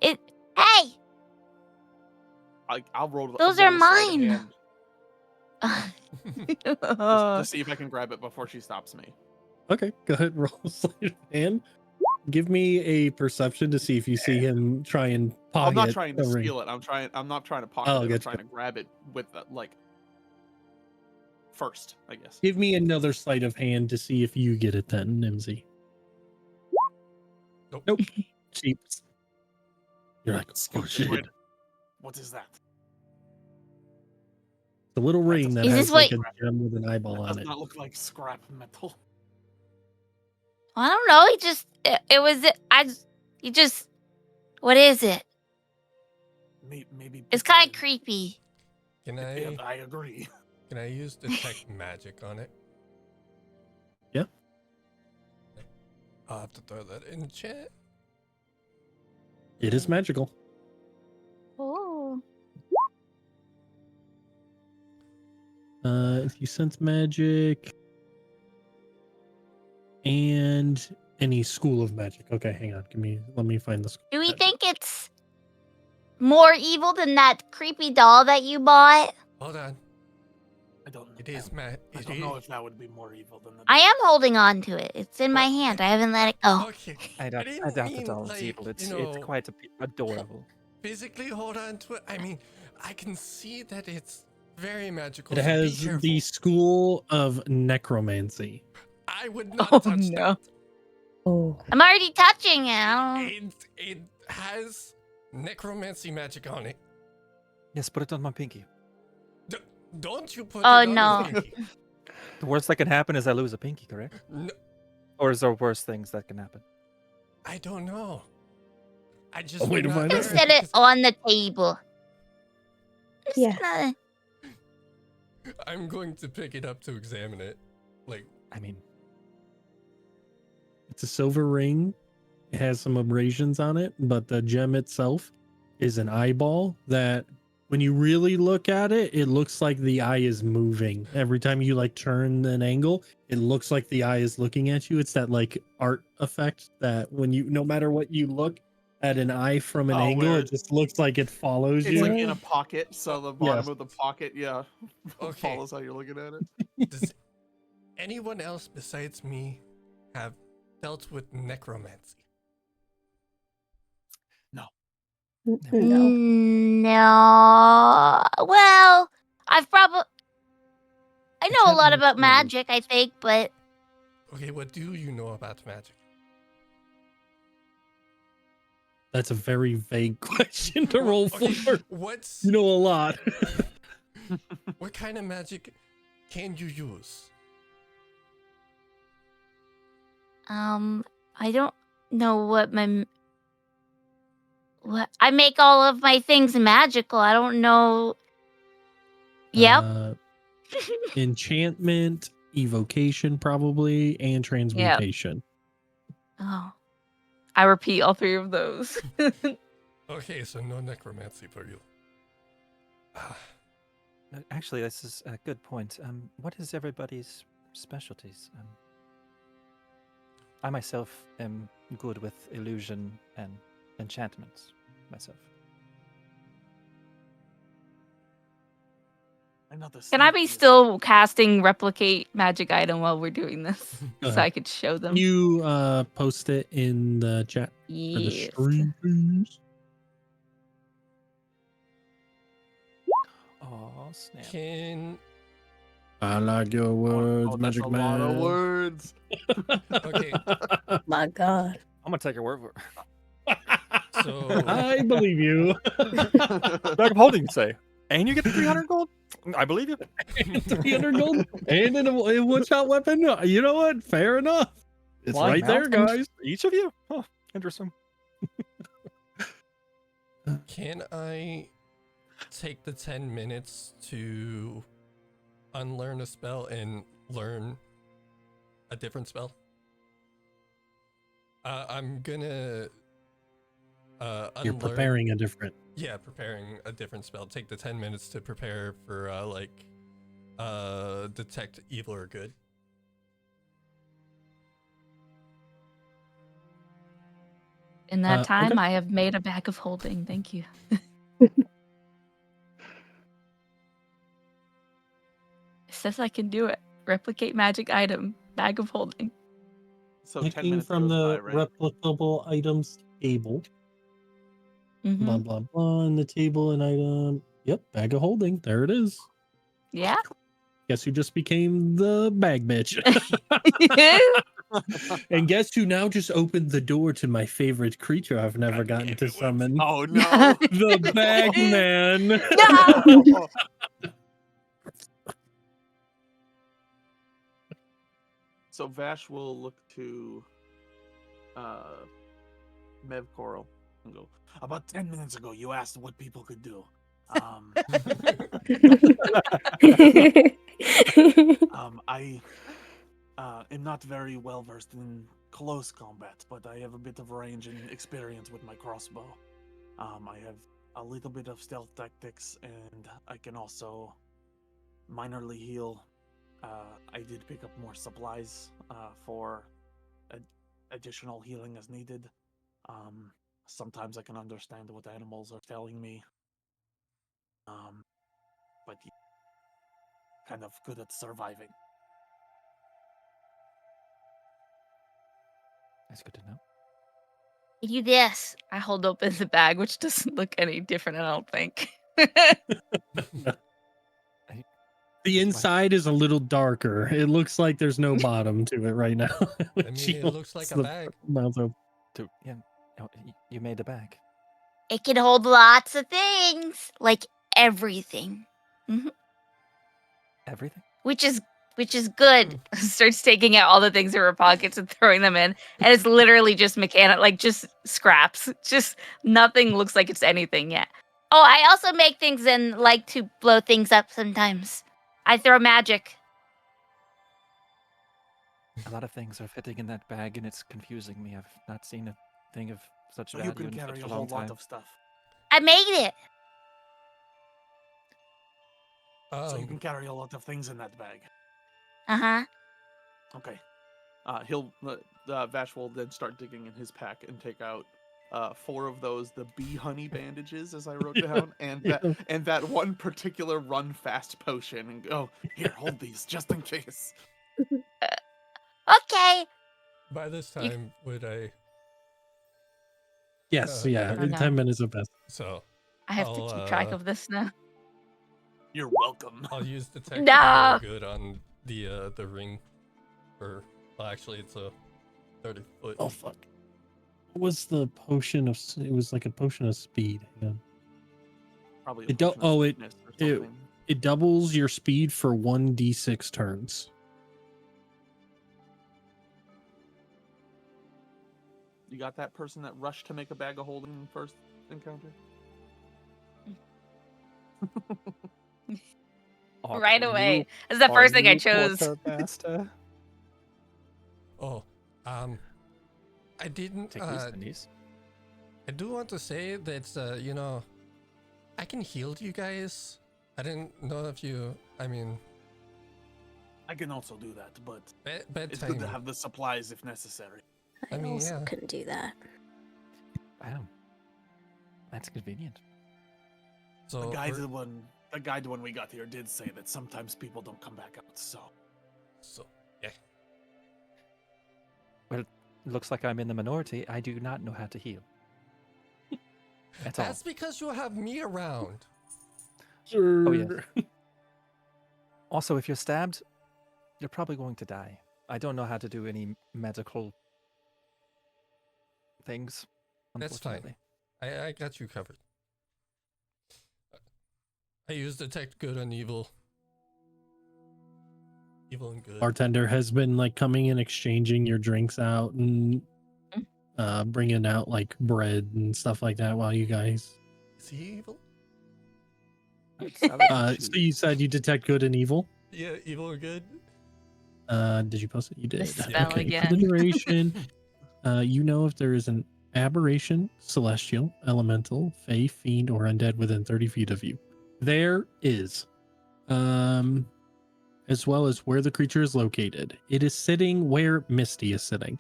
it. Hey, I'll roll. Those roll are a sleight of mine. hand just to see if I can grab it before she stops me. Okay, go ahead, roll sleight of hand. Give me a perception to see if you see him try and pocket. I'm not trying to the ring. steal it. I'm not trying to pocket Oh, it. I'm gotcha. trying to grab it with first, I guess. Give me another sleight of hand to see if you get it then, Nimsy. Nope. Cheaps. You're like, oh shit. Wait, what is that? The little ring that Is has this like what- a gem with an eyeball That on does it. not look like scrap metal. I don't know. It was. You just. What is it? Maybe It's pick up kind of and- creepy. Can Yeah, I? I agree. Can I use detect magic on it? Yeah. I'll have to throw that in chat. It is magical. Oh. If you sense magic and any school of magic. Okay, hang on. Let me find the school. Do we of magic. think it's more evil than that creepy doll that you bought? Hold on. I don't know. It is I don't know if that would be more evil than the. I am holding on to it. It's in my What? hand. I haven't let it go. Okay. I doubt didn't that mean, all is like, evil. It's you know, quite adorable. physically hold on to it. I mean, I can see that it's very magical. It so be has careful. the school of necromancy. I would not Oh, touch no. Oh. I'm already touching it. that. It has necromancy magic on it. Yes, put it on my pinky. Don't you put Oh, it on no. your pinky. The worst that can happen is I lose a pinky, correct? No, Or is there worse things that can happen? I don't know. I just A way would to not find wear out. Just set it because on the table. Just Yeah. gonna- I'm going to pick it up to examine it. Like, I mean, It's a silver ring. It has some abrasions on it, but the gem itself is an eyeball that when you really look at it, it looks like the eye is moving. Every time you like turn an angle, it looks like the eye is looking at you. It's that like art effect that when you, no matter what you look at an eye from an Oh, angle, where it just looks like it follows it's you. like in a pocket, so the bottom Yes. of the pocket, yeah, Okay. follows how you're looking at it. does anyone else besides me have dealt with necromancy? No. No. Well, I've probably. I know a lot Enchantments, about no. magic, I think, but Okay, what do you know about magic? That's a very vague question to roll Okay, for. what's You know a lot. what kind of magic can you use? I don't know what I make all of my things magical. I don't know. Yep. Enchantment, evocation, probably, and transmutation. Oh. I repeat all three of those. Okay, so no necromancy for you. Ah, Actually, this is a good point. What is everybody's specialties? I myself am good with illusion and enchantments myself. I'm not the Can I be sneakiest. still casting replicate magic item while we're doing this? Go So I ahead. could show them. Can you post it in the chat for the Yes. stream, please? Oh, snap. can I like your words, Oh, that's magic a man. lot of words. okay, My God. I'm gonna take your word for it. so I believe you. Bag of holding, you say. And you get the 300 gold? I believe you. 300 gold and in a one-shot weapon. You know what? Fair enough. It's Flying right there, mountains? guys. Each of you? Huh, interesting. can I take the 10 minutes to unlearn a spell and learn a different spell? I'm gonna You're unlearn. preparing a different. Yeah, preparing a different spell. Take the 10 minutes to prepare for detect evil or good. In that time, okay. I have made a bag of holding. Thank you. It says I can do it. Replicate magic item. Bag of holding. So 10 Picking minutes from goes the by, right? replicable items table. Mm-hmm. Blah blah blah. And the table and item. Yep, bag of holding. There it is. Yeah. Guess who just became the bag bitch? And guess who now just opened the door to my favorite creature I've never God gotten damn to it, Wimps. summon? Oh no. The bag man. No! So Vash will look to Mev Coral and go, About 10 minutes ago, you asked what people could do. I am not very well versed in close combat, but I have a bit of range and experience with my crossbow. I have a little bit of stealth tactics, and I can also minorly heal. I did pick up more supplies for additional healing as needed. Sometimes I can understand what animals are telling me. But kind of good at surviving. That's good to know. You do this. I hold open the bag, which doesn't look any different, I don't think. The inside is a little darker. It looks like there's no bottom to it right now. I mean, it looks like a bag. Mouth open. Yeah, you made the bag. It can hold lots of things, like everything. Everything? Which is good. Starts taking out all the things in her pockets and throwing them in. And it's literally just like just scraps. Just nothing looks like it's anything yet. Oh, I also make things and like to blow things up sometimes. I throw magic. A lot of things are fitting in that bag, and it's confusing me. I've not seen a thing of such So value you can in carry such a a long whole lot time. of stuff. I made it. So you can carry a lot of things in that bag. Uh-huh. Okay. Vash will then start digging in his pack and take out 4 of those, the bee honey bandages, as I wrote down, and that one particular run fast potion, and go, here, hold these just in case. Okay. By this time, would I? Yes, yeah. Oh, no. 10 minutes of best. So I have to keep track of this now. You're welcome. I'll use detect No. good on the ring. Well, actually, it's a 30-foot. Oh fuck! What was the potion of? It was like a potion of speed. Yeah. Probably. It it doubles your speed for 1d6 turns. You got that person that rushed to make a bag of holding in first encounter? Right away. That's the first thing I chose. Oh, I didn't. Take these and these. I do want to say that you know, I can heal you guys. I didn't know if you. I mean, I can also do that, but bedtime. it's good to have the supplies if necessary. I mean, also yeah. couldn't do that. Wow. That's convenient. So The guide when we got here did say that sometimes people don't come back out. So yeah. Well, it looks like I'm in the minority. I do not know how to heal. That's because you have me around. Oh yeah. Also, if you're stabbed, you're probably going to die. I don't know how to do any medical things. That's fine. I got you covered. I use detect good on evil. Evil and good. Bartender has been like coming and exchanging your drinks out and bringing out like bread and stuff like that while you guys. Is he evil? So you said you detect good and evil? Yeah, evil or good. Did you post it? You did. Misspell Okay. again. For the duration, you know if there is an aberration, celestial, elemental, fey, fiend, or undead within 30 feet of you. There is. As well as where the creature is located. It is sitting where Misty is sitting.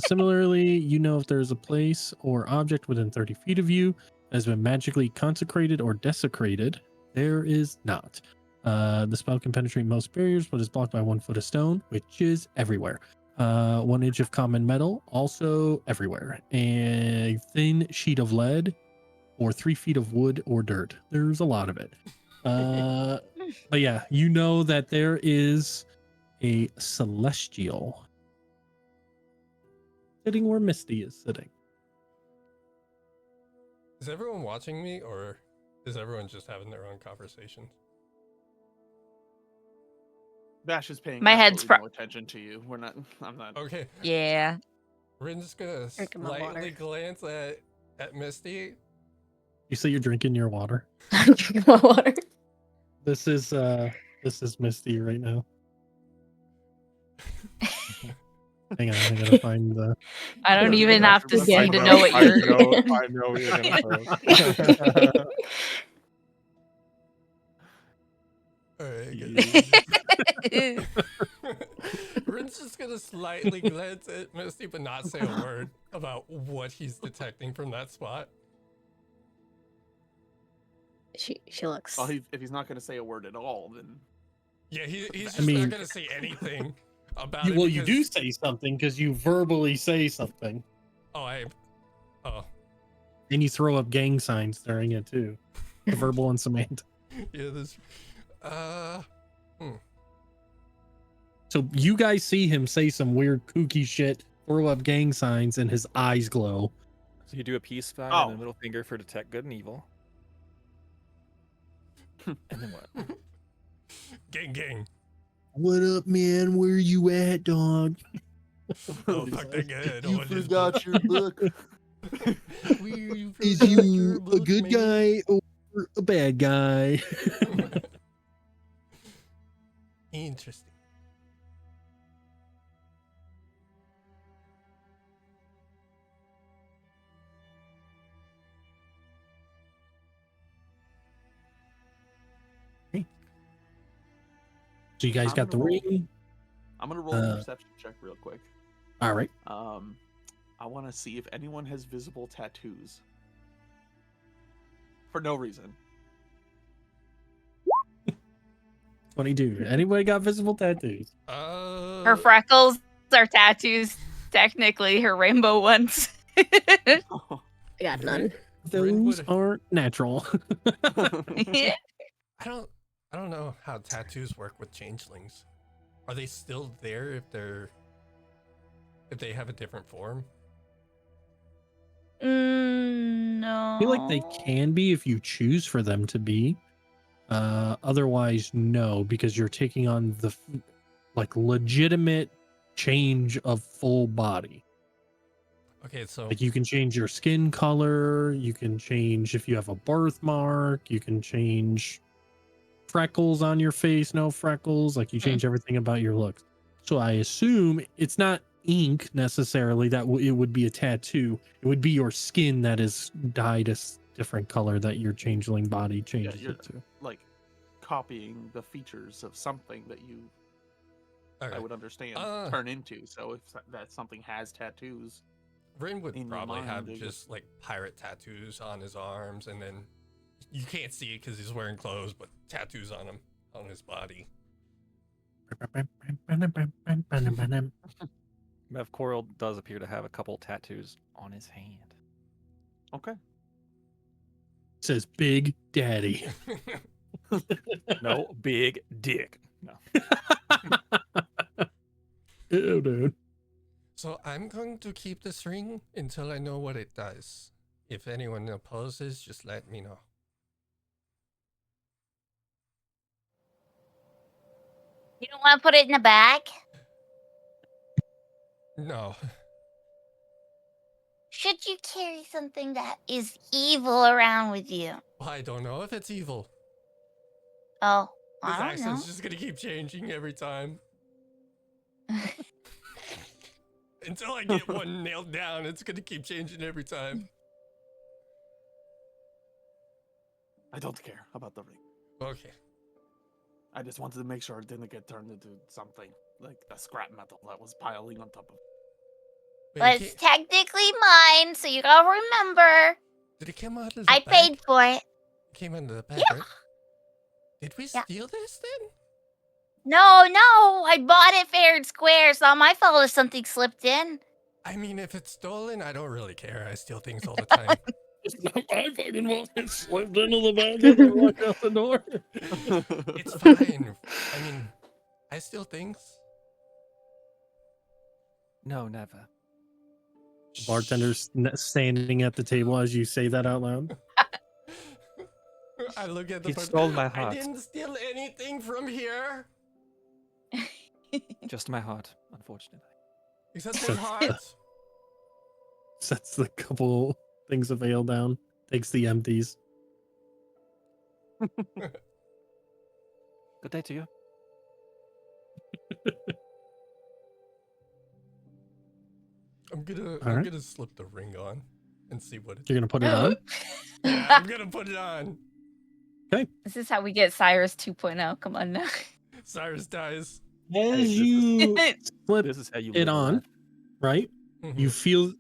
Similarly, you know if there is a place or object within 30 feet of you that has been magically consecrated or desecrated. There is not. The spell can penetrate most barriers, but is blocked by 1 foot of stone, which is everywhere. 1 inch of common metal, also everywhere. A thin sheet of lead, or 3 feet of wood or dirt. There's a lot of it. But yeah, you know that there is a celestial sitting where Misty is sitting. Is everyone watching me, or is everyone just having their own conversations? Bash is paying My head's absolutely no attention to you. I'm not. Okay. Yeah. We're just gonna Drinking my water. slightly glance at Misty. You say you're drinking your water. I'm drinking my water. This is Misty right now. Hang on, I gotta find the. I don't Yeah, even yeah, have to that's see fine. to know what you're. I know what you're gonna post. Alright, good. Rin's just gonna slightly glance at Misty, but not say a word about what he's detecting from that spot. She looks. Well, if he's not going to say a word at all, then Yeah, he's I just mean- not gonna say anything about You, it. well, you do because- say something because you verbally say something, Oh, and you throw up gang signs during it too. The verbal and semantic. yeah. This. So you guys see him say some weird kooky shit, throw up gang signs, and his eyes glow. So you do a peace sign Oh. and a middle finger for detect good and evil. And then what? Gang. What up, man? Where you at, dog? Oh, fuck that guy. I don't you want his forgot book. your book. Is you a good guy or a bad guy? Interesting. So you guys I'm got the gonna roll- ring. I'm going to roll a perception check real quick. All right. I want to see if anyone has visible tattoos. For no reason. 22. Anybody got visible tattoos? Her freckles are tattoos, technically, her rainbow ones. I got none. Those Brynwood- aren't natural. I don't know how tattoos work with changelings. Are they still there if they have a different form? No. I feel like they can be if you choose for them to be. Otherwise, no, because you're taking on the legitimate change of full body. Okay, so Like you can change your skin color, you can change if you have a birthmark, you can change freckles on your face, no freckles, like you change everything about your looks. So I assume it's not ink necessarily that it would be a tattoo. It would be your skin that is dyed a different color that your changeling body changes you're- it to. Like copying the features of something that you, I okay. would understand, Uh. turn into. So if that something has tattoos, Rin would in your probably mind, have they would- just like pirate tattoos on his arms, and then you can't see it because he's wearing clothes, but tattoos on him on his body. Mev Coral does appear to have a couple tattoos on his hand. okay. Says Big Daddy. No, big dick. No. Ew, dude. So I'm going to keep this ring until I know what it does. If anyone opposes, just let me know. You don't want to put it in a bag? No. Should you carry something that is evil around with you? I don't know if it's evil. Oh, His I don't know. accent's just gonna keep changing every time. Until I get one nailed down, it's gonna keep changing every time. I don't care about the ring. Okay. I just wanted to make sure it didn't get turned into something like the scrap metal that was piling on top of. Wait, But it's technically mine, so you gotta remember. did it come out of the I bag? paid for it. It came out of the bag, Yeah. right? Did we Yeah. steal this then? No, I bought it fair and square. It's not my fault if something slipped in. I mean, if it's stolen, I don't really care. I steal things all the time. It's not my fucking fault. It slipped into the bag and walked out the door. It's fine. I mean, I steal things. No, never. Bartender's standing at the table as you say that out loud. I look at the He person. stole my I heart. didn't steal anything from here. Just my heart, unfortunately. Except for heart. Sets the couple things of ale down. Takes the empties. Good day to you. I'm All right. gonna slip the ring on and see what it. You're gonna put it on. Yeah, I'm gonna put it on. This is how we get Cyrus 2.0. Come on now. Cyrus dies. As this is- you flip This is how you it live on, life. right? Mhm. You feel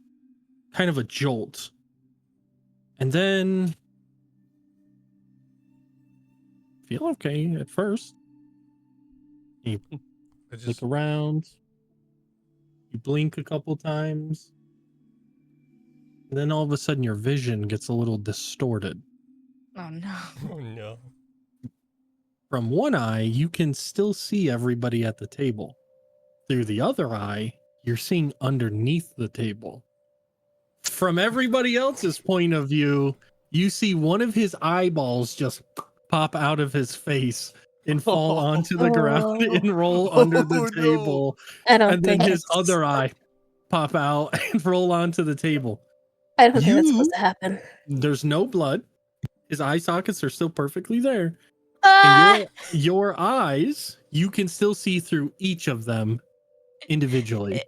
kind of a jolt, and then feel okay at first. You I look just around. You blink a couple times. And then all of a sudden your vision gets a little distorted. Oh no. oh no. From one eye, you can still see everybody at the table. Through the other eye, you're seeing underneath the table. From everybody else's point of view, you see one of his eyeballs just pop out of his face and fall onto the ground Oh. and roll under the Oh, no. table. I don't And then think his it's. other eye pop out and roll onto the table. I don't think that's You, supposed to happen. there's no blood. His eye sockets are still perfectly there. Ah! And your eyes, you can still see through each of them individually.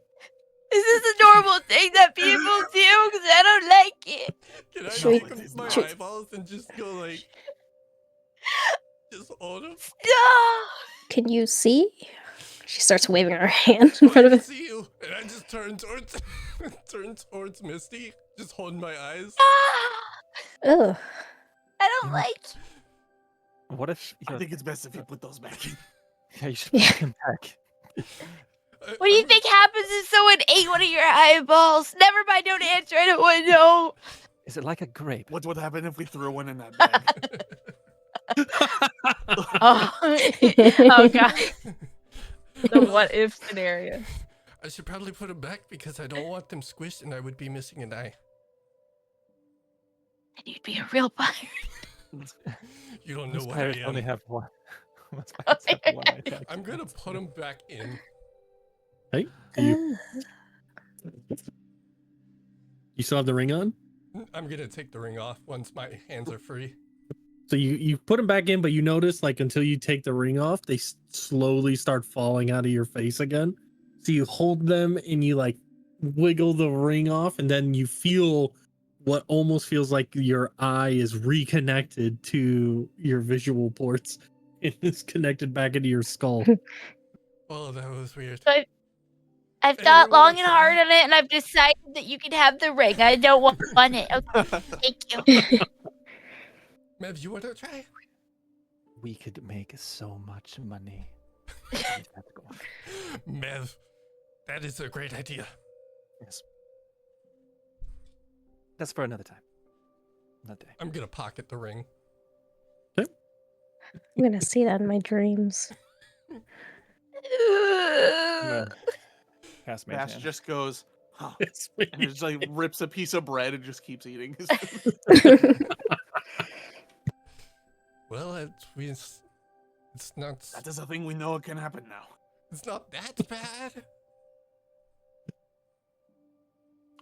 Is this a normal thing that people do? Because I don't like it. Can I Should we- take my should- eyeballs and just go like, just hold them? No! Can you see? She starts waving her hand Oh, in front I of can it. see you. And I just turn towards, turn towards Misty, just holding my eyes. Ah! Ugh. I don't Yeah. like What if I you think it's best if you put those back in. yeah, you should put them back. What do you think happens if someone ate one of your eyeballs? Never mind, don't answer. I don't want to know. Is it like a grape? What would happen if we threw one in that bag? Oh, oh god. The what if scenario. I should probably put them back because I don't want them squished and I would be missing an eye. And you'd be a real pirate. You don't know Most what pirates I only am. have one. Most pirates have one eye tag. I'm gonna put them back in. Hey, you still have the ring on? I'm gonna take the ring off once my hands are free. So you put them back in, but you notice like until you take the ring off, they slowly start falling out of your face again. So you hold them and you like wiggle the ring off, and then you feel what almost feels like your eye is reconnected to your visual ports. It is connected back into your skull. Oh, that was weird. But I've Hey, thought you wanna long and hard try? on it, and I've decided that you can have the ring. I don't want it. Okay, thank you. Mev, you wanna try? We could make so much money. We have to go. Mev, that is a great idea. Yes. That's for another time. Another day. I'm gonna pocket the ring. I'm gonna see that in my dreams. Cast Mage Bash Hand. just goes, huh. It's And just like rips a piece of bread and just keeps eating his food. Well, it's not. That is a thing we know can happen now. It's not that bad.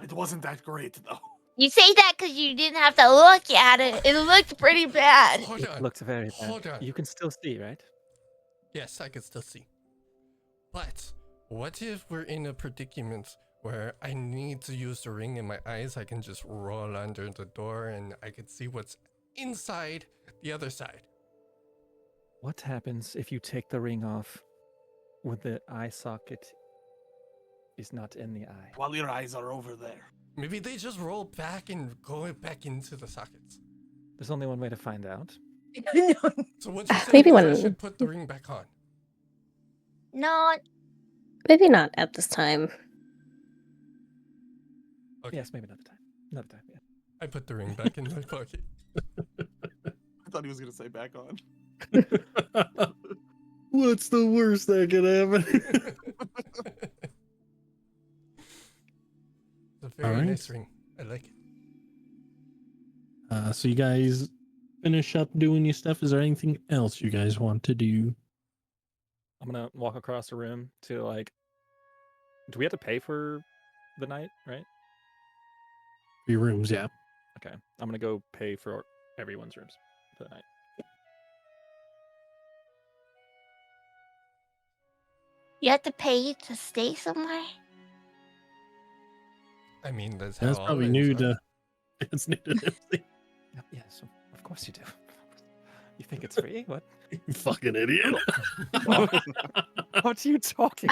It wasn't that great, though. You say that because you didn't have to look at it. It looked pretty bad. Hold It on. looks very bad. Hold on. You can still see, right? Yes, I can still see. But what if we're in a predicament where I need to use the ring in my eyes? I can just roll under the door and I can see what's inside the other side. What happens if you take the ring off when the eye socket is not in the eye? While your eyes are over there. Maybe they just roll back and go back into the sockets. There's only one way to find out. So what you're saying Maybe is I when- should put the ring back on. Not. Maybe not at this time. Okay, Yes, maybe another time. Another time, yeah. I put the ring back in my pocket. I thought he was going to say back on. What's the worst that could happen? It's a very Alright. nice ring. I like it. So you guys finish up doing your stuff. Is there anything else you guys want to do? I'm gonna walk across the room to like. Do we have to pay for the night, right? Your rooms, yeah. Okay. I'm gonna go pay for everyone's rooms for the night. You have to pay to stay somewhere? I mean, that's how That's all probably inns new are. to. It's new to MC. Yes, of course you do. You think it's free? What? You fucking idiot. What are you talking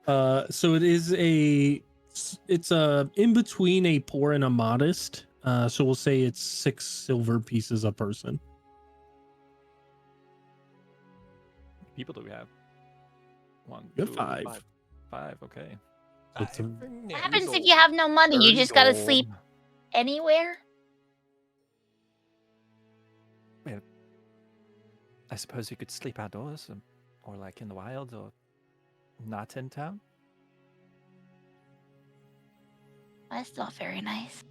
about? So it is it's a in between a poor and a modest. So we'll say it's 6 silver pieces a person. people do we have? One, You have two, 5. 5. Okay. So it's a- What Thirty happens if gold. you have no money? You 30 just gotta gold. sleep anywhere? I suppose you could sleep outdoors, or like in the wild, or not in town. That's not very nice.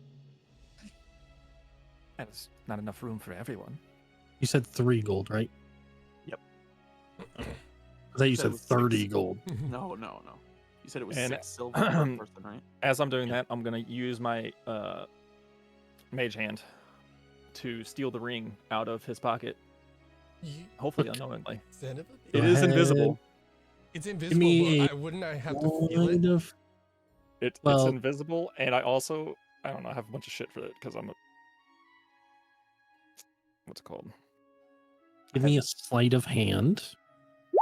And it's not enough room for everyone. You said 3 gold, right? Yep. I thought you Said it said was 30 6. gold. No. You said it was And- 6 silver per person, right? As I'm doing that, I'm gonna use my mage hand to steal the ring out of his pocket, You hopefully Okay. unknowingly. son of a It Go is ahead. invisible. It's Give invisible, me but a wouldn't I have to feel it? kind of. It's Well- invisible, and I also I don't know, I have a bunch of shit for it because I'm a what's it called? Give me a sleight of hand.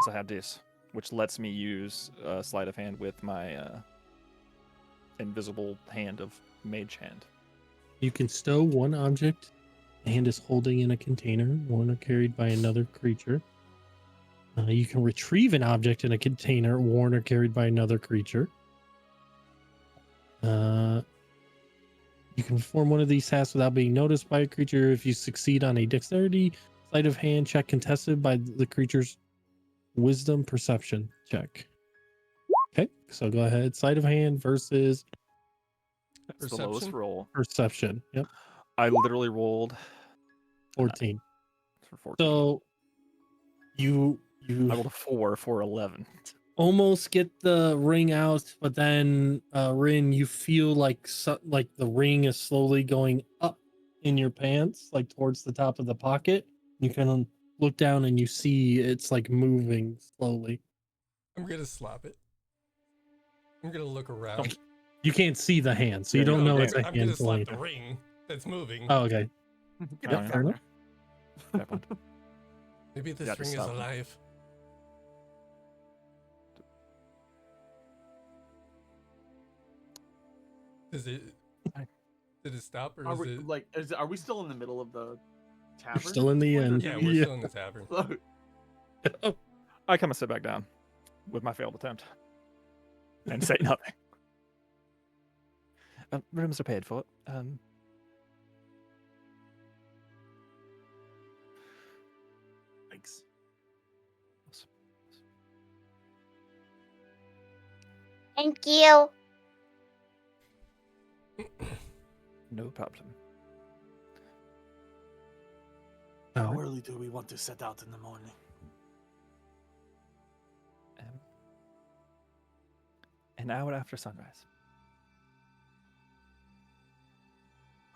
So I have this, which lets me use sleight of hand with my invisible hand of mage hand. You can stow one object the hand is holding in a container, worn or carried by another creature. You can retrieve an object in a container, worn or carried by another creature. You can perform one of these tasks without being noticed by a creature if you succeed on a dexterity sleight of hand check contested by the creature's wisdom perception check. Okay, so go ahead. Sleight of hand versus That's the lowest Perception? roll. perception. Yep, I literally rolled 14. for 14. So you I rolled a 4 for 11. almost get the ring out, but then Rin, you feel like like the ring is slowly going up in your pants, like towards the top of the pocket. You can look down and you see it's like moving slowly. I'm gonna slap it. I'm gonna look around. You can't see the hand, so you Yeah, don't No, know no, it's a I'm gonna hand slap pulling. the ring that's moving. Oh, okay. Get Yep, back fair down enough. Fair point. Maybe this Yeah, just ring is stop. alive. Does it? Did it stop or Are is we it? are we still in the middle of the tavern? still at in this the point, or end. do Yeah, we- we're Yeah. still in the tavern. I come and sit back down with my failed attempt and say nothing. Rooms are paid for. Thanks. Thank you. No problem. How Oh, early do we want to set out in the morning? An hour after sunrise.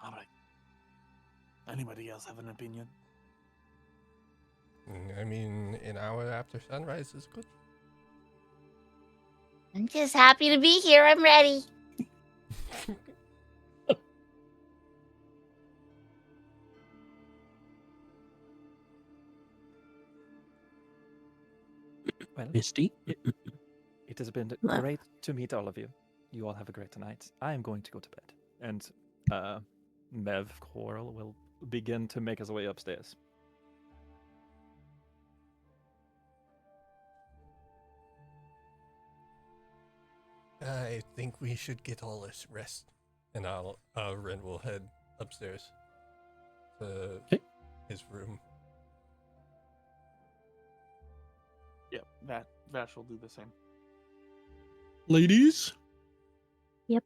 All right. Anybody else have an opinion? I mean, an hour after sunrise is good. I'm just happy to be here. I'm ready. Well, Misty. it has been Love. great to meet all of you. You all have a great night. I am going to go to bed. And Mev Coral will begin to make his way upstairs. I think we should get all this rest, and Ren will head upstairs to Okay. his room. Yep, Vash will do the same. Ladies, Yeah.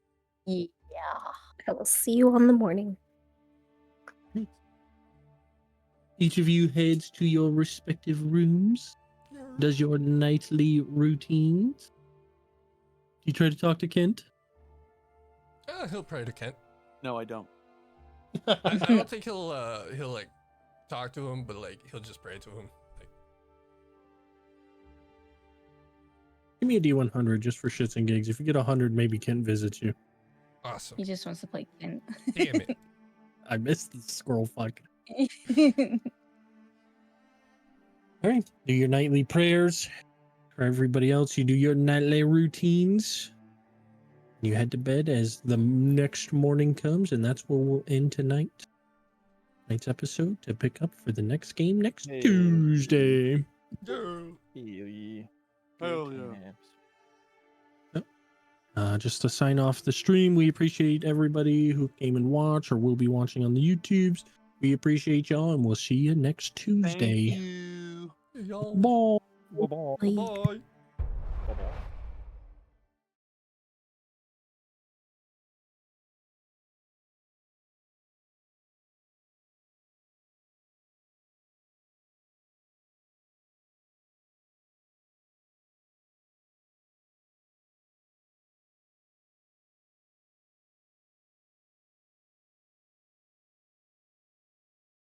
I will see you on the morning. each of you heads to your respective rooms, does your nightly routines. You try to talk to Kent? He'll pray to Kent. No, I don't. I don't think he'll like talk to him, but like he'll just pray to him. Like, Give me a D100 just for shits and gigs. If you get 100, maybe Kent visits you. awesome. He just wants to play Kent. Damn it. I missed the squirrel fuck. All right, do your nightly prayers. For everybody else, you do your nightly routines. You head to bed as the next morning comes, and that's where we'll end tonight's episode to pick up for the next game next Hey. Tuesday. Yeah. Hell yeah. Just to sign off the stream, we appreciate everybody who came and watched or will be watching on the YouTubes. We appreciate y'all, and we'll see you next Thank Tuesday. you. Y'all. Bye. Bye-bye. Like, Bye.